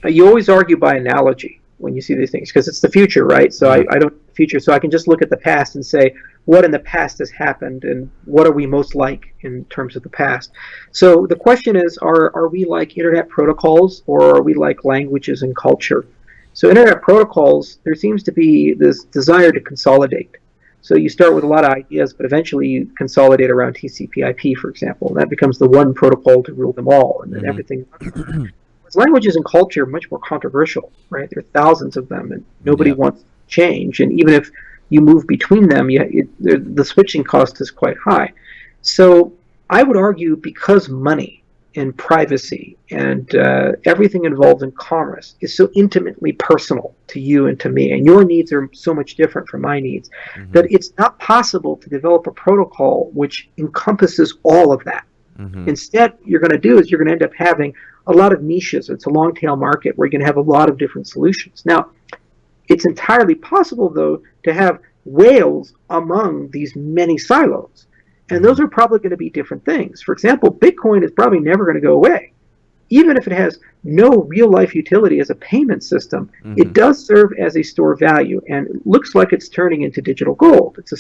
you always argue by analogy when you see these things because it's the future, right? So I don't the future, so I can just look at the past and say what in the past has happened and what are we most like in terms of the past. So the question is, are we like internet protocols or are we like languages and culture? So internet protocols, there seems to be this desire to consolidate. So you start with a lot of ideas, but eventually you consolidate around TCP/IP, for example, and that becomes the one protocol to rule them all, and then everything. Languages and culture are much more controversial, right? There are thousands of them, and nobody wants to change. And even if you move between them, the switching cost is quite high. So I would argue because money and privacy and everything involved in commerce is so intimately personal to you and to me, and your needs are so much different from my needs, that it's not possible to develop a protocol which encompasses all of that. Instead, you're going to do is you're going to end up having a lot of niches. It's a long tail market where you're going to have a lot of different solutions. Now, it's entirely possible, though, to have whales among these many silos. And those are probably going to be different things. For example, Bitcoin is probably never going to go away. Even if it has no real life utility as a payment system, it does serve as a store of value, and it looks like it's turning into digital gold. It's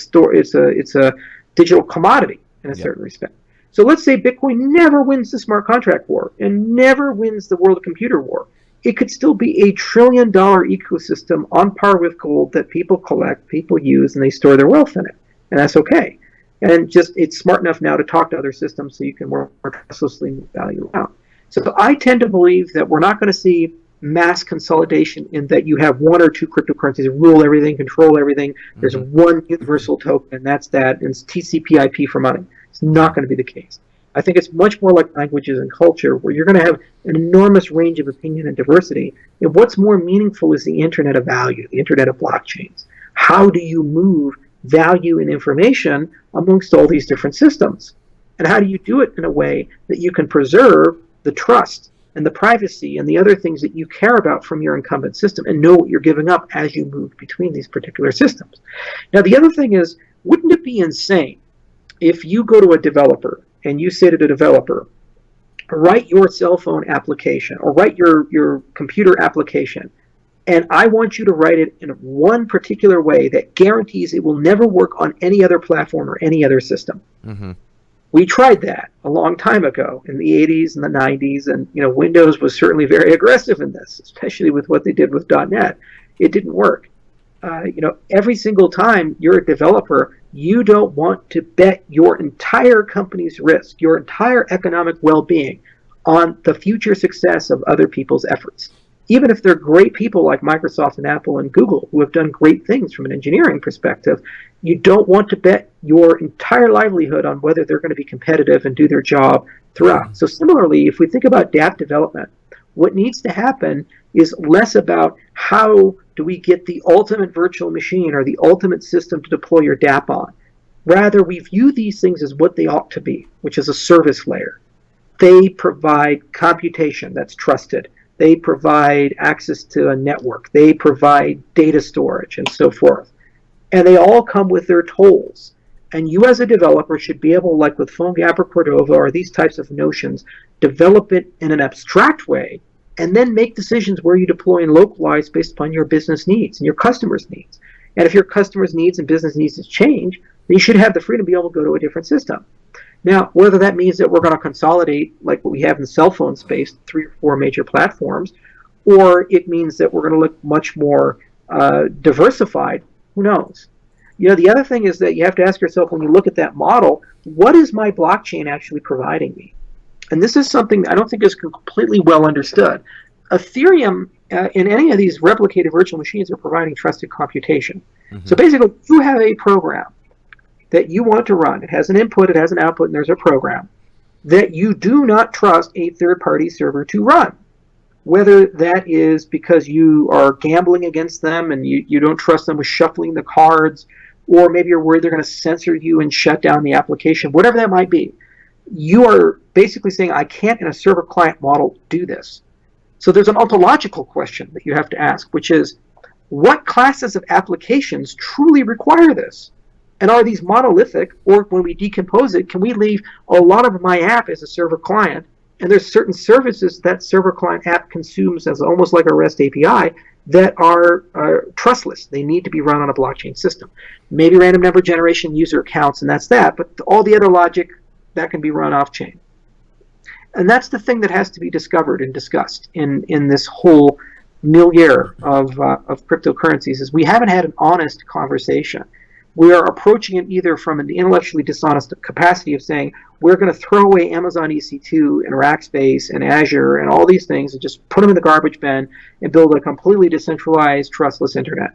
a digital commodity in a certain respect. So let's say Bitcoin never wins the smart contract war and never wins the world computer war. It could still be $1 trillion ecosystem on par with gold that people collect, people use, and they store their wealth in it. And that's okay. And just it's smart enough now to talk to other systems so you can more trustlessly move value around. So I tend to believe that we're not going to see mass consolidation in that you have one or two cryptocurrencies rule everything, control everything. There's one universal token, and that's that, and it's TCP/IP for money. It's not going to be the case. I think it's much more like languages and culture, where you're going to have an enormous range of opinion and diversity. And what's more meaningful is the internet of value, the internet of blockchains. How do you move value and information amongst all these different systems? And how do you do it in a way that you can preserve the trust and the privacy and the other things that you care about from your incumbent system and know what you're giving up as you move between these particular systems? Now, the other thing is, wouldn't it be insane if you go to a developer and you say to the developer, write your cell phone application or write your computer application, and I want you to write it in one particular way that guarantees it will never work on any other platform or any other system. We tried that a long time ago in the 80s and the 90s, and Windows was certainly very aggressive in this, especially with what they did with .NET. It didn't work. Every single time you're a developer, you don't want to bet your entire company's risk, your entire economic well-being on the future success of other people's efforts. Even if they're great people like Microsoft and Apple and Google who have done great things from an engineering perspective, you don't want to bet your entire livelihood on whether they're going to be competitive and do their job throughout. So similarly, if we think about dApp development, what needs to happen is less about how do we get the ultimate virtual machine or the ultimate system to deploy your dApp on. Rather, we view these things as what they ought to be, which is a service layer. They provide computation that's trusted. They provide access to a network. They provide data storage and so forth. And they all come with their tolls. And you as a developer should be able, like with PhoneGap or Cordova or these types of notions, develop it in an abstract way and then make decisions where you deploy and localize based upon your business needs and your customers' needs. And if your customers' needs and business needs change, then you should have the freedom to be able to go to a different system. Now, whether that means that we're going to consolidate, like what we have in the cell phone space, 3 or 4 major platforms, or it means that we're going to look much more diversified, who knows? The other thing is that you have to ask yourself, when you look at that model, what is my blockchain actually providing me? And this is something I don't think is completely well understood. Ethereum and any of these replicated virtual machines are providing trusted computation. So basically, you have a program that you want to run. It has an input, it has an output, and there's a program that you do not trust a third-party server to run. Whether that is because you are gambling against them and you don't trust them with shuffling the cards, or maybe you're worried they're going to censor you and shut down the application, whatever that might be. you are basically saying, I can't in a server-client model do this. So there's an ontological question that you have to ask, which is, what classes of applications truly require this? And are these monolithic, or when we decompose it, can we leave a lot of my app as a server client, and there's certain services that server client app consumes as almost like a REST API that are trustless. They need to be run on a blockchain system. Maybe random number generation, user accounts, and that's that, but all the other logic, that can be run off-chain. And that's the thing that has to be discovered and discussed in this whole milieu of cryptocurrencies, is we haven't had an honest conversation. We are approaching it either from an intellectually dishonest capacity of saying, we're going to throw away Amazon EC2 and Rackspace and Azure and all these things and just put them in the garbage bin and build a completely decentralized, trustless internet.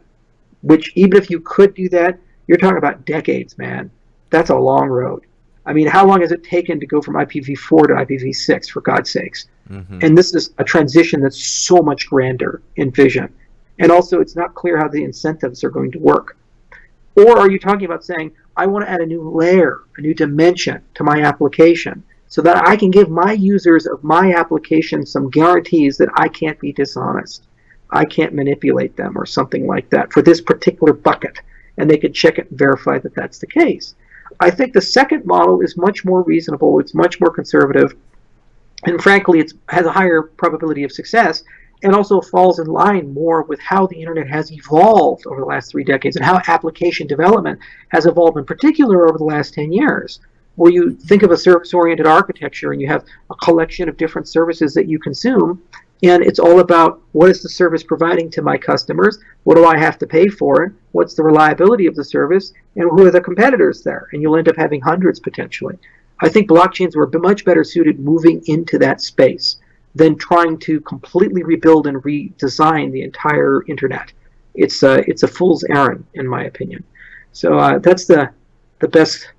Which, even if you could do that, you're talking about decades, man. That's a long road. I mean, how long has it taken to go from IPv4 to IPv6, for God's sakes? Mm-hmm. And this is a transition that's so much grander in vision. And also, it's not clear how the incentives are going to work. Or are you talking about saying, I want to add a new layer, a new dimension to my application so that I can give my users of my application some guarantees that I can't be dishonest, I can't manipulate them or something like that for this particular bucket, and they could check it and verify that that's the case. I think the second model is much more reasonable, it's much more conservative, and frankly it has a higher probability of success, and also falls in line more with how the internet has evolved over the last 3 decades and how application development has evolved in particular over the last 10 years. Where you think of a service-oriented architecture and you have a collection of different services that you consume, and it's all about what is the service providing to my customers, what do I have to pay for it, what's the reliability of the service, and who are the competitors there, and you'll end up having hundreds potentially. I think blockchains were much better suited moving into that space than trying to completely rebuild and redesign the entire internet. It's a fool's errand, in my opinion. So that's the best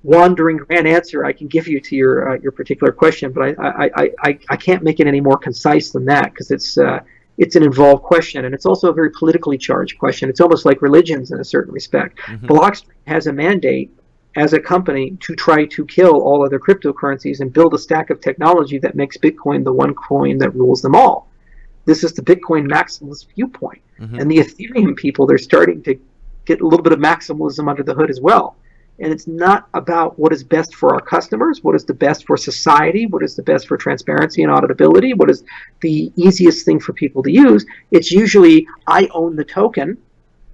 wandering grand answer I can give you to your particular question. But I can't make it any more concise than that, because it's an involved question, and it's also a very politically charged question. It's almost like religions in a certain respect. Mm-hmm. Blockstream has a mandate as a company to try to kill all other cryptocurrencies and build a stack of technology that makes Bitcoin the one coin that rules them all. This is the Bitcoin maximalist viewpoint. Mm-hmm. And the Ethereum people, they're starting to get a little bit of maximalism under the hood as well. And it's not about what is best for our customers, what is the best for society, what is the best for transparency and auditability, what is the easiest thing for people to use. It's usually, I own the token,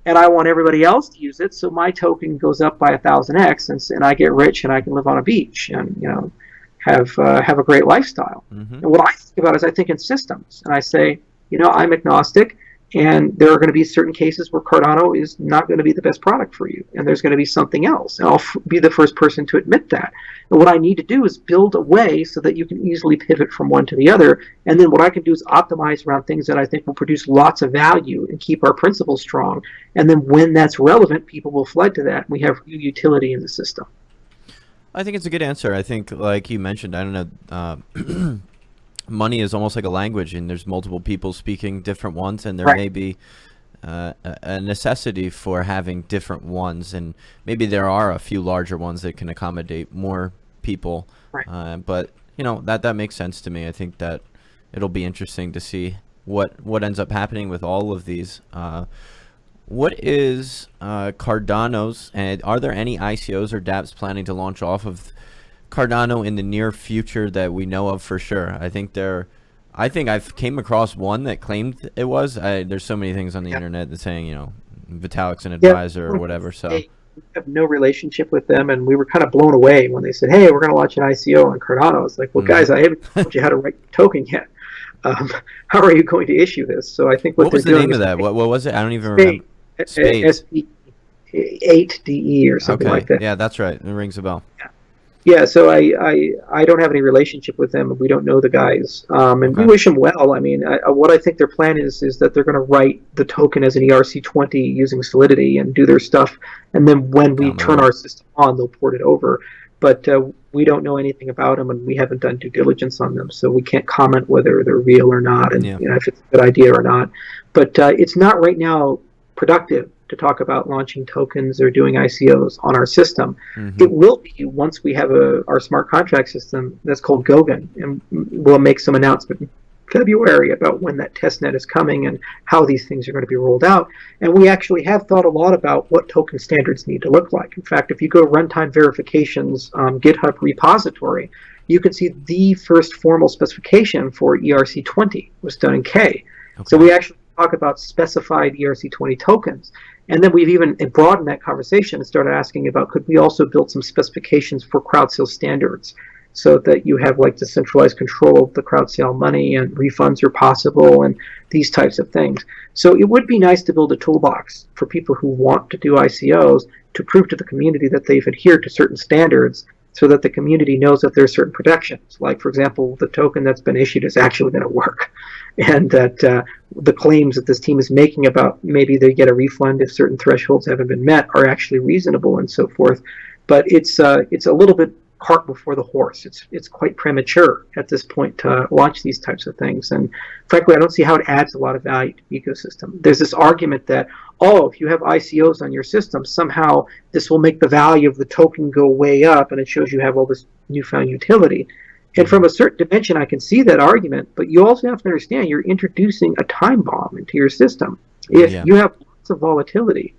and I want everybody else to use it, so my token goes up by 1,000x, and I get rich, and I can live on a beach, and have a great lifestyle. Mm-hmm. And what I think about is I think in systems, and I say, I'm agnostic, and there are going to be certain cases where Cardano is not going to be the best product for you, and there's going to be something else, and I'll be the first person to admit that. And what I need to do is build a way so that you can easily pivot from one to the other, and then what I can do is optimize around things that I think will produce lots of value and keep our principles strong, and then when that's relevant, people will flood to that, and we have utility in the system. I think it's a good answer. I think, like you mentioned, I don't know, money is almost like a language, and there's multiple people speaking different ones, and there right. may be a necessity for having different ones, and maybe there are a few larger ones that can accommodate more people. Right. But that makes sense to me. I think that it'll be interesting to see what ends up happening with all of these. What is Cardano's, and are there any ICOs or dApps planning to launch off of Cardano in the near future that we know of for sure? I think I've came across one that claimed it was. There's so many things on the internet that's saying, Vitalik's an advisor or whatever. So we have no relationship with them, and we were kind of blown away when they said, "Hey, we're going to launch an ICO on Cardano." It's like, well, guys, I haven't told you how to write the token yet. How are you going to issue this? So I think what was the name of that? What was it? I don't even remember. SP8DE or something like that. Yeah, that's right. It rings a bell. Yeah, so I don't have any relationship with them. We don't know the guys, and we wish them well. I mean, what I think their plan is that they're going to write the token as an ERC20 using Solidity and do their stuff, and then when we turn our system on, they'll port it over. But we don't know anything about them, and we haven't done due diligence on them, so we can't comment whether they're real or not, and if it's a good idea or not. But it's not right now productive to talk about launching tokens or doing ICOs on our system. Mm-hmm. It will be once we have our smart contract system that's called Goguen, and we'll make some announcement in February about when that testnet is coming and how these things are going to be rolled out. And we actually have thought a lot about what token standards need to look like. In fact, if you go to Runtime Verification's GitHub repository, you can see the first formal specification for ERC20 was done in K. Okay. So we actually talk about specified ERC20 tokens. And then we've even broadened that conversation and started asking about, could we also build some specifications for crowd sale standards so that you have like decentralized control of the crowd sale money and refunds are possible and these types of things. So it would be nice to build a toolbox for people who want to do ICOs to prove to the community that they've adhered to certain standards so that the community knows that there are certain protections. Like, for example, the token that's been issued is actually going to work. And that the claims that this team is making about maybe they get a refund if certain thresholds haven't been met are actually reasonable and so forth. But it's a little bit cart before the horse. It's quite premature at this point to launch these types of things. And frankly, I don't see how it adds a lot of value to the ecosystem. There's this argument that, oh, if you have ICOs on your system, somehow this will make the value of the token go way up and it shows you have all this newfound utility. And from a certain dimension, I can see that argument, but you also have to understand you're introducing a time bomb into your system. If you have lots of volatility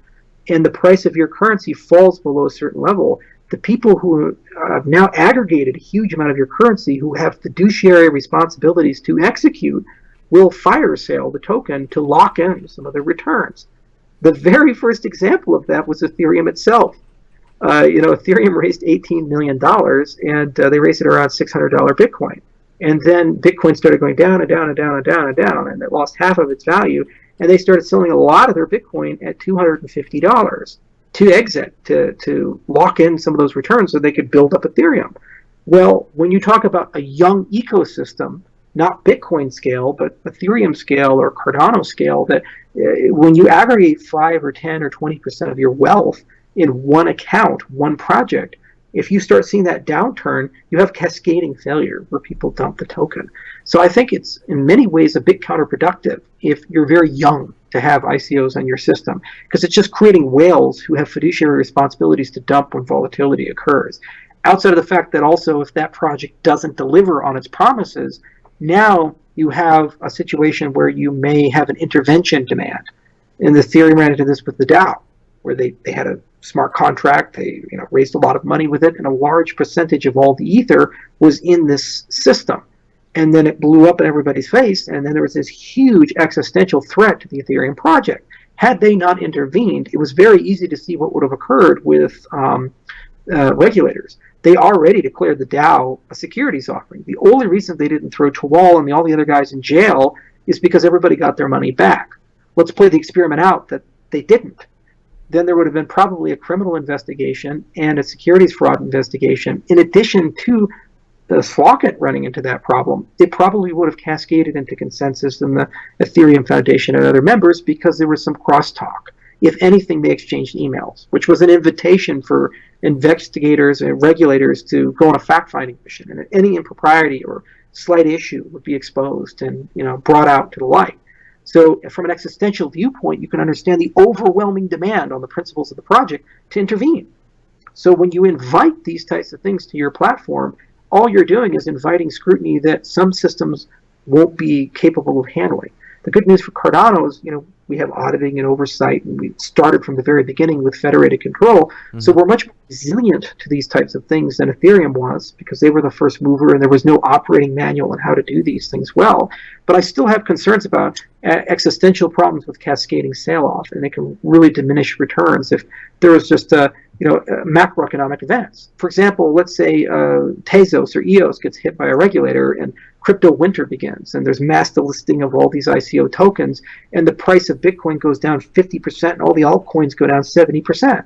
and the price of your currency falls below a certain level, the people who have now aggregated a huge amount of your currency, who have fiduciary responsibilities to execute, will fire sale the token to lock in some of the returns. The very first example of that was Ethereum itself. Ethereum raised $18 million, and they raised it around $600 Bitcoin. And then Bitcoin started going down and down and down and down and down, and it lost half of its value. And they started selling a lot of their Bitcoin at $250 to exit, to lock in some of those returns so they could build up Ethereum. Well, when you talk about a young ecosystem, not Bitcoin scale, but Ethereum scale or Cardano scale, that when you aggregate 5 or 10 or 20% of your wealth in one account, one project, if you start seeing that downturn, you have cascading failure where people dump the token. So I think it's in many ways a bit counterproductive if you're very young to have ICOs on your system, because it's just creating whales who have fiduciary responsibilities to dump when volatility occurs. Outside of the fact that also if that project doesn't deliver on its promises, now you have a situation where you may have an intervention demand. And the Ethereum ran into this with the DAO, where they had a smart contract, they raised a lot of money with it, and a large percentage of all the ether was in this system. And then it blew up in everybody's face, and then there was this huge existential threat to the Ethereum project. Had they not intervened, it was very easy to see what would have occurred with regulators. They already declared the DAO a securities offering. The only reason they didn't throw Chawal and all the other guys in jail is because everybody got their money back. Let's play the experiment out that they didn't. Then there would have been probably a criminal investigation and a securities fraud investigation. In addition to the Slocket running into that problem, it probably would have cascaded into consensus in the Ethereum Foundation and other members because there was some crosstalk. If anything, they exchanged emails, which was an invitation for investigators and regulators to go on a fact-finding mission, and any impropriety or slight issue would be exposed and brought out to the light. So from an existential viewpoint, you can understand the overwhelming demand on the principles of the project to intervene. So when you invite these types of things to your platform, all you're doing is inviting scrutiny that some systems won't be capable of handling. The good news for Cardano is, we have auditing and oversight, and we started from the very beginning with federated control. Mm-hmm. So we're much more resilient to these types of things than Ethereum was, because they were the first mover and there was no operating manual on how to do these things well. But I still have concerns about existential problems with cascading sale-off, and they can really diminish returns if there was just macroeconomic events. For example, let's say Tezos or EOS gets hit by a regulator and crypto winter begins, and there's mass delisting of all these ICO tokens, and the price of Bitcoin goes down 50% and all the altcoins go down 70%.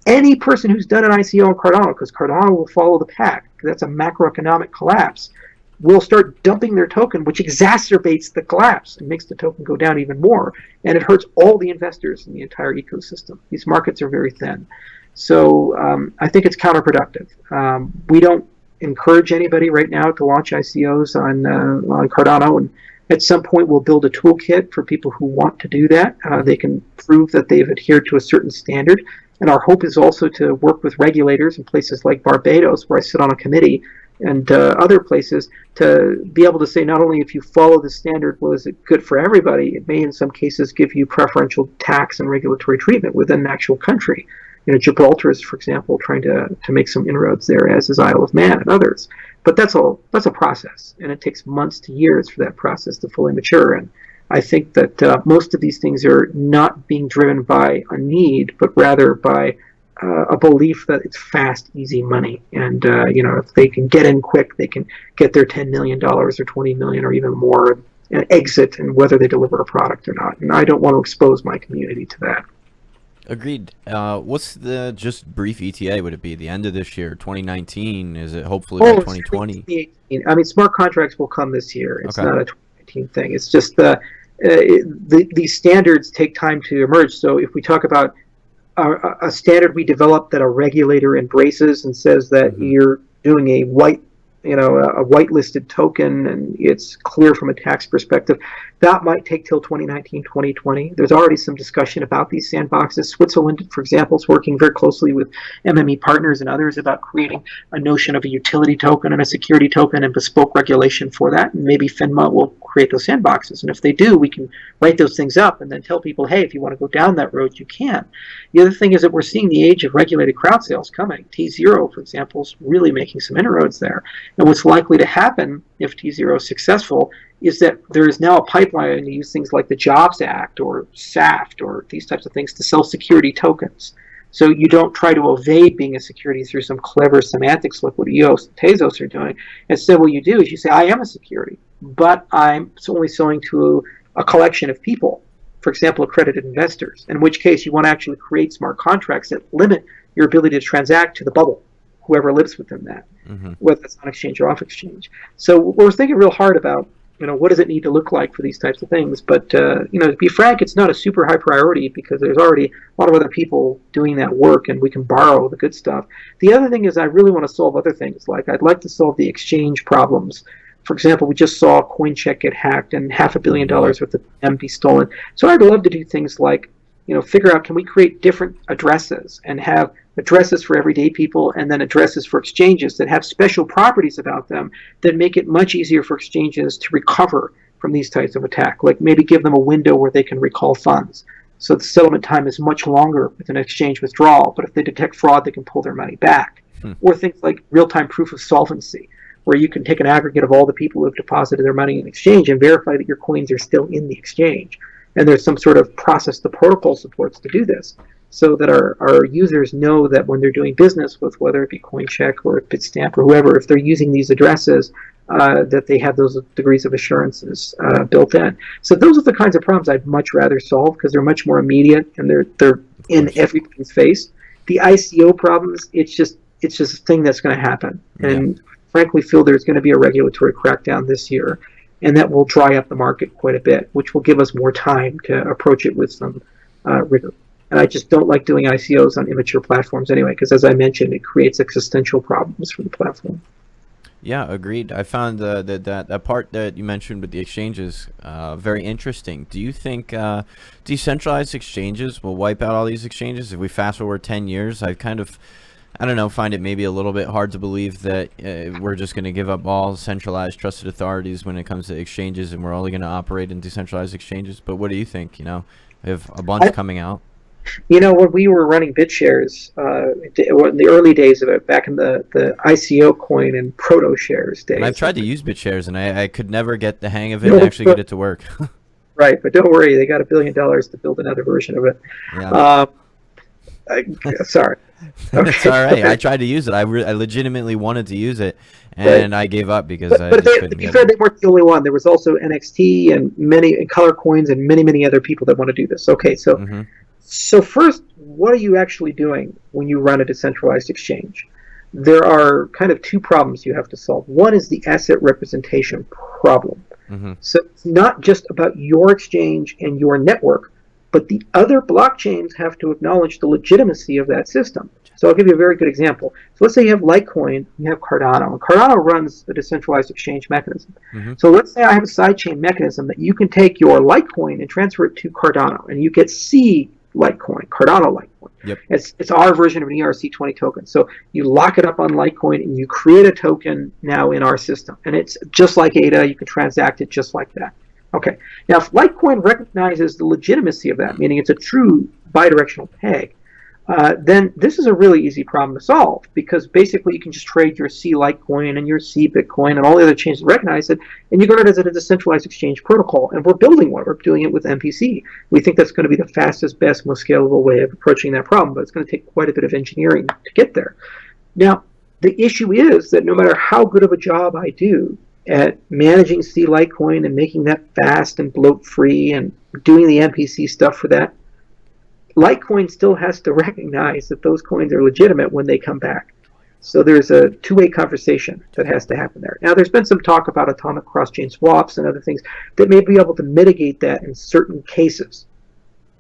Any person who's done an ICO on Cardano, because Cardano will follow the pack, that's a macroeconomic collapse, will start dumping their token, which exacerbates the collapse and makes the token go down even more, and it hurts all the investors in the entire ecosystem. These markets are very thin. So I think it's counterproductive. We don't encourage anybody right now to launch ICOs on Cardano, and At some point, we'll build a toolkit for people who want to do that. They can prove that they've adhered to a certain standard. And our hope is also to work with regulators in places like Barbados, where I sit on a committee, and other places, to be able to say not only if you follow the standard, well, is it good for everybody? It may in some cases give you preferential tax and regulatory treatment within an actual country. Gibraltar is, for example, trying to make some inroads there, as is Isle of Man and others. But that's a process, and it takes months to years for that process to fully mature. And I think that most of these things are not being driven by a need, but rather by a belief that it's fast, easy money. And if they can get in quick, they can get their $10 million or $20 million or even more and exit, and whether they deliver a product or not. And I don't want to expose my community to that. Agreed. What's the just brief ETA? Would it be the end of this year, 2019? Is it hopefully by 2020? I mean, smart contracts will come this year. It's Okay. not a 2019 thing. It's just these standards take time to emerge. So if we talk about a standard we develop that a regulator embraces and says that you're doing a whitelisted token and it's clear from a tax perspective, that might take till 2019, 2020. There's already some discussion about these sandboxes. Switzerland, for example, is working very closely with MME partners and others about creating a notion of a utility token and a security token and bespoke regulation for that. And maybe FINMA will create those sandboxes. And if they do, we can write those things up and then tell people, hey, if you want to go down that road, you can. The other thing is that we're seeing the age of regulated crowd sales coming. T0, for example, is really making some inroads there. And what's likely to happen if T0 is successful is that there is now a pipeline to use things like the Jobs Act or SAFT or these types of things to sell security tokens. So you don't try to evade being a security through some clever semantics like what EOS and Tezos are doing. Instead, what you do is you say, I am a security, but I'm only selling to a collection of people, for example, accredited investors, in which case you want to actually create smart contracts that limit your ability to transact to the bubble, whoever lives within that, whether it's on exchange or off exchange. So we're thinking real hard about, what does it need to look like for these types of things? But, to be frank, it's not a super high priority because there's already a lot of other people doing that work and we can borrow the good stuff. The other thing is I really want to solve other things. Like I'd like to solve the exchange problems. For example, we just saw CoinCheck get hacked and $500 million worth of M be stolen. So I'd love to do things like, figure out, can we create different addresses and have addresses for everyday people and then addresses for exchanges that have special properties about them that make it much easier for exchanges to recover from these types of attack. Like maybe give them a window where they can recall funds. So the settlement time is much longer with an exchange withdrawal, but if they detect fraud, they can pull their money back. Or things like real-time proof of solvency, where you can take an aggregate of all the people who have deposited their money in exchange and verify that your coins are still in the exchange. And there's some sort of process the protocol supports to do this, so that our users know that when they're doing business with, whether it be CoinCheck or Bitstamp or whoever, if they're using these addresses, that they have those degrees of assurances built in. So those are the kinds of problems I'd much rather solve because they're much more immediate and they're in everybody's face. The ICO problems, it's just a thing that's going to happen. And frankly feel there's going to be a regulatory crackdown this year. And that will dry up the market quite a bit, which will give us more time to approach it with some rigor. And I just don't like doing ICOs on immature platforms anyway, because as I mentioned, it creates existential problems for the platform. Yeah, agreed. I found that part that you mentioned with the exchanges very interesting. Do you think decentralized exchanges will wipe out all these exchanges? If we fast forward 10 years, find it maybe a little bit hard to believe that we're just going to give up all centralized trusted authorities when it comes to exchanges and we're only going to operate in decentralized exchanges. But what do you think? We have a bunch coming out. When we were running BitShares, in the early days of it, back in the ICO coin and proto shares days. And I've tried to use BitShares and I could never get the hang of it and actually get it to work. Right, but don't worry, they got $1 billion to build another version of it. Yeah. Sorry. Okay. It's all right. I tried to use it. I legitimately wanted to use it, and I gave up because I just couldn't to be fair, they weren't the only one. There was also NXT and Color Coins and many other people that want to do this. Okay, so first, what are you actually doing when you run a decentralized exchange? There are kind of two problems you have to solve. One is the asset representation problem. So it's not just about your exchange and your network, but the other blockchains have to acknowledge the legitimacy of that system. So I'll give you a very good example. So let's say you have Litecoin, you have Cardano, and Cardano runs the decentralized exchange mechanism. So let's say I have a sidechain mechanism that you can take your Litecoin and transfer it to Cardano, and you get C Litecoin, Cardano Litecoin. Yep. It's our version of an ERC20 token. So you lock it up on Litecoin and you create a token now in our system. And it's just like ADA, you can transact it just like that. Okay. Now, if Litecoin recognizes the legitimacy of that, meaning it's a true bidirectional peg, then this is a really easy problem to solve, because basically you can just trade your C Litecoin and your C Bitcoin and all the other chains that recognize it, and you run it as a decentralized exchange protocol. And we're building one. We're doing it with MPC. We think that's going to be the fastest, best, most scalable way of approaching that problem, but it's going to take quite a bit of engineering to get there. Now, the issue is that no matter how good of a job I do at managing C Litecoin and making that fast and bloat-free and doing the MPC stuff for that, Litecoin still has to recognize that those coins are legitimate when they come back. So there's a two-way conversation that has to happen there. Now, there's been some talk about atomic cross-chain swaps and other things that may be able to mitigate that in certain cases.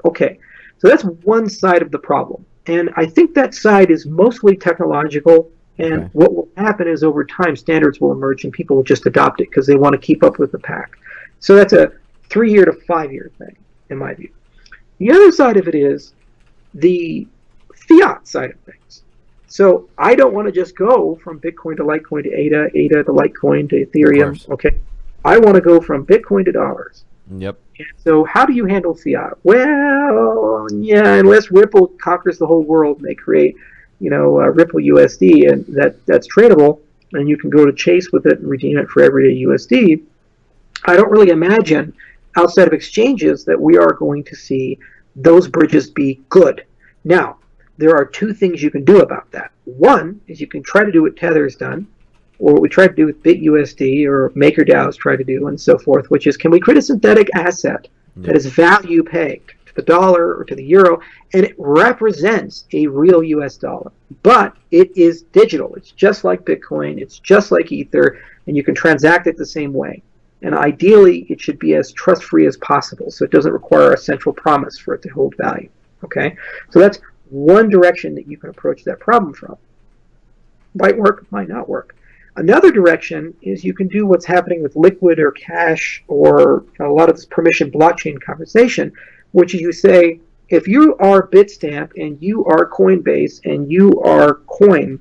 Okay, so that's one side of the problem. And I think that side is mostly technological, and what will happen is over time standards will emerge and people will just adopt it because they want to keep up with the pack. So that's a 3-year to 5-year thing, in my view. The other side of it is the fiat side of things. So I don't want to just go from Bitcoin to Litecoin to ADA, ADA to Litecoin to Ethereum. Okay, I want to go from Bitcoin to dollars. Yep. And so how do you handle fiat? Well, yeah, unless Ripple conquers the whole world and they create, Ripple USD, and that's tradable, and you can go to Chase with it and redeem it for everyday USD. I don't really imagine, outside of exchanges, that we are going to see those bridges be good. Now, there are two things you can do about that. One is you can try to do what Tether's done, or what we try to do with BitUSD, or MakerDAO's try to do, and so forth, which is, can we create a synthetic asset that is value pegged to the dollar or to the euro, and it represents a real US dollar, but it is digital. It's just like Bitcoin, it's just like Ether, and you can transact it the same way. And ideally, it should be as trust-free as possible, so it doesn't require a central promise for it to hold value. Okay, so that's one direction that you can approach that problem from. Might work, might not work. Another direction is you can do what's happening with Liquid or Cash or a lot of this permission blockchain conversation, which is you say, if you are Bitstamp and you are Coinbase and you are Coin,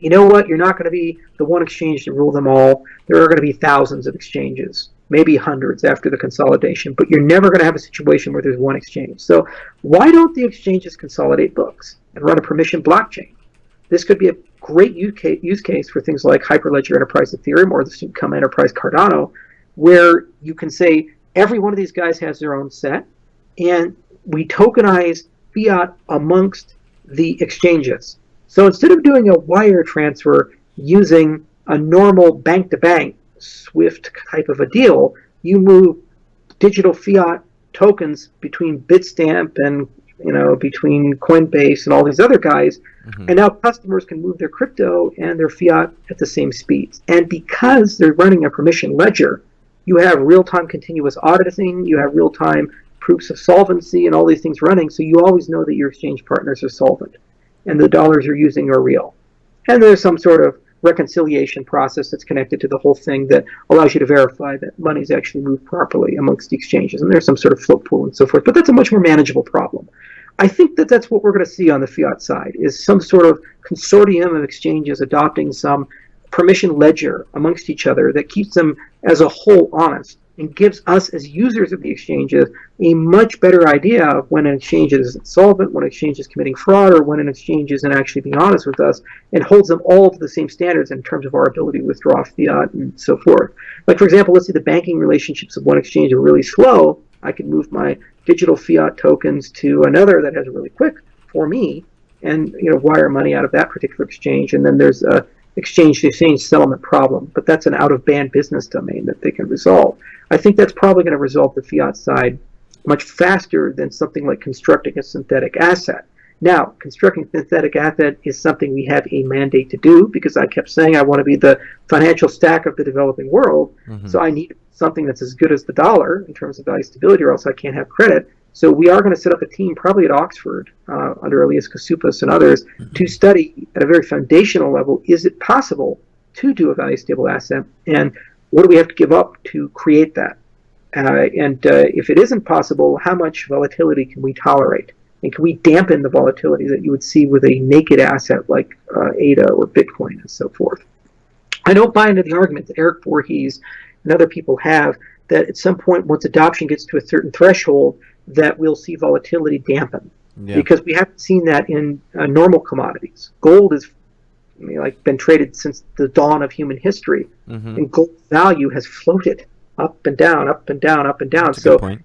you know what? You're not going to be the one exchange to rule them all. There are going to be thousands of exchanges, maybe hundreds after the consolidation, but you're never going to have a situation where there's one exchange. So why don't the exchanges consolidate books and run a permission blockchain? This could be a great use case for things like Hyperledger Enterprise Ethereum or the soon-come Enterprise Cardano, where you can say every one of these guys has their own set, and we tokenize fiat amongst the exchanges. So instead of doing a wire transfer using a normal bank-to-bank SWIFT type of a deal, you move digital fiat tokens between Bitstamp and between Coinbase and all these other guys, and now customers can move their crypto and their fiat at the same speeds. And because they're running a permission ledger, you have real-time continuous auditing, you have real-time proofs of solvency and all these things running, so you always know that your exchange partners are solvent and the dollars you're using are real. And there's some sort of reconciliation process that's connected to the whole thing that allows you to verify that money's actually moved properly amongst the exchanges. And there's some sort of float pool and so forth. But that's a much more manageable problem. I think that that's what we're going to see on the fiat side, is some sort of consortium of exchanges adopting some permission ledger amongst each other that keeps them as a whole honest and gives us as users of the exchanges a much better idea of when an exchange is insolvent, when an exchange is committing fraud, or when an exchange isn't actually being honest with us, and holds them all to the same standards in terms of our ability to withdraw fiat and so forth. Like, for example, let's say the banking relationships of one exchange are really slow. I can move my digital fiat tokens to another that has really quick for me and wire money out of that particular exchange, and then there's a exchange-to-exchange settlement problem, but that's an out-of-band business domain that they can resolve. I think that's probably going to resolve the fiat side much faster than something like constructing a synthetic asset. Now, constructing a synthetic asset is something we have a mandate to do, because I kept saying I want to be the financial stack of the developing world, so I need something that's as good as the dollar in terms of value stability, or else I can't have credit. So we are going to set up a team, probably at Oxford, under Elias Kasoupas and others, to study at a very foundational level, is it possible to do a value stable asset, and what do we have to give up to create that? If it isn't possible, how much volatility can we tolerate? And can we dampen the volatility that you would see with a naked asset like ADA or Bitcoin and so forth? I don't buy into the argument that Eric Voorhees and other people have that at some point, once adoption gets to a certain threshold, that we'll see volatility dampen. Yeah. Because we haven't seen that in normal commodities. Gold has been traded since the dawn of human history, and gold value has floated up and down, up and down, up and down. That's a good point.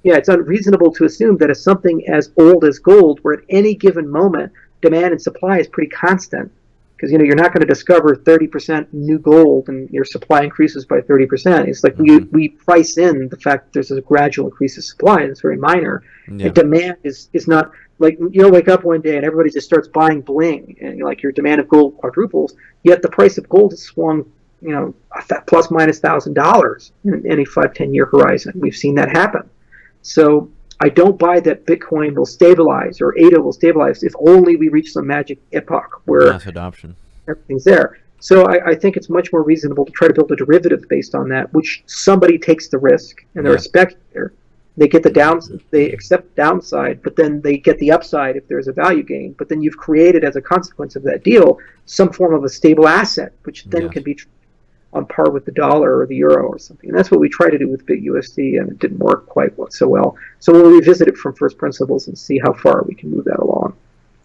Yeah, it's unreasonable to assume that if something as old as gold, where at any given moment demand and supply is pretty constant, because you're not going to discover 30% new gold and your supply increases by 30%. It's like we price in the fact that there's a gradual increase of supply, and it's very minor. Yeah. And demand is not like you'll wake up one day and everybody just starts buying bling, and your demand of gold quadruples, yet the price of gold has swung plus minus $1,000 in any 5-10 year horizon. We've seen that happen. So I don't buy that Bitcoin will stabilize or ADA will stabilize if only we reach some magic epoch where mass adoption, everything's there. So I think it's much more reasonable to try to build a derivative based on that, which somebody takes the risk and they're a speculator. They get they accept the downside, but then they get the upside if there's a value gain. But then you've created, as a consequence of that deal, some form of a stable asset, which then can be on par with the dollar or the euro or something. And that's what we try to do with BitUSD, and it didn't work quite so well. So we'll revisit it from first principles and see how far we can move that along.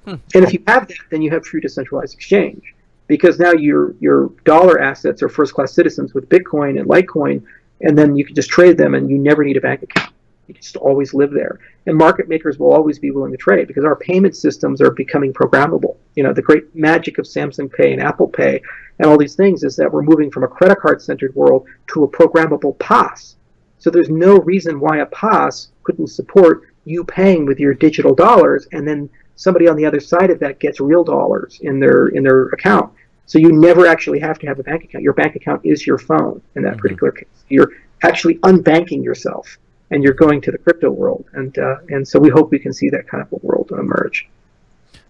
And if you have that, then you have true decentralized exchange, because now your dollar assets are first-class citizens with Bitcoin and Litecoin, and then you can just trade them, and you never need a bank account. You can just always live there. And market makers will always be willing to trade because our payment systems are becoming programmable. The great magic of Samsung Pay and Apple Pay and all these things is that we're moving from a credit card-centered world to a programmable POS. So there's no reason why a POS couldn't support you paying with your digital dollars, and then somebody on the other side of that gets real dollars in their account. So you never actually have to have a bank account. Your bank account is your phone in that particular case. You're actually unbanking yourself, and you're going to the crypto world. And so we hope we can see that kind of a world emerge.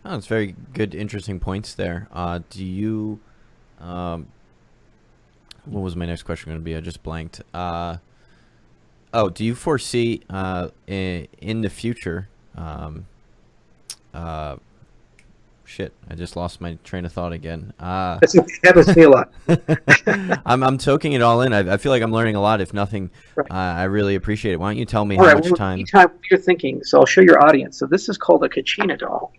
Oh, that's very good, interesting points there. Do you... what was my next question going to be? I just blanked. Do you foresee in the future... shit, I just lost my train of thought again. That happens to me a lot. I'm soaking it all in. I feel like I'm learning a lot. If nothing, right. I really appreciate it. Why don't you tell me all how right, much time you're thinking? So I'll show your audience. So this is called a Kachina doll.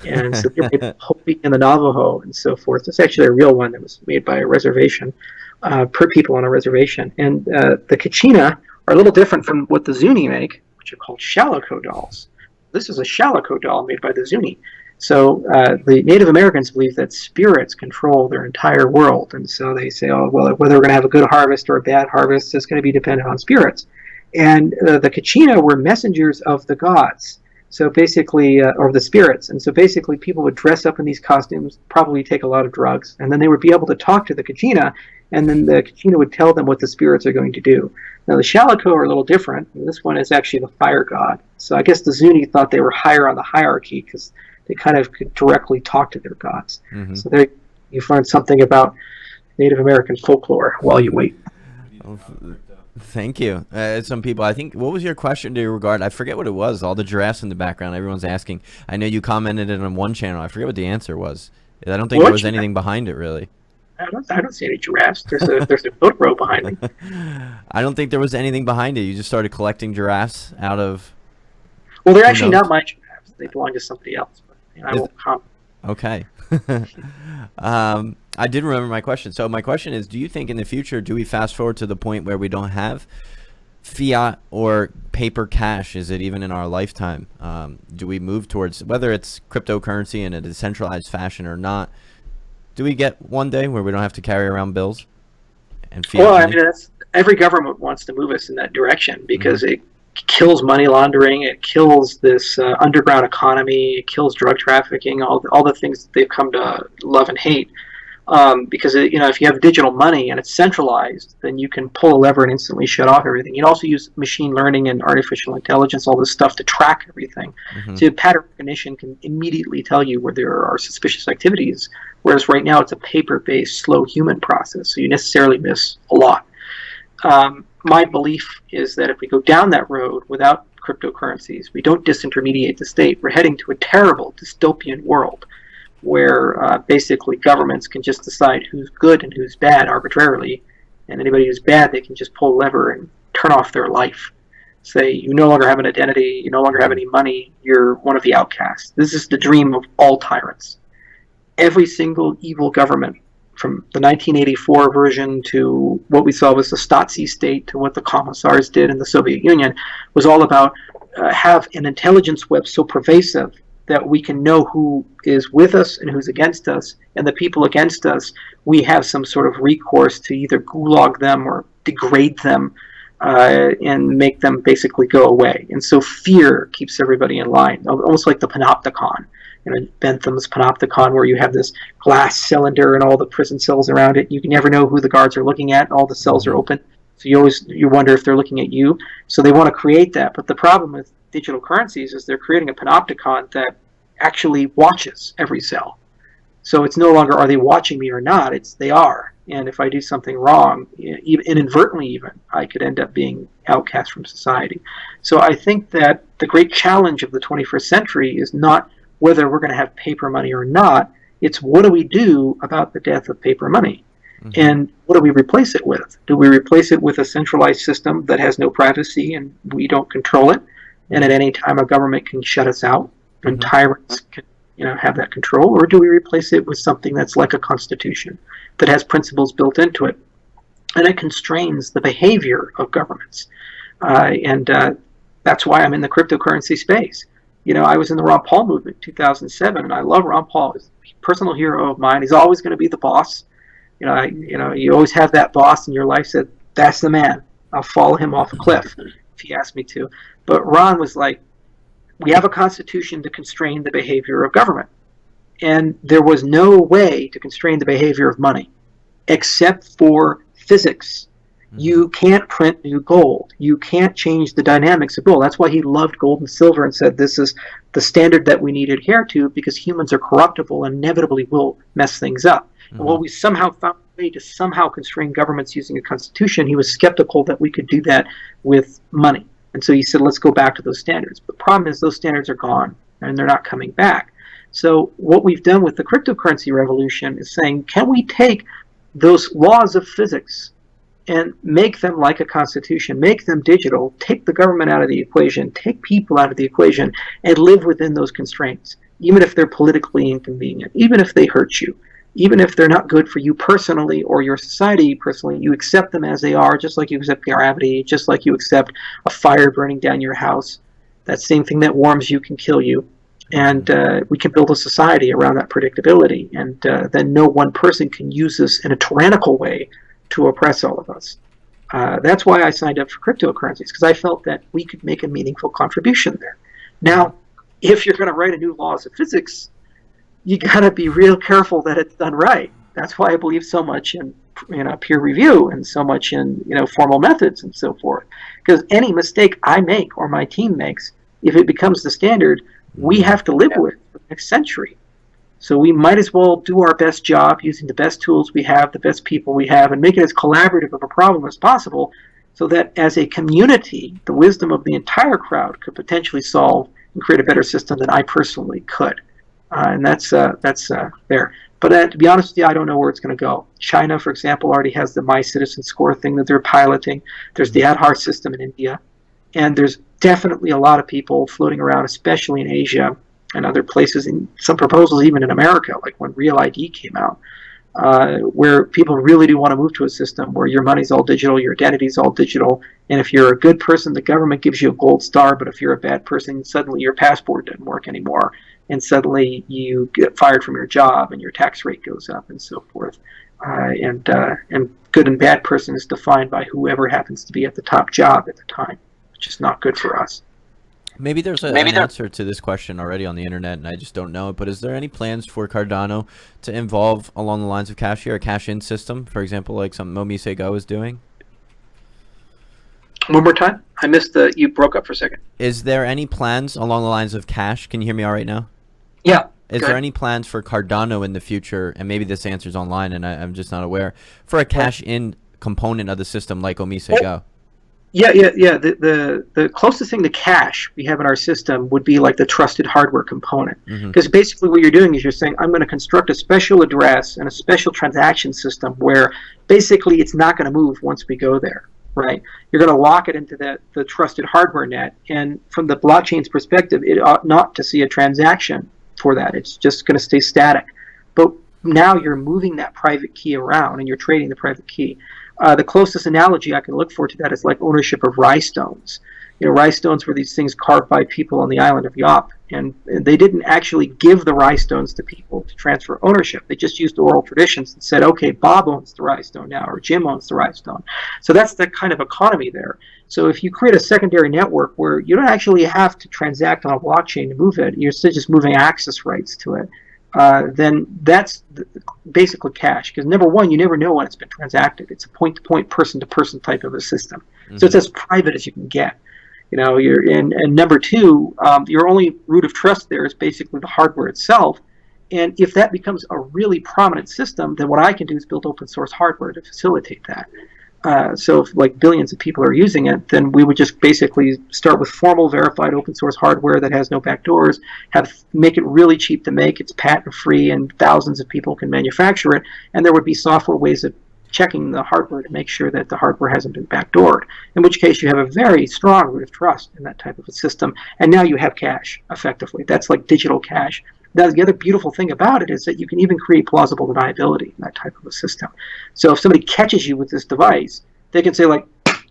And so they're made Hopi and the Navajo and so forth. It's actually a real one that was made by a reservation, per people on a reservation. And the Kachina are a little different from what the Zuni make, which are called Shalico dolls. This is a Shalico doll made by the Zuni. So the Native Americans believe that spirits control their entire world. And so they say, oh, well, whether we're going to have a good harvest or a bad harvest is going to be dependent on spirits. And the Kachina were messengers of the gods. So basically, or the spirits. And so basically people would dress up in these costumes, probably take a lot of drugs, and then they would be able to talk to the Kachina, and then the Kachina would tell them what the spirits are going to do. Now the Shalico are a little different. This one is actually the fire god. So I guess the Zuni thought they were higher on the hierarchy because they kind of could directly talk to their gods. Mm-hmm. So there you find something about Native American folklore while you wait. Thank you. Some people, I think, what was your question to regard? I forget what it was. All the giraffes in the background, everyone's asking. I know you commented it on one channel. I forget what the answer was. I don't think there was anything behind it, really. I don't see any giraffes. There's a boat row behind me. I don't think there was anything behind it. You just started collecting giraffes out of... Well, they're actually not my giraffes. They belong to somebody else. But I won't comment. Okay. I did remember my question. So my question is, do you think in the future, do we fast forward to the point where we don't have fiat or paper cash? Is it even in our lifetime? Do we move towards, whether it's cryptocurrency in a decentralized fashion or not, do we get one day where we don't have to carry around bills and fiat? Well, I mean, every government wants to move us in that direction because it kills money laundering, it kills this underground economy, it kills drug trafficking, all the things that they've come to love and hate. because if you have digital money and it's centralized, then you can pull a lever and instantly shut off everything. You'd also use machine learning and artificial intelligence, all this stuff to track everything. So pattern recognition can immediately tell you where there are suspicious activities, whereas right now it's a paper-based, slow human process, so you necessarily miss a lot. My belief is that if we go down that road without cryptocurrencies, we don't disintermediate the state, we're heading to a terrible dystopian world where basically governments can just decide who's good and who's bad arbitrarily, and anybody who's bad, they can just pull a lever and turn off their life. Say, you no longer have an identity, you no longer have any money, you're one of the outcasts. This is the dream of all tyrants. Every single evil government, from the 1984 version to what we saw was the Stasi state to what the Commissars did in the Soviet Union, was all about have an intelligence web so pervasive that we can know who is with us and who's against us, and the people against us, we have some sort of recourse to either gulag them or degrade them and make them basically go away. And so fear keeps everybody in line, almost like the panopticon. Bentham's panopticon, where you have this glass cylinder and all the prison cells around it. You can never know who the guards are looking at. All the cells are open, so you wonder if they're looking at you. So they want to create that. But the problem with digital currencies is they're creating a panopticon that actually watches every cell. So it's no longer are they watching me or not, it's they are. And if I do something wrong, even inadvertently even, I could end up being outcast from society. So I think that the great challenge of the 21st century is not whether we're going to have paper money or not, it's what do we do about the death of paper money? And what do we replace it with? Do we replace it with a centralized system that has no privacy and we don't control it? And at any time a government can shut us out and tyrants can have that control? Or do we replace it with something that's like a constitution that has principles built into it? And it constrains the behavior of governments. That's why I'm in the cryptocurrency space. I was in the Ron Paul movement in 2007, and I love Ron Paul. He's a personal hero of mine. He's always going to be the boss. You always have that boss in your life said, that's the man. I'll follow him off a cliff if he asks me to. But Ron was like, we have a constitution to constrain the behavior of government. And there was no way to constrain the behavior of money except for physics. You can't print new gold. You can't change the dynamics of gold. That's why he loved gold and silver and said this is the standard that we need to adhere to because humans are corruptible and inevitably will mess things up. And while we somehow found a way to somehow constrain governments using a constitution, he was skeptical that we could do that with money. And so he said, let's go back to those standards. But the problem is those standards are gone and they're not coming back. So what we've done with the cryptocurrency revolution is saying, can we take those laws of physics and make them like a constitution, make them digital, take the government out of the equation, take people out of the equation, and live within those constraints, even if they're politically inconvenient, even if they hurt you, even if they're not good for you personally or your society personally, you accept them as they are, just like you accept gravity, just like you accept a fire burning down your house. That same thing that warms you can kill you. And we can build a society around that predictability. And then no one person can use this in a tyrannical way to oppress all of us. That's why I signed up for cryptocurrencies, because I felt that we could make a meaningful contribution there. Now, if you're going to write a new laws of physics, you got to be real careful that it's done right. That's why I believe so much in peer review and so much in formal methods and so forth. Because any mistake I make or my team makes, if it becomes the standard, we have to live with for the next century. So we might as well do our best job using the best tools we have, the best people we have, and make it as collaborative of a problem as possible so that as a community, the wisdom of the entire crowd could potentially solve and create a better system than I personally could. And that's there. But to be honest with you, I don't know where it's going to go. China, for example, already has the My Citizen Score thing that they're piloting. There's the Aadhaar system in India. And there's definitely a lot of people floating around, especially in Asia and other places, in some proposals even in America, like when Real ID came out, where people really do want to move to a system where your money's all digital, your identity's all digital, and if you're a good person, the government gives you a gold star, but if you're a bad person, suddenly your passport doesn't work anymore, and suddenly you get fired from your job and your tax rate goes up and so forth. And good and bad person is defined by whoever happens to be at the top job at the time, which is not good for us. Maybe there's an answer to this question already on the internet, and I just don't know it. But is there any plans for Cardano to involve along the lines of cash here, a cash-in system, for example, like something Momise Go is doing? One more time? I missed you broke up for a second. Is there any plans along the lines of cash? Can you hear me all right now? Yeah. Is there any plans for Cardano in the future, and maybe this answer's online and I'm just not aware, for a cash-in component of the system like Momise Go? Yeah. The closest thing to cash we have in our system would be like the trusted hardware component. Because basically what you're doing is you're saying, I'm going to construct a special address and a special transaction system where basically it's not going to move once we go there. Right, you're going to lock it into the trusted hardware net, and from the blockchain's perspective, it ought not to see a transaction for that. It's just going to stay static. But now you're moving that private key around, and you're trading the private key. The closest analogy I can look for to that is like ownership of rye stones. You know, rye stones were these things carved by people on the island of Yap, and they didn't actually give the rye stones to people to transfer ownership. They just used oral traditions and said, okay, Bob owns the rye stone now, or Jim owns the rye stone. So that's the kind of economy there. So if you create a secondary network where you don't actually have to transact on a blockchain to move it, you're still just moving access rights to it, then that's basically cash. Because number one, you never know when it's been transacted. It's a point-to-point, person-to-person type of a system. So it's as private as you can get. You know, and number two, your only root of trust there is basically the hardware itself. And if that becomes a really prominent system, then what I can do is build open source hardware to facilitate that. So if like billions of people are using it, then we would just basically start with formal verified open source hardware that has no backdoors, make it really cheap to make, it's patent free, and thousands of people can manufacture it. And there would be software ways of checking the hardware to make sure that the hardware hasn't been backdoored, in which case you have a very strong root of trust in that type of a system, and now you have cash, effectively. That's like digital cash. Now, the other beautiful thing about it is that you can even create plausible deniability in that type of a system. So if somebody catches you with this device, they can say, like,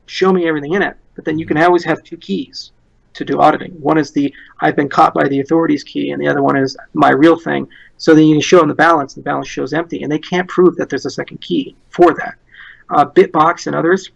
show me everything in it, but then you can always have two keys to do auditing. One is the I've been caught by the authorities key, and the other one is my real thing. So then you can show them the balance shows empty, and they can't prove that there's a second key for that. Bitbox and others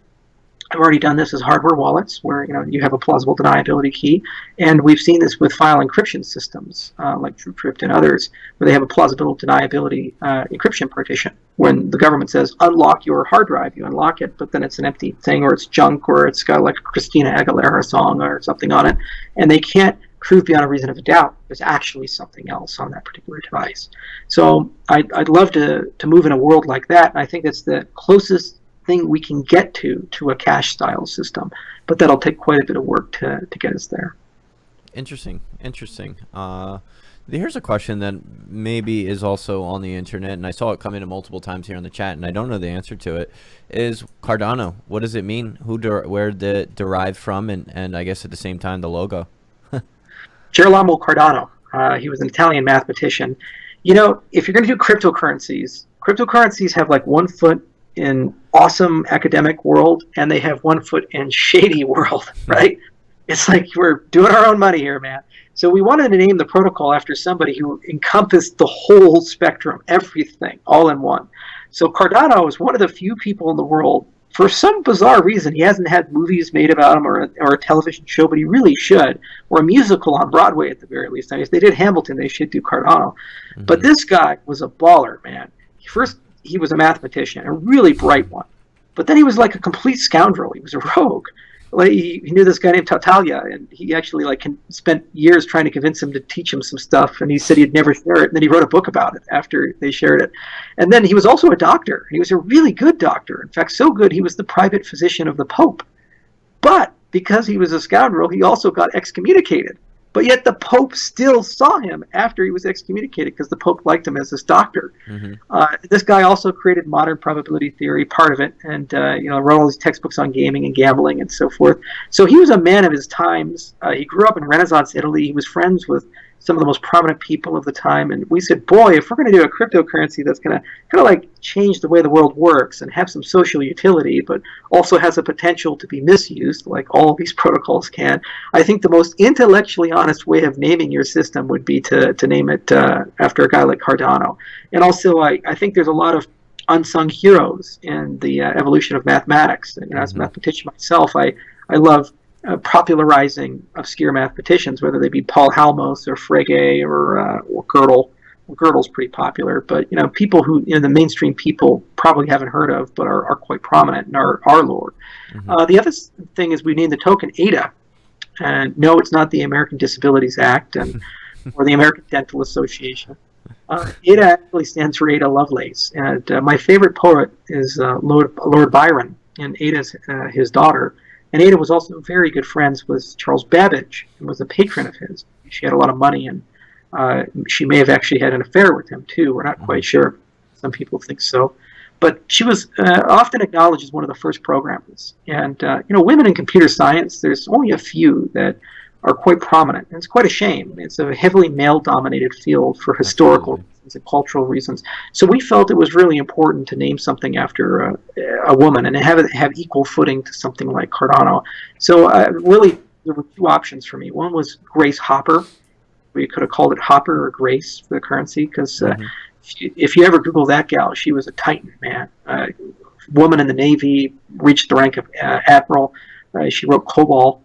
have already done this as hardware wallets, where you have a plausible deniability key, and we've seen this with file encryption systems like TrueCrypt and others, where they have a plausible deniability encryption partition. When the government says unlock your hard drive, you unlock it, but then it's an empty thing, or it's junk, or it's got like a Christina Aguilera song or something on it, and they can't prove beyond a reason of a doubt there's actually something else on that particular device. So I'd love to move in a world like that, and I think that's the closest thing we can get to a cash style system, but that'll take quite a bit of work to get us there. Interesting. Here's a question that maybe is also on the internet, and I saw it come in multiple times here on the chat, and I don't know the answer to it. Is Cardano, what does it mean? Where did it derive from, and I guess at the same time the logo? Girolamo Cardano. He was an Italian mathematician. You know, if you're going to do cryptocurrencies have like 1 foot in awesome academic world, and they have 1 foot in shady world, right? It's like we're doing our own money here, man. So we wanted to name the protocol after somebody who encompassed the whole spectrum, everything, all in one. So Cardano is one of the few people in the world, for some bizarre reason, he hasn't had movies made about him or a television show, but he really should, or a musical on Broadway at the very least. I mean, if they did Hamilton, they should do Cardano. But this guy was a baller, man. First, he was a mathematician, a really bright one. But then he was like a complete scoundrel. He was a rogue. Like, he knew this guy named Tartaglia, and he actually spent years trying to convince him to teach him some stuff, and he said he'd never share it, and then he wrote a book about it after they shared it. And then he was also a doctor. He was a really good doctor. In fact, so good he was the private physician of the Pope. But because he was a scoundrel, he also got excommunicated. But yet the Pope still saw him after he was excommunicated because the Pope liked him as this doctor. This guy also created modern probability theory, part of it, and wrote all these textbooks on gaming and gambling and so forth. So he was a man of his times. He grew up in Renaissance Italy. He was friends with some of the most prominent people of the time, and we said, boy, if we're going to do a cryptocurrency that's going to kind of like change the way the world works and have some social utility, but also has a potential to be misused, like all of these protocols can, I think the most intellectually honest way of naming your system would be to name it after a guy like Cardano. And also, I think there's a lot of unsung heroes in the evolution of mathematics. And as a mathematician myself, I love popularizing obscure mathematicians, whether they be Paul Halmos or Frege or Gödel. Well, Gödel's pretty popular, but people who the mainstream people probably haven't heard of, but are quite prominent in our lore. The other thing is we named the token ADA, and no, it's not the American Disabilities Act or the American Dental Association. ADA actually stands for Ada Lovelace, and my favorite poet is Lord Byron, and Ada's his daughter. And Ada was also very good friends with Charles Babbage, and was a patron of his. She had a lot of money, and she may have actually had an affair with him too. We're not quite sure. Some people think so, but she was often acknowledged as one of the first programmers. And women in computer science, there's only a few that are quite prominent, and it's quite a shame. It's a heavily male-dominated field for historical reasons and cultural reasons. So we felt it was really important to name something after a woman and have it have equal footing to something like Cardano. So really, there were two options for me. One was Grace Hopper. We could have called it Hopper or Grace for the currency, because if you ever Google that gal, she was a titan, man. Woman in the Navy, reached the rank of admiral. She wrote COBOL.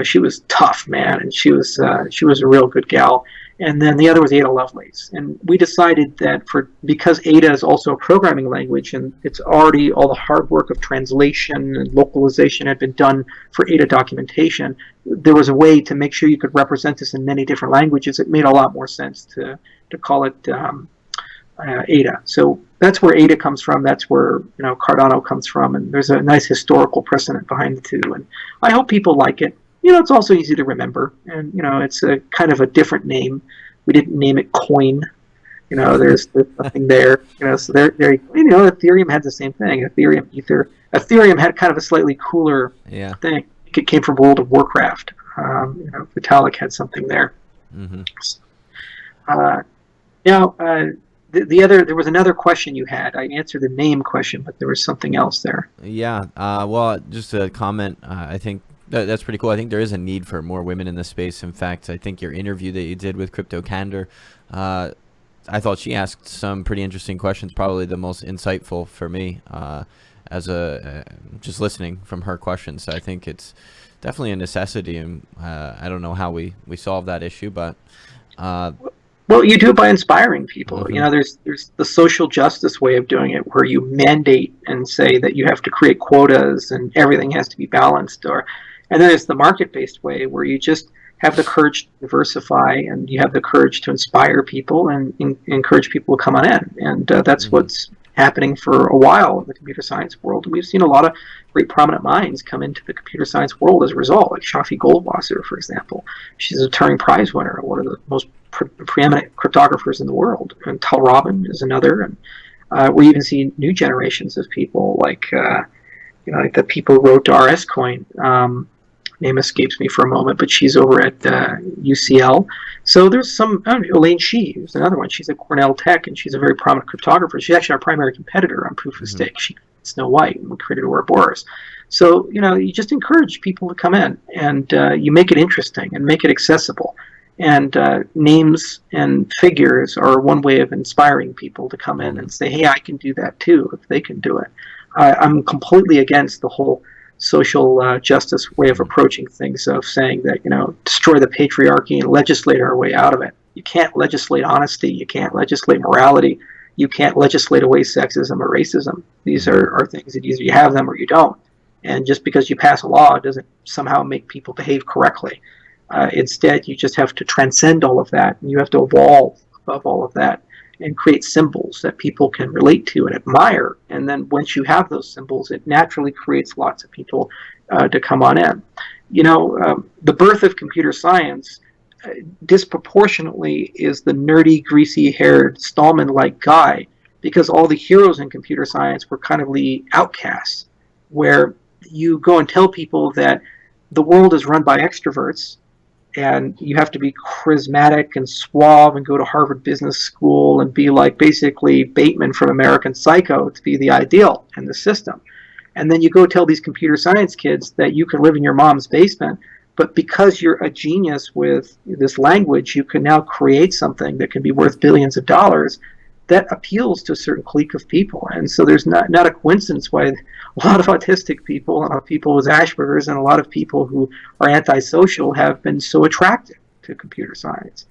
She was tough, man, and she was a real good gal. And then the other was Ada Lovelace. And we decided that because Ada is also a programming language, and it's already all the hard work of translation and localization had been done for Ada documentation, there was a way to make sure you could represent this in many different languages. It made a lot more sense to call it Ada. So that's where Ada comes from. That's where Cardano comes from. And there's a nice historical precedent behind the two. And I hope people like it. It's also easy to remember, and it's a kind of a different name. We didn't name it Coin. There's nothing there. So there. Ethereum had the same thing. Ethereum Ether. Ethereum had kind of a slightly cooler thing. It came from World of Warcraft. Vitalik had something there. There was another question you had. I answered the name question, but there was something else there. Yeah. Well, just a comment. I think that's pretty cool. I think there is a need for more women in this space. In fact, I think your interview that you did with Crypto Candor, I thought she asked some pretty interesting questions, probably the most insightful for me as just listening from her questions. So I think it's definitely a necessity, and I don't know how we solve that issue, but well, you do it by inspiring people. There's the social justice way of doing it, where you mandate and say that you have to create quotas and everything has to be balanced, and then there's the market-based way, where you just have the courage to diversify, and you have the courage to inspire people and encourage people to come on in. And that's what's happening for a while in the computer science world. We've seen a lot of great prominent minds come into the computer science world as a result, like Shafi Goldwasser, for example. She's a Turing Prize winner, one of the most preeminent cryptographers in the world. And Tal Robin is another. And we even see new generations of people like the people who wrote RS Coin. Name escapes me for a moment, but she's over at UCL. So there's Elaine Shih, who's another one. She's at Cornell Tech, and she's a very prominent cryptographer. She's actually our primary competitor on Proof of Stake. She created Snow White, and we created Ouroboros. So, you just encourage people to come in, and you make it interesting and make it accessible. And names and figures are one way of inspiring people to come in and say, hey, I can do that too, if they can do it. I'm completely against the whole social justice way of approaching things, of saying that, destroy the patriarchy and legislate our way out of it. You can't legislate honesty. You can't legislate morality. You can't legislate away sexism or racism. These are things that either you have them or you don't. And just because you pass a law doesn't somehow make people behave correctly. Instead, you just have to transcend all of that, and you have to evolve above all of that and create symbols that people can relate to and admire. And then once you have those symbols, it naturally creates lots of people to come on in. The birth of computer science disproportionately is the nerdy, greasy-haired, Stallman-like guy, because all the heroes in computer science were kind of the outcasts, where you go and tell people that the world is run by extroverts, and you have to be charismatic and suave and go to Harvard Business School and be like basically Bateman from American Psycho to be the ideal in the system. And then you go tell these computer science kids that you can live in your mom's basement, but because you're a genius with this language, you can now create something that can be worth billions of dollars. that appeals to a certain clique of people. And so there's not a coincidence why a lot of autistic people, a lot of people with Asperger's, and a lot of people who are antisocial have been so attracted to computer science.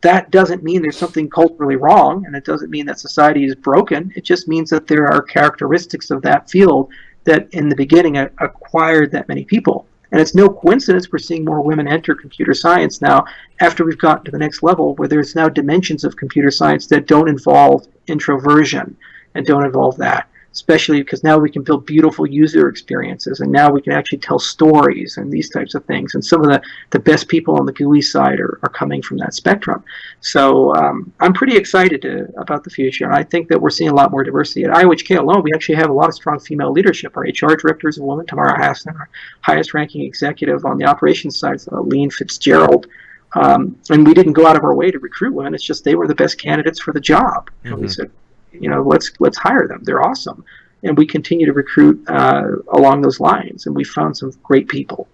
That doesn't mean there's something culturally wrong, and it doesn't mean that society is broken. It just means that there are characteristics of that field that in the beginning acquired that many people. And it's no coincidence we're seeing more women enter computer science now after we've gotten to the next level, where there's now dimensions of computer science that don't involve introversion and don't involve that, especially because now we can build beautiful user experiences, and now we can actually tell stories and these types of things. And some of the best people on the GUI side are coming from that spectrum. So I'm pretty excited about the future, and I think that we're seeing a lot more diversity. At IOHK alone, we actually have a lot of strong female leadership. Our HR director is a woman, Tamara Hassan. Our highest ranking executive on the operations side is Lean Fitzgerald. And we didn't go out of our way to recruit women. It's just they were the best candidates for the job. Mm-hmm. And we said, let's hire them. They're awesome. And we continue to recruit along those lines, and we found some great people.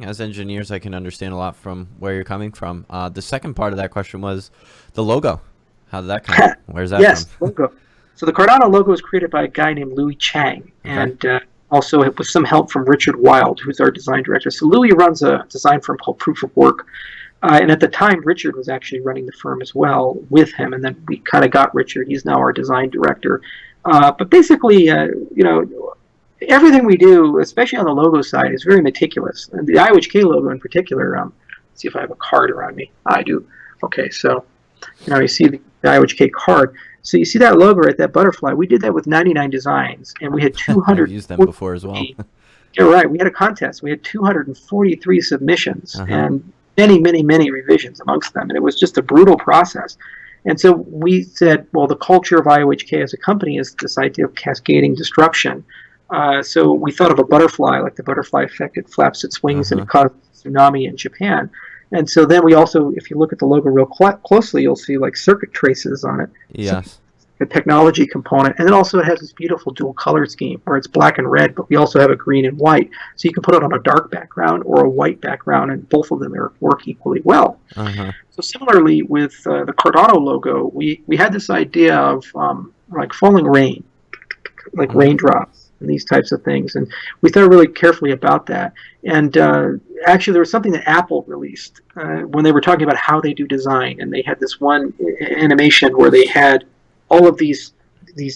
As engineers, I can understand a lot from where you're coming from. The second part of that question was the logo. How did that come? Where's that yes, from? Logo. So the Cardano logo was created by a guy named Louis Chang, and also with some help from Richard Wild, who's our design director. So Louis runs a design firm called Proof of Work. And at the time, Richard was actually running the firm as well with him, and then we kind of got Richard. He's now our design director. But basically, everything we do, especially on the logo side, is very meticulous. And the IOHK logo in particular, let's see if I have a card around me. I do. Okay, so you see the IOHK card. So you see that logo, right, that butterfly. We did that with 99 designs, and we had 200. I've used them before as well. You're right. We had a contest. We had 243 submissions, and many revisions amongst them, and it was just a brutal process. And so we said, well, the culture of IOHK as a company is this idea of cascading disruption. So we thought of a butterfly, like the butterfly effect. It flaps its wings and it caused a tsunami in Japan. And so then we also, if you look at the logo real closely, you'll see like circuit traces on it. Yes. So a technology component, and then also it has this beautiful dual color scheme where it's black and red, but we also have a green and white, so you can put it on a dark background or a white background, and both of them work equally well. So similarly with the Cardano logo, we had this idea of like falling rain, like raindrops and these types of things, and we thought really carefully about that. And actually there was something that Apple released when they were talking about how they do design, and they had this one animation where they had all of these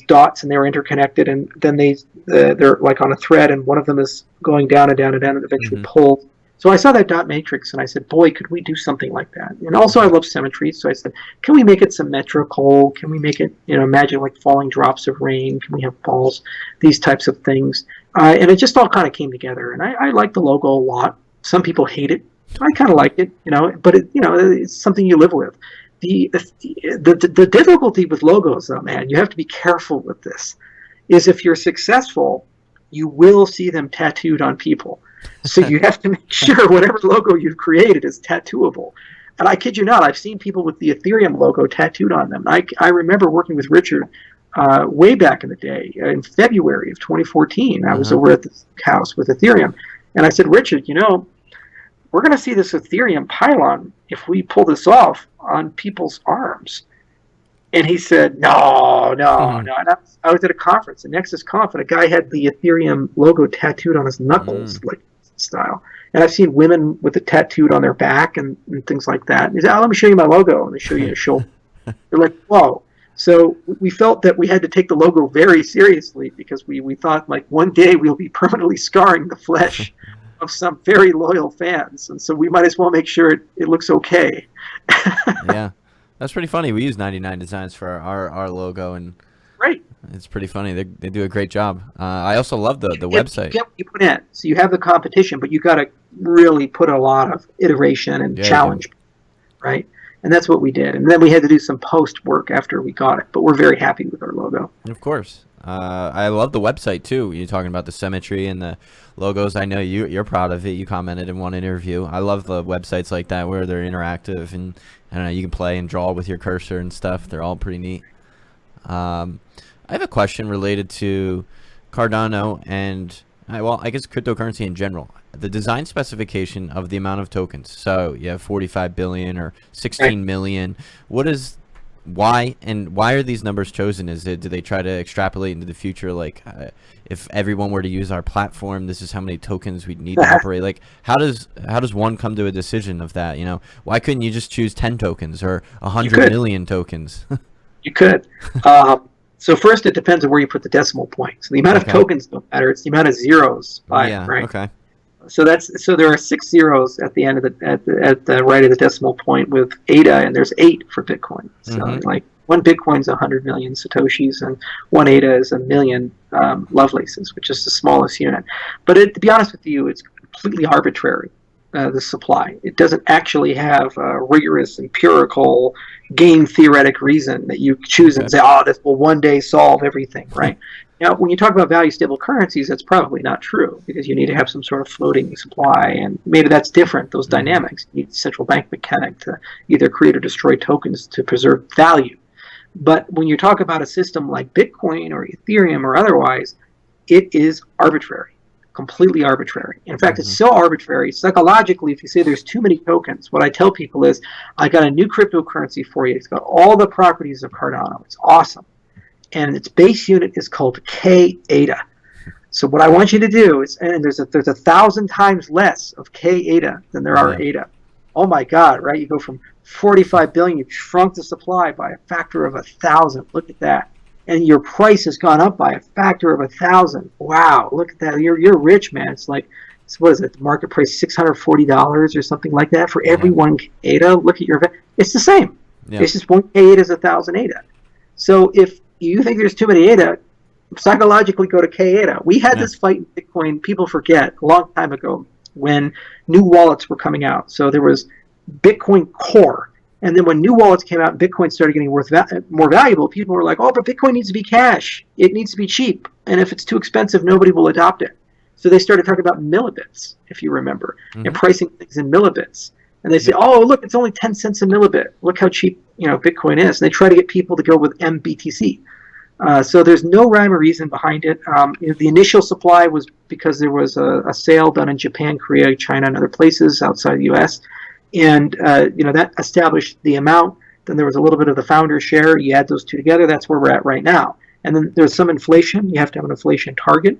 dots, and they were interconnected, and then they're like on a thread, and one of them is going down and down and down and eventually pulled. So I saw that dot matrix, and I said, boy, could we do something like that? And also I love symmetry, so I said, can we make it symmetrical? Can we make it, imagine like falling drops of rain? Can we have balls? These types of things. And it just all kind of came together, and I like the logo a lot. Some people hate it. I kind of like it, but it's something you live with. The difficulty with logos, though, man, you have to be careful with this, is if you're successful, you will see them tattooed on people. So you have to make sure whatever logo you've created is tattooable. And I kid you not, I've seen people with the Ethereum logo tattooed on them. I remember working with Richard way back in the day, in February of 2014. I was over at the house with Ethereum, and I said, Richard, we're going to see this Ethereum pylon if we pull this off on people's arms. And he said, no. And I was at a conference, a Nexus Conf, and a guy had the Ethereum logo tattooed on his knuckles, like style. And I've seen women with it tattooed on their back and things like that. And he said, let me show you my logo. And they show you a shoulder. They're like, whoa. So we felt that we had to take the logo very seriously, because we thought like one day we'll be permanently scarring the flesh of some very loyal fans, and so we might as well make sure it looks okay. Yeah, that's pretty funny. We use 99 Designs for our logo, and it's pretty funny. They do a great job. I also love the website. You get what you put in, so you have the competition, but you got to really put a lot of iteration and challenge, right? And that's what we did. And then we had to do some post work after we got it, but we're very happy with our logo. Of course. I love the website too. You're talking about the symmetry and the logos. I know you're proud of it. You commented in one interview. I love the websites like that where they're interactive, and I don't know, you can play and draw with your cursor and stuff. They're all pretty neat. I have a question related to Cardano and I guess cryptocurrency in general. The design specification of the amount of tokens. So you have 45 billion or 16 million. What is why are these numbers chosen? Do they try to extrapolate into the future? Like, if everyone were to use our platform, this is how many tokens we'd need to operate. Like, how does one come to a decision of that? You know, why couldn't you just choose 10 tokens or 100 million tokens? You could. So first, it depends on where you put the decimal point. So the amount of tokens don't matter; it's the amount of zeros by it, right? Okay. So there are 6 zeros at the end of at the right of the decimal point with ADA, and there's 8 for Bitcoin. So like one Bitcoin's 100 million satoshis, and one ADA is 1 million Lovelaces, which is the smallest unit. But to be honest with you, it's completely arbitrary. The supply. It doesn't actually have a rigorous empirical game theoretic reason that you choose and say, oh, this will one day solve everything, right? Now, when you talk about value stable currencies, that's probably not true because you need to have some sort of floating supply, and maybe that's different, those dynamics. You need a central bank mechanic to either create or destroy tokens to preserve value. But when you talk about a system like Bitcoin or Ethereum or otherwise, it is arbitrary. Completely arbitrary. In fact, it's so arbitrary, psychologically, if you say there's too many tokens, what I tell people is, I got a new cryptocurrency for you. It's got all the properties of Cardano. It's awesome. And its base unit is called K-ADA. So what I want you to do is, and there's 1,000 times less of K-ADA than there are ADA. Oh my God, right? You go from 45 billion, you've shrunk the supply by a factor of 1,000. Look at that. And your price has gone up by a factor of 1,000. Wow, look at that. You're rich, man. It's like, what is it? The market price $640 or something like that for every 1 ADA. Look at your, it's the same. Yeah. It's just 1 ADA is 1,000 ADA. So if you think there's too many ADA, psychologically go to K ADA. We had this fight in Bitcoin, people forget, a long time ago when new wallets were coming out. So there was Bitcoin Core. And then when new wallets came out and Bitcoin started getting more valuable, people were like, oh, but Bitcoin needs to be cash. It needs to be cheap. And if it's too expensive, nobody will adopt it. So they started talking about millibits, if you remember, and pricing things in millibits. And they say, oh, look, it's only 10 cents a millibit. Look how cheap Bitcoin is. And they try to get people to go with MBTC. So there's no rhyme or reason behind it. The initial supply was because there was a sale done in Japan, Korea, China, and other places outside the U.S., and that established the amount. Then there was a little bit of the founder share. You add those two together, that's where we're at right now. And then there's some inflation. You have to have an inflation target.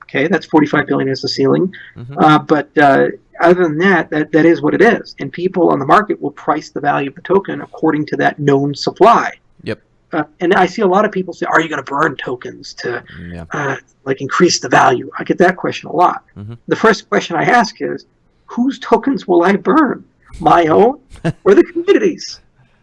Okay, that's 45 billion as the ceiling. But other than that is what it is. And people on the market will price the value of the token according to that known supply. Yep. And I see a lot of people say, are you going to burn tokens to increase the value? I get that question a lot. The first question I ask is, whose tokens will I burn? My own or the community's?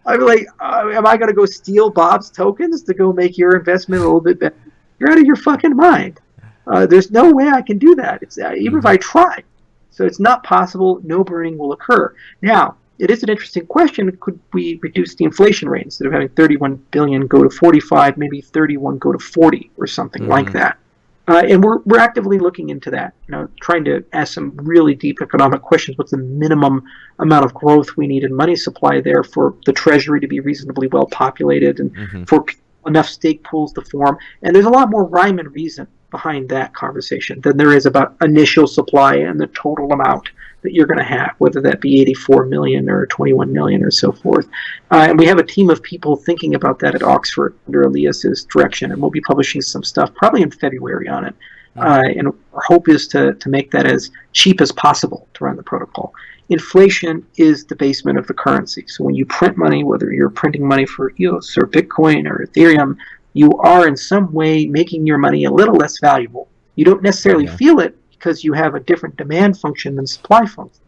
I'm like, am I going to go steal Bob's tokens to go make your investment a little bit better? You're out of your fucking mind. There's no way I can do that. It's even if I try. So it's not possible. No burning will occur. Now, it is an interesting question. Could we reduce the inflation rate instead of having 31 billion go to 45, maybe 31 go to 40 or something like that? And we're actively looking into that, trying to ask some really deep economic questions. What's the minimum amount of growth we need in money supply there for the treasury to be reasonably well populated and for enough stake pools to form? And there's a lot more rhyme and reason behind that conversation than there is about initial supply and the total amount that you're going to have, whether that be 84 million or 21 million or so forth. And we have a team of people thinking about that at Oxford under Elias's direction, and we'll be publishing some stuff probably in February on it. And our hope is to make that as cheap as possible to run the protocol. Inflation is the basement of the currency. So when you print money, whether you're printing money for EOS or Bitcoin or Ethereum, you are in some way making your money a little less valuable. You don't necessarily feel it because you have a different demand function than supply function.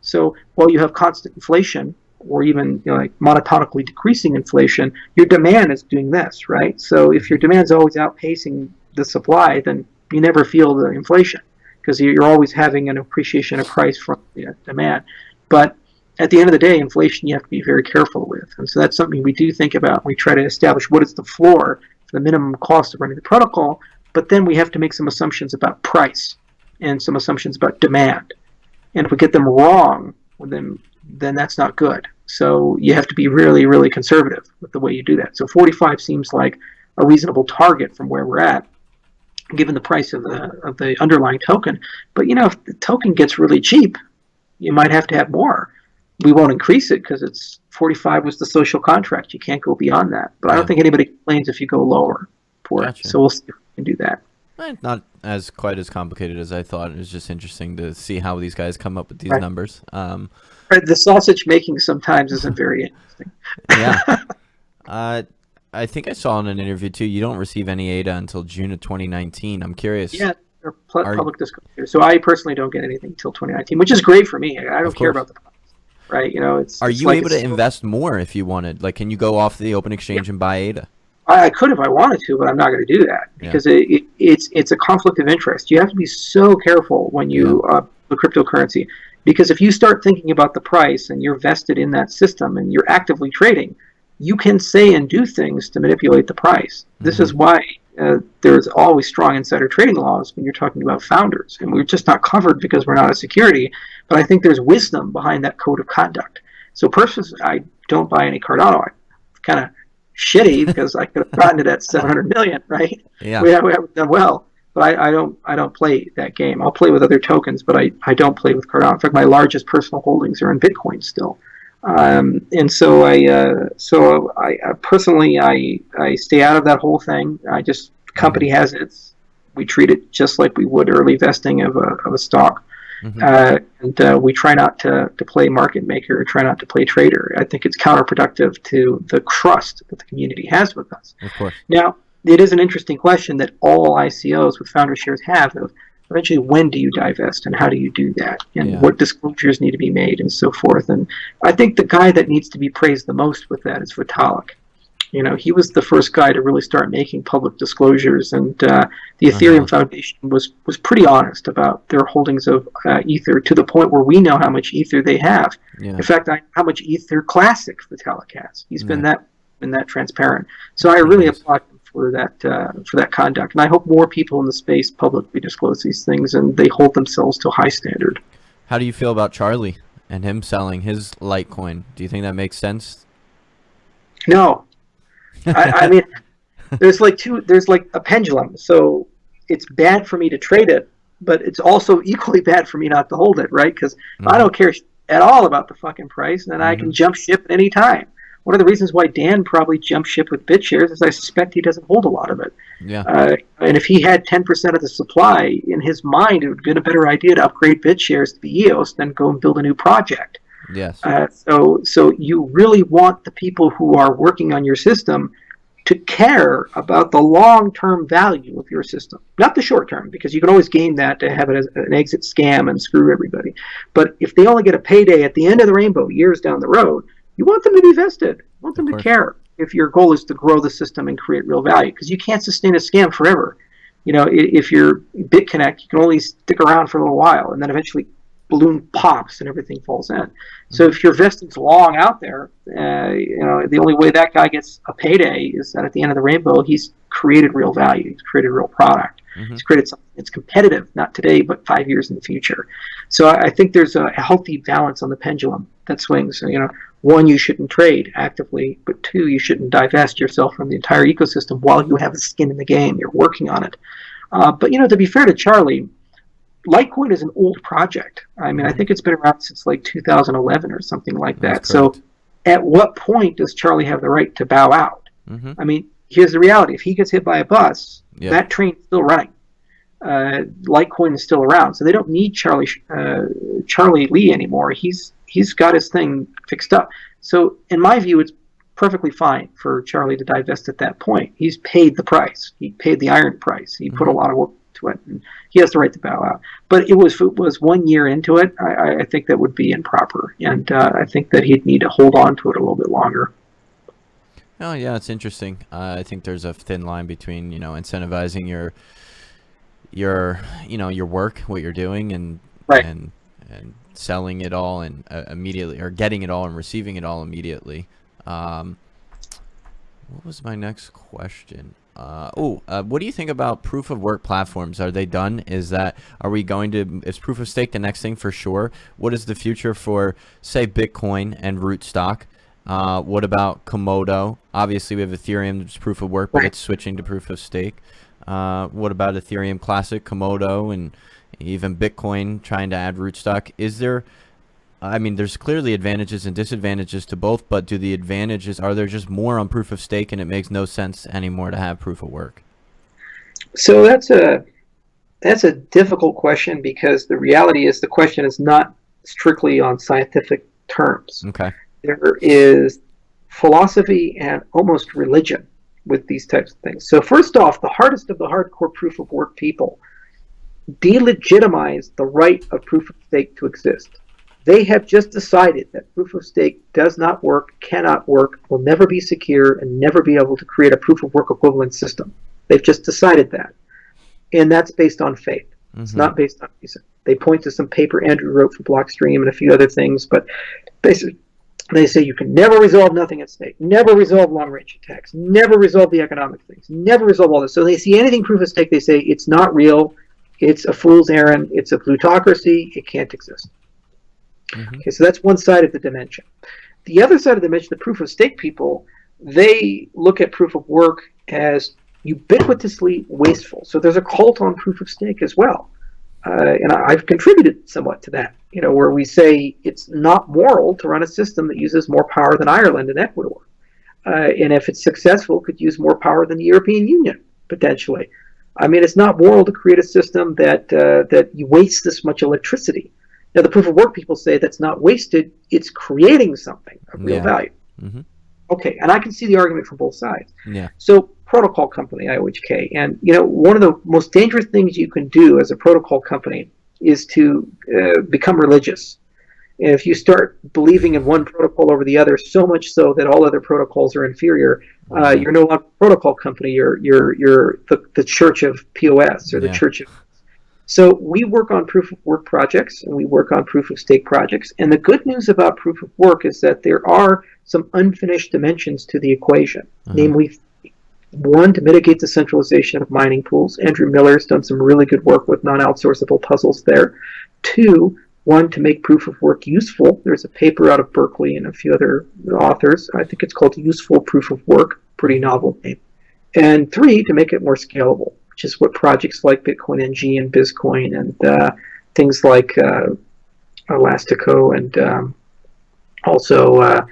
So while you have constant inflation, or even monotonically decreasing inflation, your demand is doing this, right? So if your demand is always outpacing the supply, then you never feel the inflation because you're always having an appreciation of price from the demand. But at the end of the day, inflation you have to be very careful with. And so that's something we do think about. We try to establish what is the floor for the minimum cost of running the protocol, but then we have to make some assumptions about price and some assumptions about demand. And if we get them wrong, well, then that's not good. So you have to be really, really conservative with the way you do that. So 45 seems like a reasonable target from where we're at, given the price of the underlying token. But if the token gets really cheap, you might have to have more. we won't increase it because it's 45 was the social contract. You can't go beyond that. But I don't think anybody complains if you go lower for it. So we'll see if we can do that. Not as quite as complicated as I thought. It was just interesting to see how these guys come up with these numbers. The sausage making sometimes isn't very interesting. Yeah. I think I saw in an interview too, you don't receive any ADA until June of 2019. I'm curious. Yeah, public disclosure. So I personally don't get anything until 2019, which is great for me. I don't care about the price, right? You know, Are you able to invest more if you wanted? Like, can you go off the open exchange and buy ADA? I could if I wanted to, but I'm not going to do that because it's a conflict of interest. You have to be so careful when you the cryptocurrency, because if you start thinking about the price and you're vested in that system and you're actively trading, you can say and do things to manipulate the price. This is why there's always strong insider trading laws when you're talking about founders, and we're just not covered because we're not a security. But I think there's wisdom behind that code of conduct. So personally, I don't buy any Cardano. I kind of shitty because I could have gotten it at 700 million, right? Yeah. We haven't done well, but I don't play that game. I'll play with other tokens, but I don't play with Cardano. In fact, my largest personal holdings are in Bitcoin still. And so I personally I stay out of that whole thing. Company has its. We treat it just like we would early vesting of a stock. And we try not to play market maker, try not to play trader. I think it's counterproductive to the trust that the community has with us. Of course. Now, it is an interesting question that all ICOs with founder shares have of eventually when do you divest and how do you do that and what disclosures need to be made and so forth. And I think the guy that needs to be praised the most with that is Vitalik. You know, he was the first guy to really start making public disclosures, and the Ethereum Foundation was pretty honest about their holdings of Ether to the point where we know how much Ether they have. Yeah. In fact, how much Ether Classic Vitalik has. He's been that transparent. So I really applaud him for that conduct, and I hope more people in the space publicly disclose these things and they hold themselves to a high standard. How do you feel about Charlie and him selling his Litecoin? Do you think that makes sense? No. I mean, there's like a pendulum. So it's bad for me to trade it, but it's also equally bad for me not to hold it, right? Because I don't care at all about the fucking price, and then I can jump ship at any time. One of the reasons why Dan probably jumped ship with BitShares is I suspect he doesn't hold a lot of it. Yeah. And if he had 10% of the supply, in his mind, it would have been a better idea to upgrade BitShares to the EOS than go and build a new project. Yes. So you really want the people who are working on your system to care about the long-term value of your system, not the short-term, because you can always game that to have it as an exit scam and screw everybody. But if they only get a payday at the end of the rainbow, years down the road, you want them to be vested. You want them to care if your goal is to grow the system and create real value, because you can't sustain a scam forever. You know, if you're BitConnect, you can only stick around for a little while, and then eventually balloon pops and everything falls in. So if your vesting's long out there, you know, the only way that guy gets a payday is that at the end of the rainbow, he's created real value. He's created a real product. He's created something that's competitive, not today, but 5 years in the future. So I think there's a healthy balance on the pendulum that swings. You know, one, you shouldn't trade actively, but two, you shouldn't divest yourself from the entire ecosystem while you have a skin in the game. You're working on it. But, you know, to be fair to Charlie, Litecoin is an old project. I mean, I think it's been around since like 2011 or something like that. So at what point does Charlie have the right to bow out? I mean, here's the reality. If he gets hit by a bus, that train's still running. Litecoin is still around. So they don't need Charlie Lee anymore. He's got his thing fixed up. So in my view, it's perfectly fine for Charlie to divest at that point. He's paid the price. He paid the iron price. He put a lot of work to it, and he has the right to bow out. But if it was 1 year into it, I think that would be improper, and I think that he'd need to hold on to it a little bit longer. Oh yeah, it's interesting. I think there's a thin line between, you know, incentivizing your you know, your work, what you're doing, and selling it all and immediately, or getting it all and receiving it all immediately. What was my next question? What do you think about proof of work platforms? Are they done? Is proof of stake the next thing for sure? What is the future for, say, Bitcoin and Rootstock? What about Komodo? Obviously, we have Ethereum, it's proof of work, but it's switching to proof of stake. What about Ethereum Classic, Komodo, and even Bitcoin trying to add Rootstock? Is there I mean, there's clearly advantages and disadvantages to both, but do the advantages, are there just more on proof of stake and it makes no sense anymore to have proof of work? So that's a difficult question, because the reality is the question is not strictly on scientific terms. Okay. There is philosophy and almost religion with these types of things. So first off, the hardest of the hardcore proof of work people delegitimize the right of proof of stake to exist. They have just decided that proof of stake does not work, cannot work, will never be secure, and never be able to create a proof of work equivalent system. They've just decided that. And that's based on faith. It's not based on reason. They point to some paper Andrew wrote for Blockstream and a few other things, but basically they say you can never resolve nothing at stake, never resolve long-range attacks, never resolve the economic things, never resolve all this. So they see anything proof of stake, they say it's not real, it's a fool's errand, it's a plutocracy, it can't exist. Okay, so that's one side of the dimension. The other side of the dimension, the proof of stake people, they look at proof of work as ubiquitously wasteful. So there's a cult on proof of stake as well. And I've contributed somewhat to that, where we say it's not moral to run a system that uses more power than Ireland and Ecuador. And if it's successful, could use more power than the European Union, potentially. I mean, it's not moral to create a system that you waste this much electricity. Now, the proof of work people say that's not wasted, it's creating something of real value. Okay, and I can see the argument from both sides. So, protocol company, IOHK, and one of the most dangerous things you can do as a protocol company is to become religious. And if you start believing in one protocol over the other, so much so that all other protocols are inferior, you're no longer a protocol company. You're the church of POS, or the church of. So we work on proof of work projects, and we work on proof of stake projects. And the good news about proof of work is that there are some unfinished dimensions to the equation. Namely, one, to mitigate the centralization of mining pools. Andrew Miller's done some really good work with non-outsourceable puzzles there. Two, one, to make proof of work useful. There's a paper out of Berkeley and a few other authors. I think it's called Useful Proof of Work. Pretty novel name. And three, to make it more scalable, which is what projects like Bitcoin NG and Bizcoin and things like Elastico and also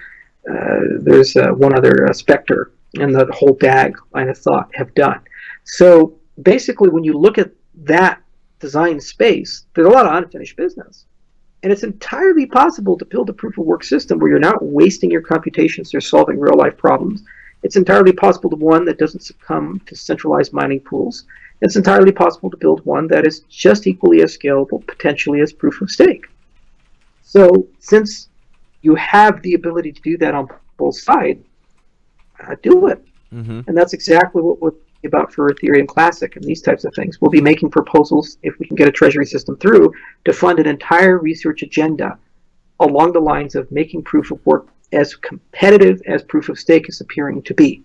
there's one other, Spectre, and the whole DAG line of thought have done. So basically, when you look at that design space, there's a lot of unfinished business. And it's entirely possible to build a proof of work system where you're not wasting your computations, you're solving real life problems. It's entirely possible to one that doesn't succumb to centralized mining pools. It's entirely possible to build one that is just equally as scalable, potentially, as proof of stake. So since you have the ability to do that on both sides, do it. And that's exactly what we're thinking about for Ethereum Classic and these types of things. We'll be making proposals, if we can get a treasury system through, to fund an entire research agenda along the lines of making proof of work as competitive as proof of stake is appearing to be,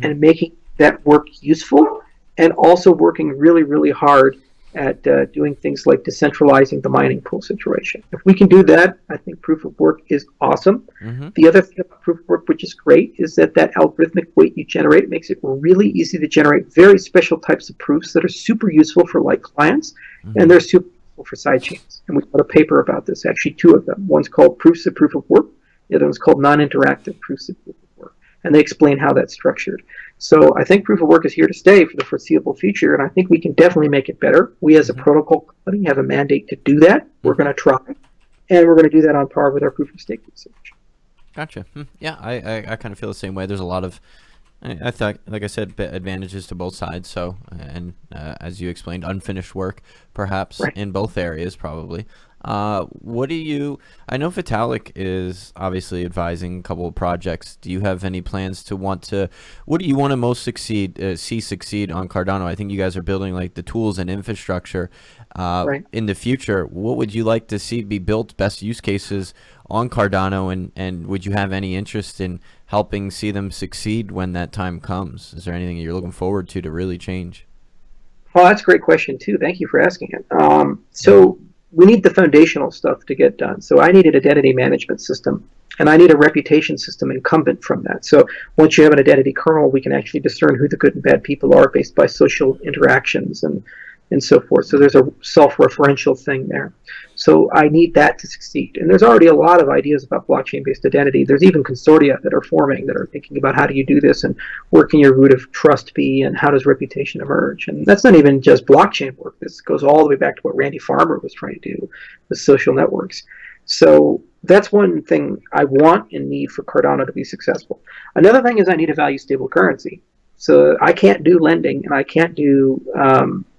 and making that work useful, and also working really, really hard at doing things like decentralizing the mining pool situation. If we can do that, I think proof of work is awesome. The other thing about proof of work, which is great, is that algorithmic weight you generate makes it really easy to generate very special types of proofs that are super useful for light clients, and they're super useful for sidechains. And we wrote a paper about this, actually two of them. One's called Proofs of Proof of Work. The other one's called Non-Interactive Proofs of Proof of Work. And they explain how that's structured. So I think proof of work is here to stay for the foreseeable future, and I think we can definitely make it better. We as a protocol company have a mandate to do that. We're going to try, and we're going to do that on par with our proof of stake research. Gotcha. Yeah, I kind of feel the same way. There's a lot of, I thought, like I said, advantages to both sides. So, and as you explained, unfinished work, perhaps, in both areas, probably. What do you, I know Vitalik is obviously advising a couple of projects. Do you have any plans to what do you want to most see succeed on Cardano? I think you guys are building like the tools and infrastructure in the future. What would you like to see be built, best use cases on Cardano, and would you have any interest in helping see them succeed when that time comes? Is there anything you're looking forward to really change? Oh, that's a great question too. Thank you for asking it. So we need the foundational stuff to get done. So I need an identity management system, and I need a reputation system incumbent from that. So once you have an identity kernel, we can actually discern who the good and bad people are based by social interactions and and so forth. So there's a self-referential thing there. So I need that to succeed. And there's already a lot of ideas about blockchain-based identity. There's even consortia that are forming that are thinking about how do you do this and where can your root of trust be and how does reputation emerge. And that's not even just blockchain work. This goes all the way back to what Randy Farmer was trying to do with social networks. So that's one thing I want and need for Cardano to be successful. Another thing is I need a value-stable currency. So I can't do lending and I can't do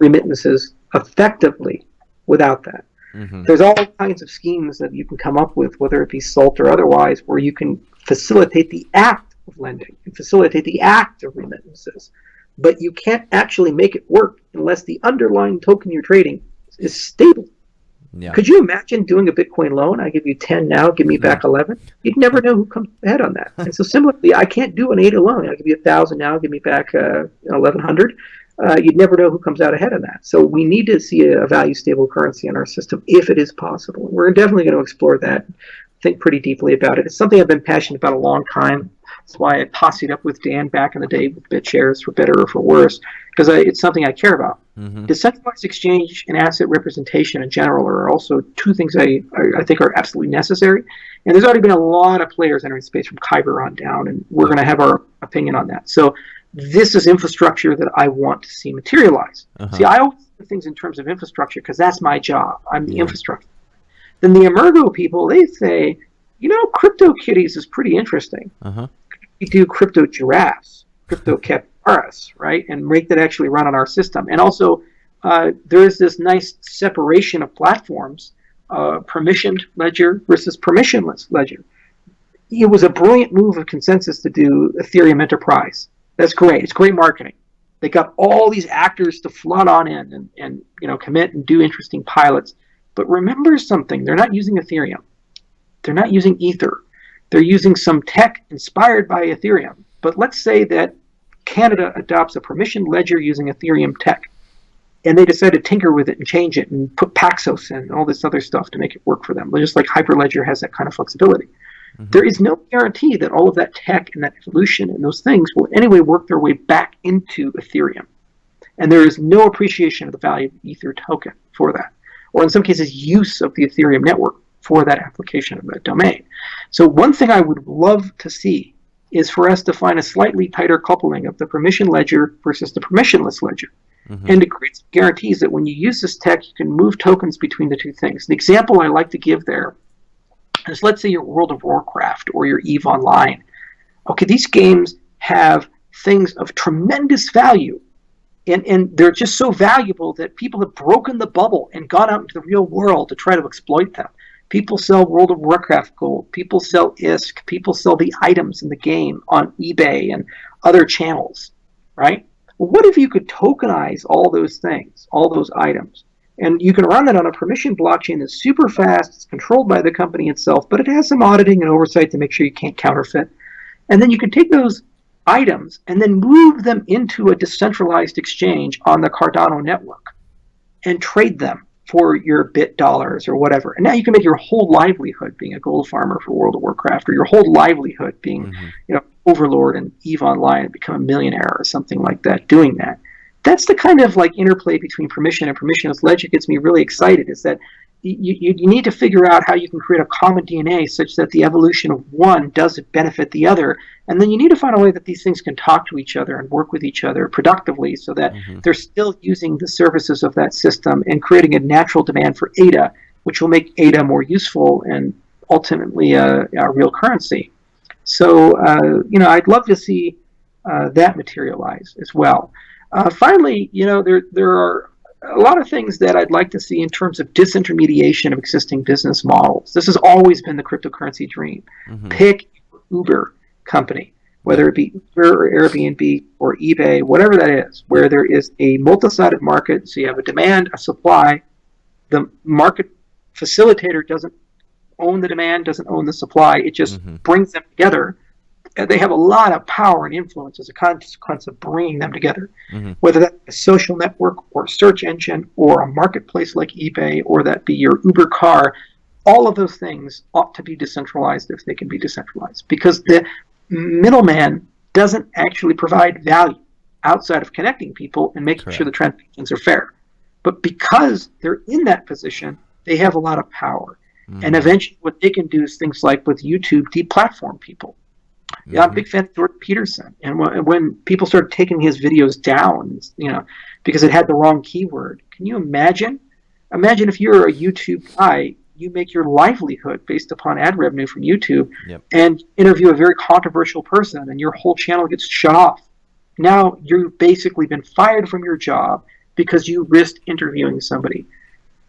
remittances effectively without that. Mm-hmm. There's all kinds of schemes that you can come up with, whether it be SALT or otherwise, where you can facilitate the act of lending and facilitate the act of remittances. But you can't actually make it work unless the underlying token you're trading is stable. Yeah. Could you imagine doing a Bitcoin loan? I give you 10 now, give me back 11. You'd never know who comes ahead on that. And so similarly, I can't do an ADA loan. I give you 1,000 now, give me back 1,100. You'd never know who comes out ahead on that. So we need to see a value-stable currency in our system if it is possible. We're definitely going to explore that, think pretty deeply about it. It's something I've been passionate about a long time. That's why I posseed up with Dan back in the day with BitShares, for better or for worse, because it's something I care about. Mm-hmm. Decentralized exchange and asset representation in general are also two things I think are absolutely necessary. And there's already been a lot of players entering the space from Kyber on down, and we're going to have our opinion on that. So this is infrastructure that I want to see materialize. Uh-huh. See, I always do things in terms of infrastructure because that's my job. I'm the infrastructure. Then the Emergo people, they say, CryptoKitties is pretty interesting. Uh-huh. We do crypto giraffes, crypto capybaras, right? And make that actually run on our system. And also, there is this nice separation of platforms, permissioned ledger versus permissionless ledger. It was a brilliant move of consensus to do Ethereum Enterprise. That's great. It's great marketing. They got all these actors to flood on in and commit and do interesting pilots. But remember something, they're not using Ethereum. They're not using Ether. They're using some tech inspired by Ethereum. But let's say that Canada adopts a permissioned ledger using Ethereum tech, and they decide to tinker with it and change it and put Paxos and all this other stuff to make it work for them. Just like Hyperledger has that kind of flexibility. Mm-hmm. There is no guarantee that all of that tech and that evolution and those things will anyway work their way back into Ethereum. And there is no appreciation of the value of the Ether token for that, or in some cases use of the Ethereum network for that application of that domain. So one thing I would love to see is for us to find a slightly tighter coupling of the permission ledger versus the permissionless ledger. Mm-hmm. And to create some guarantees that when you use this tech, you can move tokens between the two things. The example I like to give there is, let's say your World of Warcraft or your EVE Online. Okay, these games have things of tremendous value, and they're just so valuable that people have broken the bubble and gone out into the real world to try to exploit them. People sell World of Warcraft gold. People sell ISK. People sell the items in the game on eBay and other channels, right? Well, what if you could tokenize all those things, all those items? And you can run that on a permission blockchain that's super fast. It's controlled by the company itself, but it has some auditing and oversight to make sure you can't counterfeit. And then you can take those items and then move them into a decentralized exchange on the Cardano network and trade them for your bit dollars or whatever. And now you can make your whole livelihood being a gold farmer for World of Warcraft, or your whole livelihood being, Overlord and EVE Online and become a millionaire or something like that, doing that. That's the kind of interplay between permission and permissionless ledger gets me really excited, is that you need to figure out how you can create a common DNA such that the evolution of one does benefit the other. And then you need to find a way that these things can talk to each other and work with each other productively so that they're still using the services of that system and creating a natural demand for ADA, which will make ADA more useful and ultimately a real currency. So, I'd love to see that materialize as well. Finally, there are a lot of things that I'd like to see in terms of disintermediation of existing business models. This has always been the cryptocurrency dream. Mm-hmm. Pick Uber company, whether it be Uber or Airbnb or eBay, whatever that is, where there is a multi-sided market. So you have a demand, a supply. The market facilitator doesn't own the demand, doesn't own the supply. It just brings them together. They have a lot of power and influence as a consequence of bringing them together, whether that's a social network or a search engine or a marketplace like eBay, or that be your Uber car. All of those things ought to be decentralized if they can be decentralized, because the middleman doesn't actually provide value outside of connecting people and making sure the transactions are fair. But because they're in that position, they have a lot of power. Mm-hmm. And eventually what they can do is things like with YouTube, deplatform people. Mm-hmm. Yeah, I'm a big fan of Jordan Peterson. And when people started taking his videos down, because it had the wrong keyword, can you imagine? Imagine if you're a YouTube guy, you make your livelihood based upon ad revenue from YouTube, Yep. and interview a very controversial person, and your whole channel gets shut off. Now you've basically been fired from your job because you risked interviewing somebody.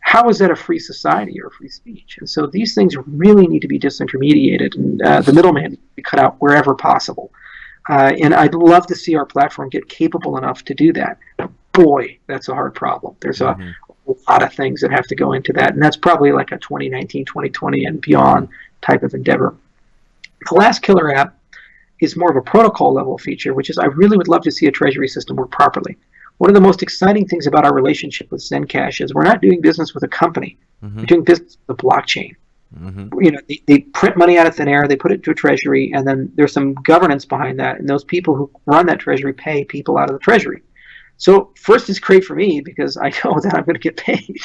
How is that a free society or free speech? And so these things really need to be disintermediated, and the middleman needs to be cut out wherever possible. And I'd love to see our platform get capable enough to do that. Boy, that's a hard problem. There's a lot of things that have to go into that, and that's probably like a 2019, 2020, and beyond type of endeavor. The last killer app is more of a protocol level feature, which is I really would love to see a treasury system work properly. One of the most exciting things about our relationship with Zencash is we're not doing business with a company. Mm-hmm. We're doing business with a blockchain. Mm-hmm. They print money out of thin air, they put it into a treasury, and then there's some governance behind that, and those people who run that treasury pay people out of the treasury. So first, it's great for me because I know that I'm going to get paid.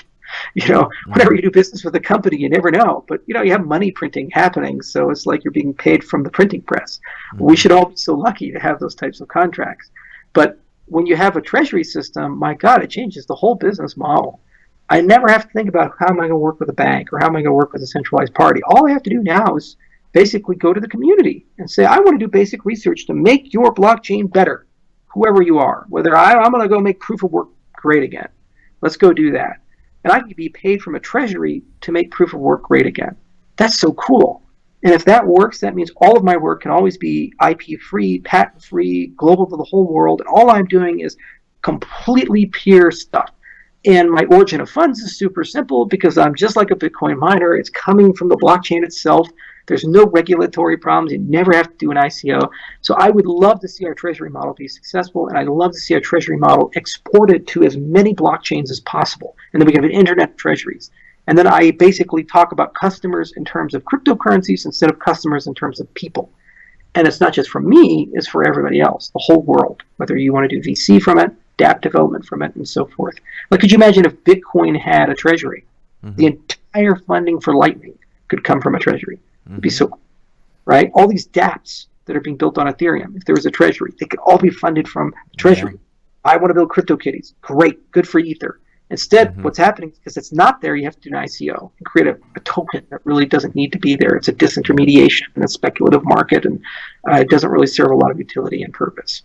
Whenever you do business with a company, you never know. But, you have money printing happening, so it's like you're being paid from the printing press. Mm-hmm. We should all be so lucky to have those types of contracts. But when you have a treasury system, my God, it changes the whole business model. I never have to think about how am I going to work with a bank or how am I going to work with a centralized party. All I have to do now is basically go to the community and say, I want to do basic research to make your blockchain better, whoever you are. Whether I'm going to go make proof of work great again. Let's go do that. And I can be paid from a treasury to make proof of work great again. That's so cool. And if that works, that means all of my work can always be IP-free, patent-free, global to the whole world. And all I'm doing is completely pure stuff. And my origin of funds is super simple because I'm just like a Bitcoin miner. It's coming from the blockchain itself. There's no regulatory problems. You never have to do an ICO. So I would love to see our treasury model be successful, and I'd love to see our treasury model exported to as many blockchains as possible. And then we can have an internet of treasuries. And then I basically talk about customers in terms of cryptocurrencies instead of customers in terms of people. And it's not just for me, it's for everybody else, the whole world, whether you want to do VC from it, dApp development from it, and so forth. Like, could you imagine if Bitcoin had a treasury? Mm-hmm. The entire funding for Lightning could come from a treasury. It'd be so cool, right? All these dApps that are being built on Ethereum, if there was a treasury, they could all be funded from the treasury. Yeah. I want to build CryptoKitties. Great, good for Ether. Instead, what's happening is because it's not there, you have to do an ICO and create a token that really doesn't need to be there. It's a disintermediation in a speculative market, and it doesn't really serve a lot of utility and purpose.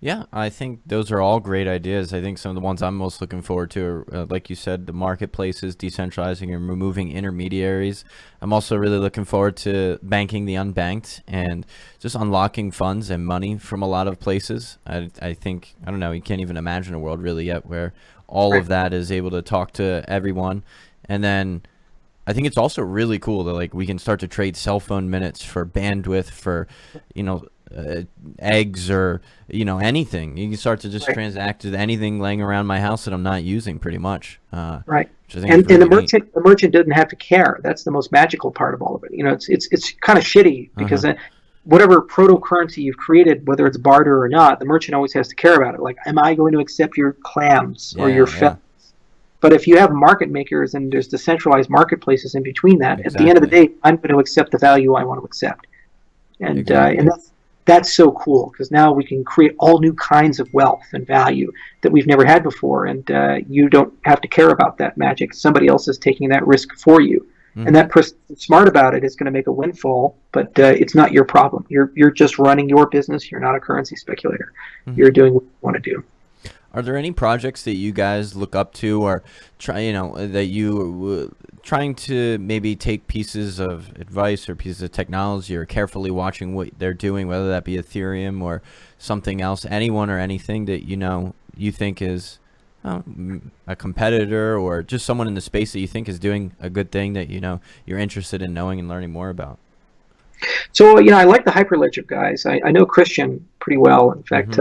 Yeah, I think those are all great ideas. I think some of the ones I'm most looking forward to are, like you said, the marketplaces, decentralizing and removing intermediaries. I'm also really looking forward to banking the unbanked and just unlocking funds and money from a lot of places. I think, I don't know, you can't even imagine a world really yet where all of that is able to talk to everyone. And then I think it's also really cool that, like, we can start to trade cell phone minutes for bandwidth, for, eggs, or anything. You can start to just transact with anything laying around my house that I'm not using, pretty much. Right. And the merchant doesn't have to care. That's the most magical part of all of it. It's kind of shitty because whatever proto-currency you've created, whether it's barter or not, the merchant always has to care about it. Like, am I going to accept your clams or your feathers? But if you have market makers and there's decentralized marketplaces in between that, at the end of the day, I'm going to accept the value I want to accept. And that's so cool, because now we can create all new kinds of wealth and value that we've never had before, and you don't have to care about that magic. Somebody else is taking that risk for you. And that person who's smart about it is going to make a windfall, but it's not your problem. You're just running your business. You're not a currency speculator. You're doing what you want to do. Are there any projects that you guys look up to, or that you trying to maybe take pieces of advice or pieces of technology, or carefully watching what they're doing, whether that be Ethereum or something else, anyone or anything that you think is a competitor, or just someone in the space that you think is doing a good thing that you're interested in knowing and learning more about? So I like the Hyperledger guys. I know Christian pretty well. In fact,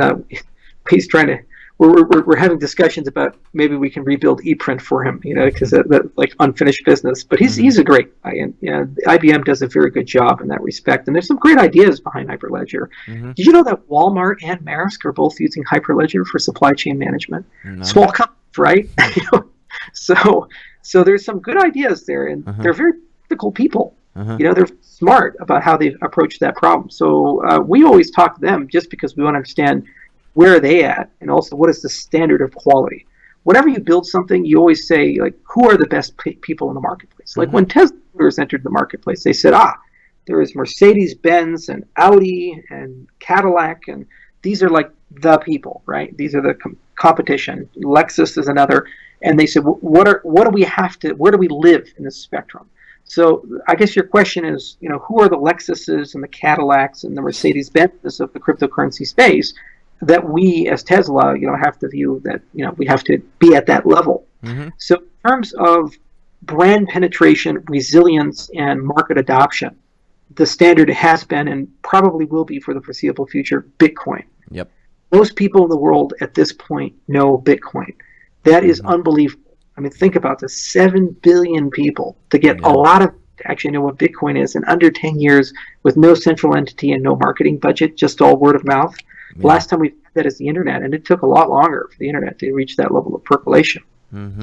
he's trying to. We're having discussions about maybe we can rebuild ePrint for him, because that's like unfinished business. But he's a great guy, and IBM does a very good job in that respect. And there's some great ideas behind Hyperledger. Did you know that Walmart and Maersk are both using Hyperledger for supply chain management? No. Small companies, right? so so there's some good ideas there, and they're very practical people. They're smart about how they approach that problem. So we always talk to them just because we want to understand where are they at, and also what is the standard of quality. Whenever you build something, you always say, like, who are the best people in the marketplace? Like when Tesla Motors entered the marketplace, they said, there is Mercedes-Benz and Audi and Cadillac, and these are like the people, right? These are the competition. Lexus is another, and they said, what do we have to? Where do we live in this spectrum? So I guess your question is, who are the Lexuses and the Cadillacs and the Mercedes-Benzes of the cryptocurrency space that we as Tesla, have to view that, we have to be at that level. So in terms of brand penetration, resilience, and market adoption, the standard has been and probably will be for the foreseeable future, Bitcoin. Yep. Most people in the world at this point know Bitcoin. That is unbelievable. I mean, think about this, 7 billion people to get a lot of to actually know what Bitcoin is in under 10 years with no central entity and no marketing budget, just all word of mouth. The last time we had that is the internet, and it took a lot longer for the internet to reach that level of percolation.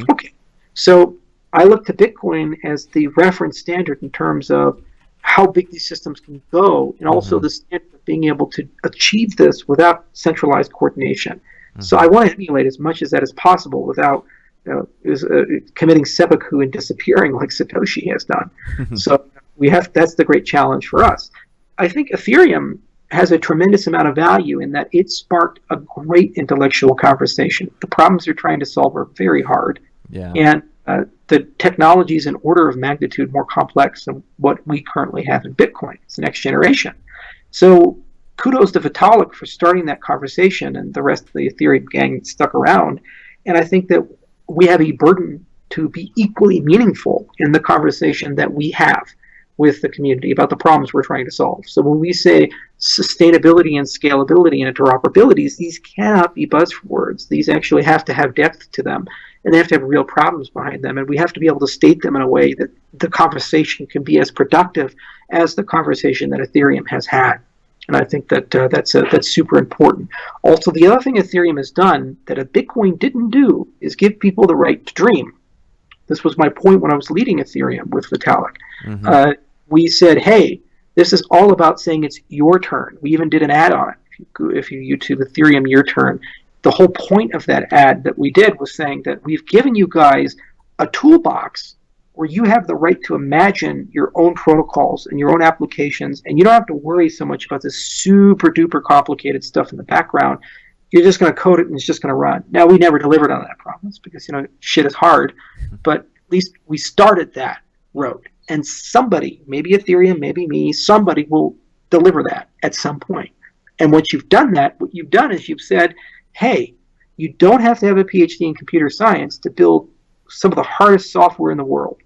Okay, so I look to Bitcoin as the reference standard in terms of how big these systems can go, and also the standard of being able to achieve this without centralized coordination. So I want to emulate as much as that is possible without committing seppuku and disappearing like Satoshi has done. So that's the great challenge for us. I think Ethereum has a tremendous amount of value in that it sparked a great intellectual conversation. The problems they're trying to solve are very hard. And the technology is an order of magnitude more complex than what we currently have in Bitcoin. It's the next generation. So kudos to Vitalik for starting that conversation, and the rest of the Ethereum gang stuck around. And I think that we have a burden to be equally meaningful in the conversation that we have with the community about the problems we're trying to solve. So when we say sustainability and scalability and interoperabilities, these cannot be buzzwords. These actually have to have depth to them, and they have to have real problems behind them, and we have to be able to state them in a way that the conversation can be as productive as the conversation that Ethereum has had. And I think that that's super important. Also, the other thing Ethereum has done that a Bitcoin didn't do is give people the right to dream. This was my point when I was leading Ethereum with Vitalik. We said, hey, this is all about saying it's your turn. We even did an ad on it. If you YouTube Ethereum Your Turn, the whole point of that ad that we did was saying that we've given you guys a toolbox where you have the right to imagine your own protocols and your own applications, and you don't have to worry so much about this super duper complicated stuff in the background. You're just going to code it and it's just going to run. Now, we never delivered on that promise because, shit is hard, but at least we started that road. And somebody, maybe Ethereum, maybe me, somebody will deliver that at some point. And once you've done that, what you've done is you've said, hey, you don't have to have a PhD in computer science to build some of the hardest software in the world.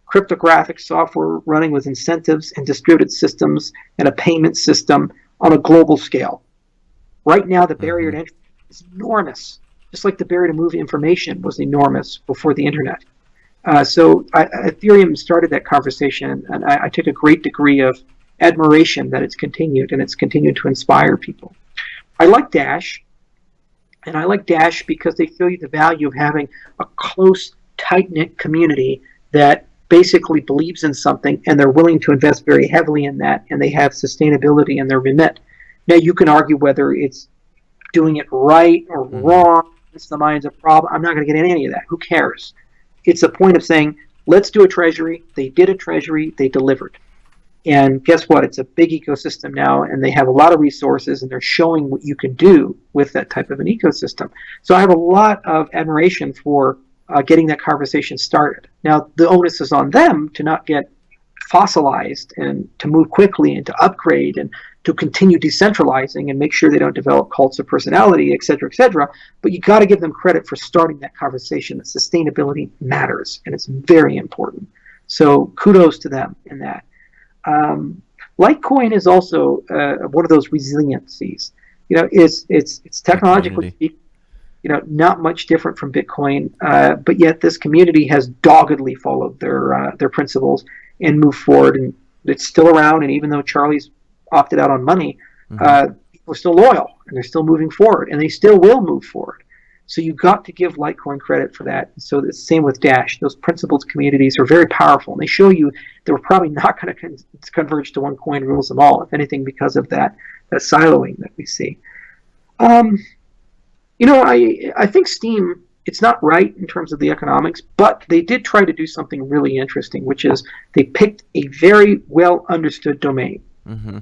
Cryptographic software running with incentives and distributed systems and a payment system on a global scale. Right now, the barrier to entry is enormous, just like the barrier to move information was enormous before the internet. So Ethereum started that conversation, and I took a great degree of admiration that it's continued, and it's continued to inspire people. I like Dash, and I like Dash because they show you the value of having a close, tight-knit community that basically believes in something, and they're willing to invest very heavily in that, and they have sustainability in their remit. Now, you can argue whether it's doing it right or wrong. It's the mind's a problem. I'm not going to get into any of that. Who cares? It's a point of saying, let's do a treasury. They did a treasury. They delivered. And guess what? It's a big ecosystem now, and they have a lot of resources, and they're showing what you can do with that type of an ecosystem. So I have a lot of admiration for getting that conversation started. Now, the onus is on them to not get fossilized and to move quickly and to upgrade and to continue decentralizing and make sure they don't develop cults of personality, et cetera, et cetera. But you got to give them credit for starting that conversation that sustainability matters, and it's very important. So kudos to them in that. Litecoin is also one of those resiliencies. It's technologically speaking, not much different from Bitcoin, but yet this community has doggedly followed their principles and moved forward, and it's still around. And even though Charlie's opted out on money, people are still loyal, and they're still moving forward, and they still will move forward. So you got to give Litecoin credit for that. So the same with Dash. Those principles communities are very powerful, and they show you that we're probably not going to converge to one coin rules them all, if anything, because of that siloing that we see. I think Steem, it's not right in terms of the economics, but they did try to do something really interesting, which is they picked a very well understood domain. Mm-hmm.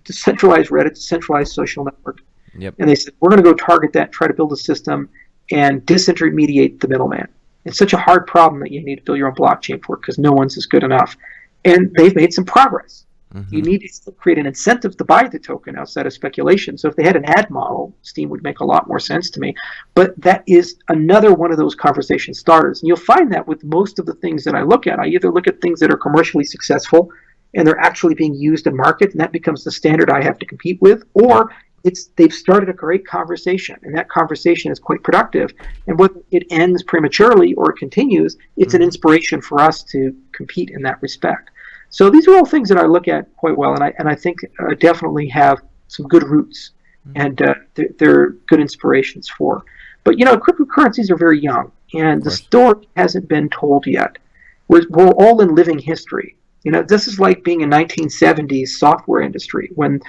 Decentralized Reddit, decentralized social network. Yep. And they said, we're going to go target that, try to build a system, and disintermediate the middleman. It's such a hard problem that you need to build your own blockchain for, because no one's is good enough. And they've made some progress. Mm-hmm. You need to create an incentive to buy the token outside of speculation. So if they had an ad model, Steem would make a lot more sense to me. But that is another one of those conversation starters. And you'll find that with most of the things that I look at. I either look at things that are commercially successful and they're actually being used in market, and that becomes the standard I have to compete with, or they've started a great conversation, and that conversation is quite productive. And whether it ends prematurely or it continues, it's an inspiration for us to compete in that respect. So these are all things that I look at quite well, and I think definitely have some good roots, and they're good inspirations for. But cryptocurrencies are very young, and the story hasn't been told yet. We're all in living history. This is like being a 1970s software industry when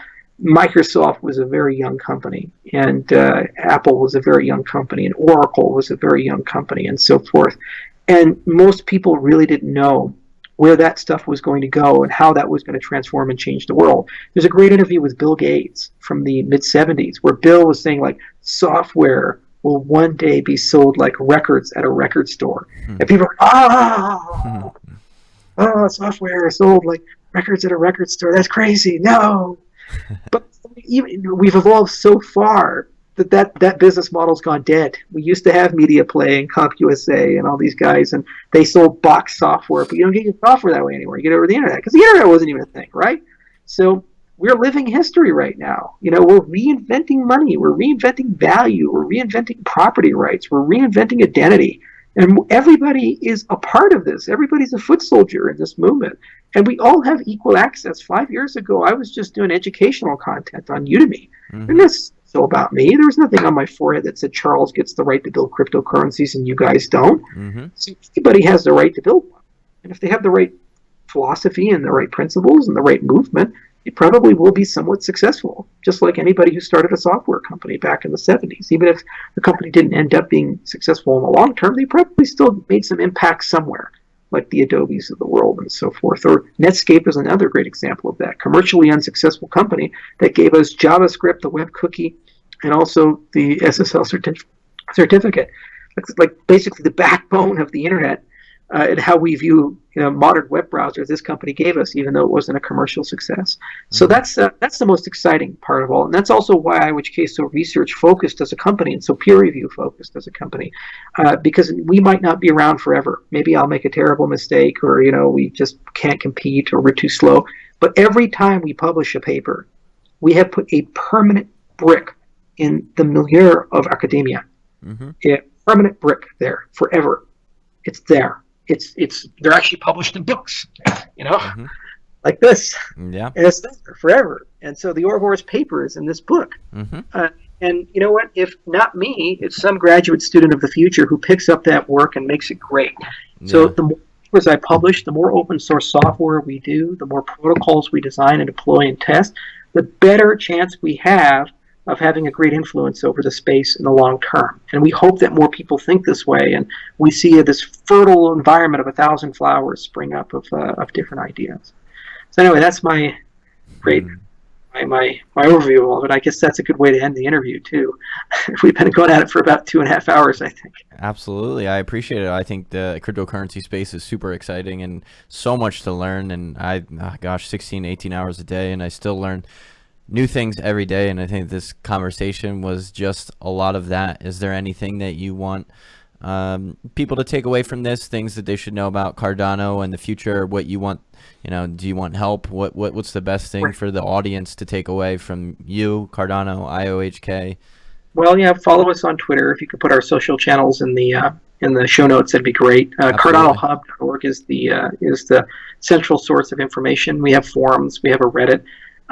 Microsoft was a very young company, and Apple was a very young company, and Oracle was a very young company, and so forth. And most people really didn't know where that stuff was going to go and how that was going to transform and change the world. There's a great interview with Bill Gates from the mid-70s where Bill was saying, like, software will one day be sold like records at a record store. And people are, software is sold like records at a record store. That's crazy. No. But we've evolved so far that business model's gone dead. We used to have Media Play and CompUSA and all these guys, and they sold box software, but you don't get your software that way anymore. You get it over the internet, because the internet wasn't even a thing, right? So we're living history right now. We're reinventing money. We're reinventing value. We're reinventing property rights. We're reinventing identity. And everybody is a part of this. Everybody's a foot soldier in this movement. And we all have equal access. 5 years ago, I was just doing educational content on Udemy. And that's so about me. There was nothing on my forehead that said Charles gets the right to build cryptocurrencies and you guys don't. So everybody has the right to build one. And if they have the right philosophy and the right principles and the right movement, it probably will be somewhat successful, just like anybody who started a software company back in the 70s. Even if the company didn't end up being successful in the long term, they probably still made some impact somewhere, like the Adobes of the world and so forth. Or Netscape is another great example of that. Commercially unsuccessful company that gave us JavaScript, the web cookie, and also the SSL certificate. It's like basically the backbone of the internet and how we view modern web browsers. This company gave us, even though it wasn't a commercial success. So that's the most exciting part of all, and that's also why IOHK is so research focused as a company and so peer review focused as a company, because we might not be around forever. Maybe I'll make a terrible mistake, or we just can't compete, or we're too slow. But every time we publish a paper, we have put a permanent brick in the milieu of academia. A permanent brick there forever. It's there. They're actually published in books, like this. Yeah. And it's there forever. And so the Ouroboros paper is in this book. And you know what? If not me, it's some graduate student of the future who picks up that work and makes it great. So the more papers I publish, the more open source software we do, the more protocols we design and deploy and test, the better chance we have of having a great influence over the space in the long term. And we hope that more people think this way, and we see this fertile environment of 1,000 flowers spring up of different ideas. So anyway, that's my overview of it. I guess that's a good way to end the interview too. We've been going at it for about 2.5 hours, I think. Absolutely. I appreciate it. I think the cryptocurrency space is super exciting and so much to learn. And 16, 18 hours a day, and I still learn new things every day, and I think this conversation was just a lot of that. Is there anything that you want people to take away from this, things that they should know about Cardano and the future, what you want, do you want help? What's the best thing for the audience to take away from you, Cardano, IOHK? Well, follow us on Twitter. If you could put our social channels in the show notes, that'd be great. CardanoHub.org is the central source of information. We have forums, we have a Reddit.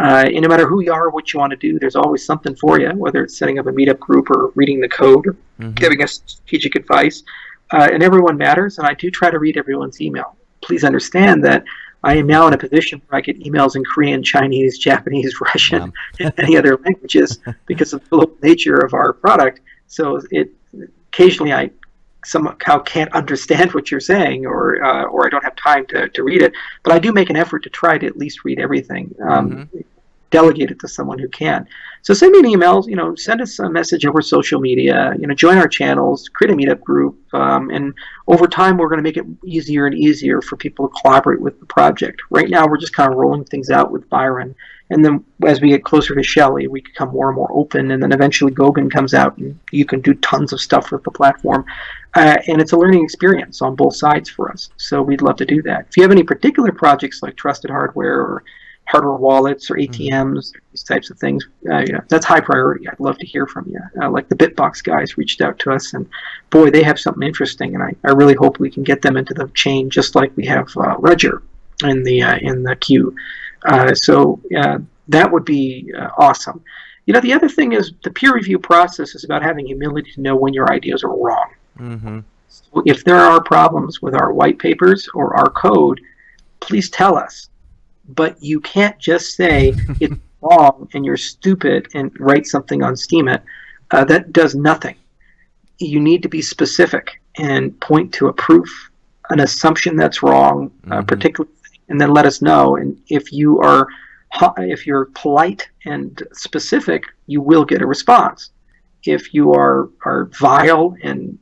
And no matter who you are or what you want to do, there's always something for you, whether it's setting up a meetup group or reading the code or giving us strategic advice. And everyone matters, and I do try to read everyone's email. Please understand that I am now in a position where I get emails in Korean, Chinese, Japanese, Russian, and any other languages because of the global nature of our product. So occasionally I somehow can't understand what you're saying, or I don't have time to read it. But I do make an effort to try to at least read everything. Delegate it to someone who can. So send me an email, send us a message over social media, join our channels, create a meetup group, and over time we're going to make it easier and easier for people to collaborate with the project. Right now we're just kind of rolling things out with Byron, and then as we get closer to Shelley, we become more and more open, and then eventually Goguen comes out and you can do tons of stuff with the platform. And it's a learning experience on both sides for us, so we'd love to do that. If you have any particular projects like trusted hardware or hardware wallets or ATMs, these types of things, that's high priority. I'd love to hear from you. Like the Bitbox guys reached out to us, and boy, they have something interesting, and I really hope we can get them into the chain just like we have Ledger in the queue. So that would be awesome. The other thing is the peer review process is about having humility to know when your ideas are wrong. So if there are problems with our white papers or our code, please tell us. But you can't just say it's wrong and you're stupid and write something on Steemit. That does nothing. You need to be specific and point to a proof, an assumption that's wrong, particularly, and then let us know. And if you're polite and specific, you will get a response. If you are vile and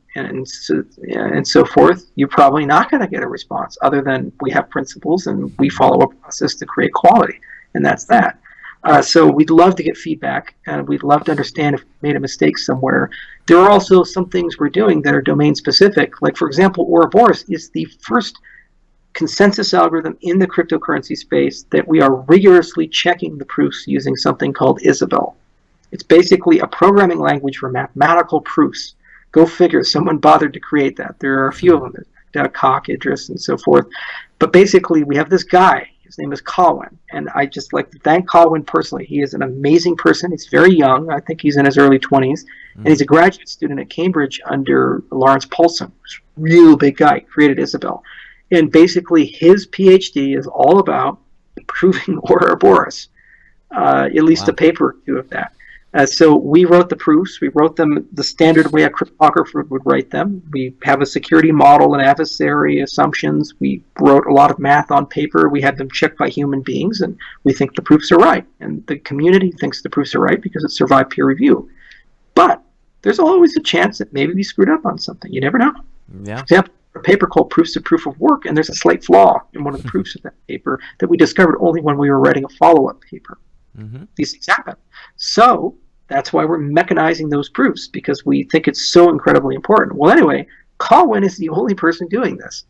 so forth, you're probably not going to get a response, other than we have principles and we follow a process to create quality, and that's that. So we'd love to get feedback, and we'd love to understand if we made a mistake somewhere. There are also some things we're doing that are domain specific, like for example, Ouroboros is the first consensus algorithm in the cryptocurrency space that we are rigorously checking the proofs using something called Isabelle. It's basically a programming language for mathematical proofs. Go figure, someone bothered to create that. There are a few of them, Koch, Idris, and so forth. But basically, we have this guy. His name is Colwyn, and I just like to thank Colwyn personally. He is an amazing person. He's very young. I think he's in his early 20s, and he's a graduate student at Cambridge under Lawrence Paulson, who's a real big guy, created Isabelle. And basically, his PhD is all about proving Ouroboros, at least a paper or two of that. So we wrote the proofs. We wrote them the standard way a cryptographer would write them. We have a security model and adversary assumptions. We wrote a lot of math on paper. We had them checked by human beings, and we think the proofs are right. And the community thinks the proofs are right because it survived peer review. But there's always a chance that maybe we screwed up on something. You never know. Yeah. For example, a paper called Proofs of Proof of Work, and there's a slight flaw in one of the proofs of that paper that we discovered only when we were writing a follow-up paper. These things happen. So that's why we're mechanizing those proofs, because we think it's so incredibly important. Well, anyway, Colwyn is the only person doing this.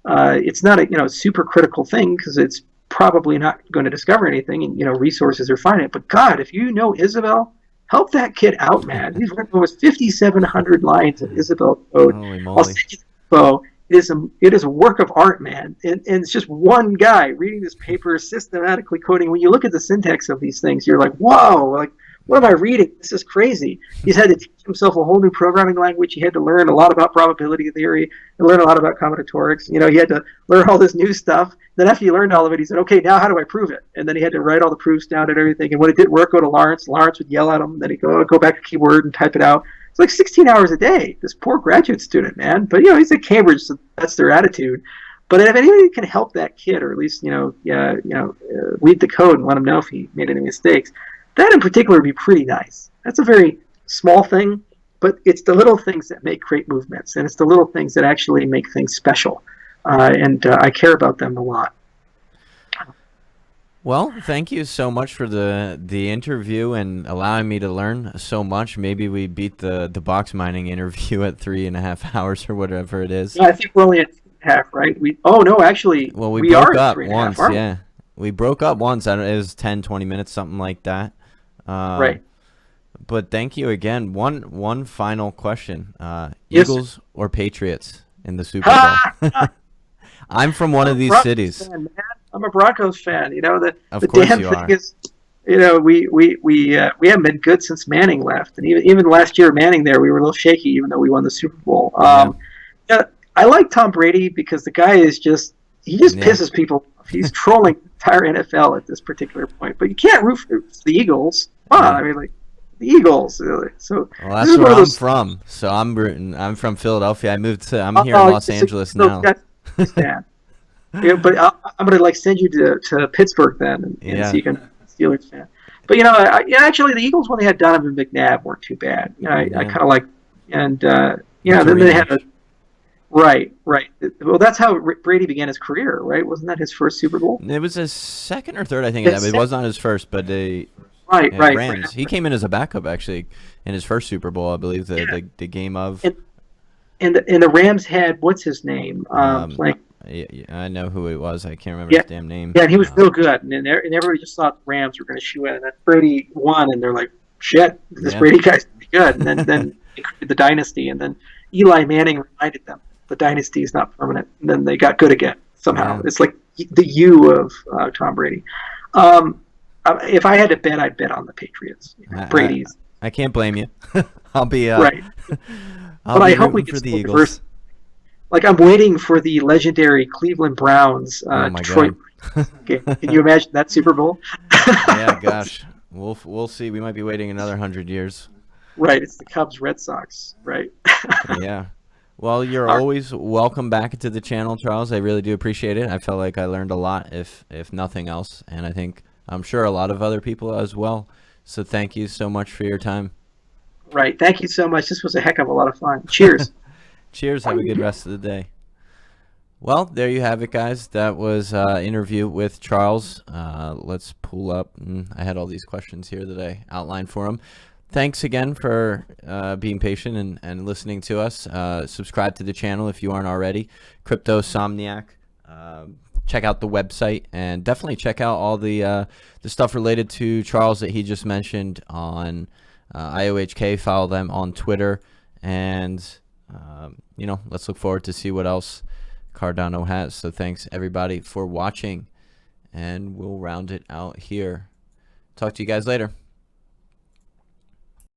It's not a super critical thing, because it's probably not going to discover anything, and resources are finite. But God, if you know Isabelle, help that kid out, man. He's written almost 5,700 lines of Isabelle code. I'll send you the info. It is a work of art, man, and it's just one guy reading this paper, systematically coding. When you look at the syntax of these things, you're like, whoa, like, what am I reading? This is crazy. He's had to teach himself a whole new programming language. He had to learn a lot about probability theory and learn a lot about combinatorics. He had to learn all this new stuff. Then after he learned all of it, he said, okay, now how do I prove it? And then he had to write all the proofs down and everything. And when it didn't work, go to Lawrence. Lawrence would yell at him. Then he'd go back to keyboard and type it out. It's like 16 hours a day. This poor graduate student, man. But, he's at Cambridge, so that's their attitude. But if anybody can help that kid, or at least, read the code and let him know if he made any mistakes, that in particular would be pretty nice. That's a very small thing, but it's the little things that make great movements, and it's the little things that actually make things special. And I care about them a lot. Well, thank you so much for the interview and allowing me to learn so much. Maybe we beat the box mining interview at 3.5 hours or whatever it is. Yeah, I think we're only at 2.5, right? We broke up once. Yeah, we broke up once. It was 10, 20 minutes, something like that. Right. But thank you again. One final question: Eagles or Patriots in the Super Bowl? I'm from one of these cities. Fan, I'm a Broncos fan. The of course damn you thing are. is, we haven't been good since Manning left, and even last year Manning there, we were a little shaky, even though we won the Super Bowl. Yeah. Yeah, I like Tom Brady because the guy is he just pisses people off. He's trolling the entire NFL at this particular point. But you can't root for the Eagles. Come on, I mean, like the Eagles. So well, that's where I'm from. So I'm rooting. I'm from Philadelphia. I'm here in Los Angeles now. Yeah, but I'm gonna like send you to Pittsburgh then, and so you can Steelers fan. But actually the Eagles when they had Donovan McNabb weren't too bad. I kind of like, and then they had a right. Well, that's how Brady began his career, right? Wasn't that his first Super Bowl? It was his second or third, I think. It was not his first, but the Rams. Right. He came in as a backup actually in his first Super Bowl, I believe. The game of. And the Rams had what's his name playing. Yeah, I know who it was. I can't remember his damn name. Yeah, and he was real good. And everybody just thought the Rams were going to shoe in. And then Brady won, and they're like, shit, this Brady guy's pretty good. And then they created the dynasty. And then Eli Manning reminded them the dynasty is not permanent. And then they got good again somehow. Yeah. It's like the U of Tom Brady. If I had to bet, I'd bet on the Patriots. Brady's. I can't blame you. I'll be right. But I hope we get the Eagles. Like I'm waiting for the legendary Cleveland Browns Detroit game. Can you imagine that Super Bowl? Yeah, gosh, we'll see. We might be waiting another 100 years. Right, it's the Cubs Red Sox, right? Yeah. Well, you're always welcome back to the channel, Charles. I really do appreciate it. I felt like I learned a lot, if nothing else, and I'm sure a lot of other people as well. So thank you so much for your time. Right. Thank you so much. This was a heck of a lot of fun. Cheers. Cheers. Have a good rest of the day. Well, there you have it, guys. That was an interview with Charles. Let's pull up. I had all these questions here that I outlined for him. Thanks again for being patient and listening to us. Subscribe to the channel if you aren't already. Cryptosomniac. Check out the website and definitely check out all the stuff related to Charles that he just mentioned on IOHK. Follow them on Twitter, and let's look forward to see what else Cardano has. So thanks everybody for watching, and we'll round it out here. Talk to you guys later.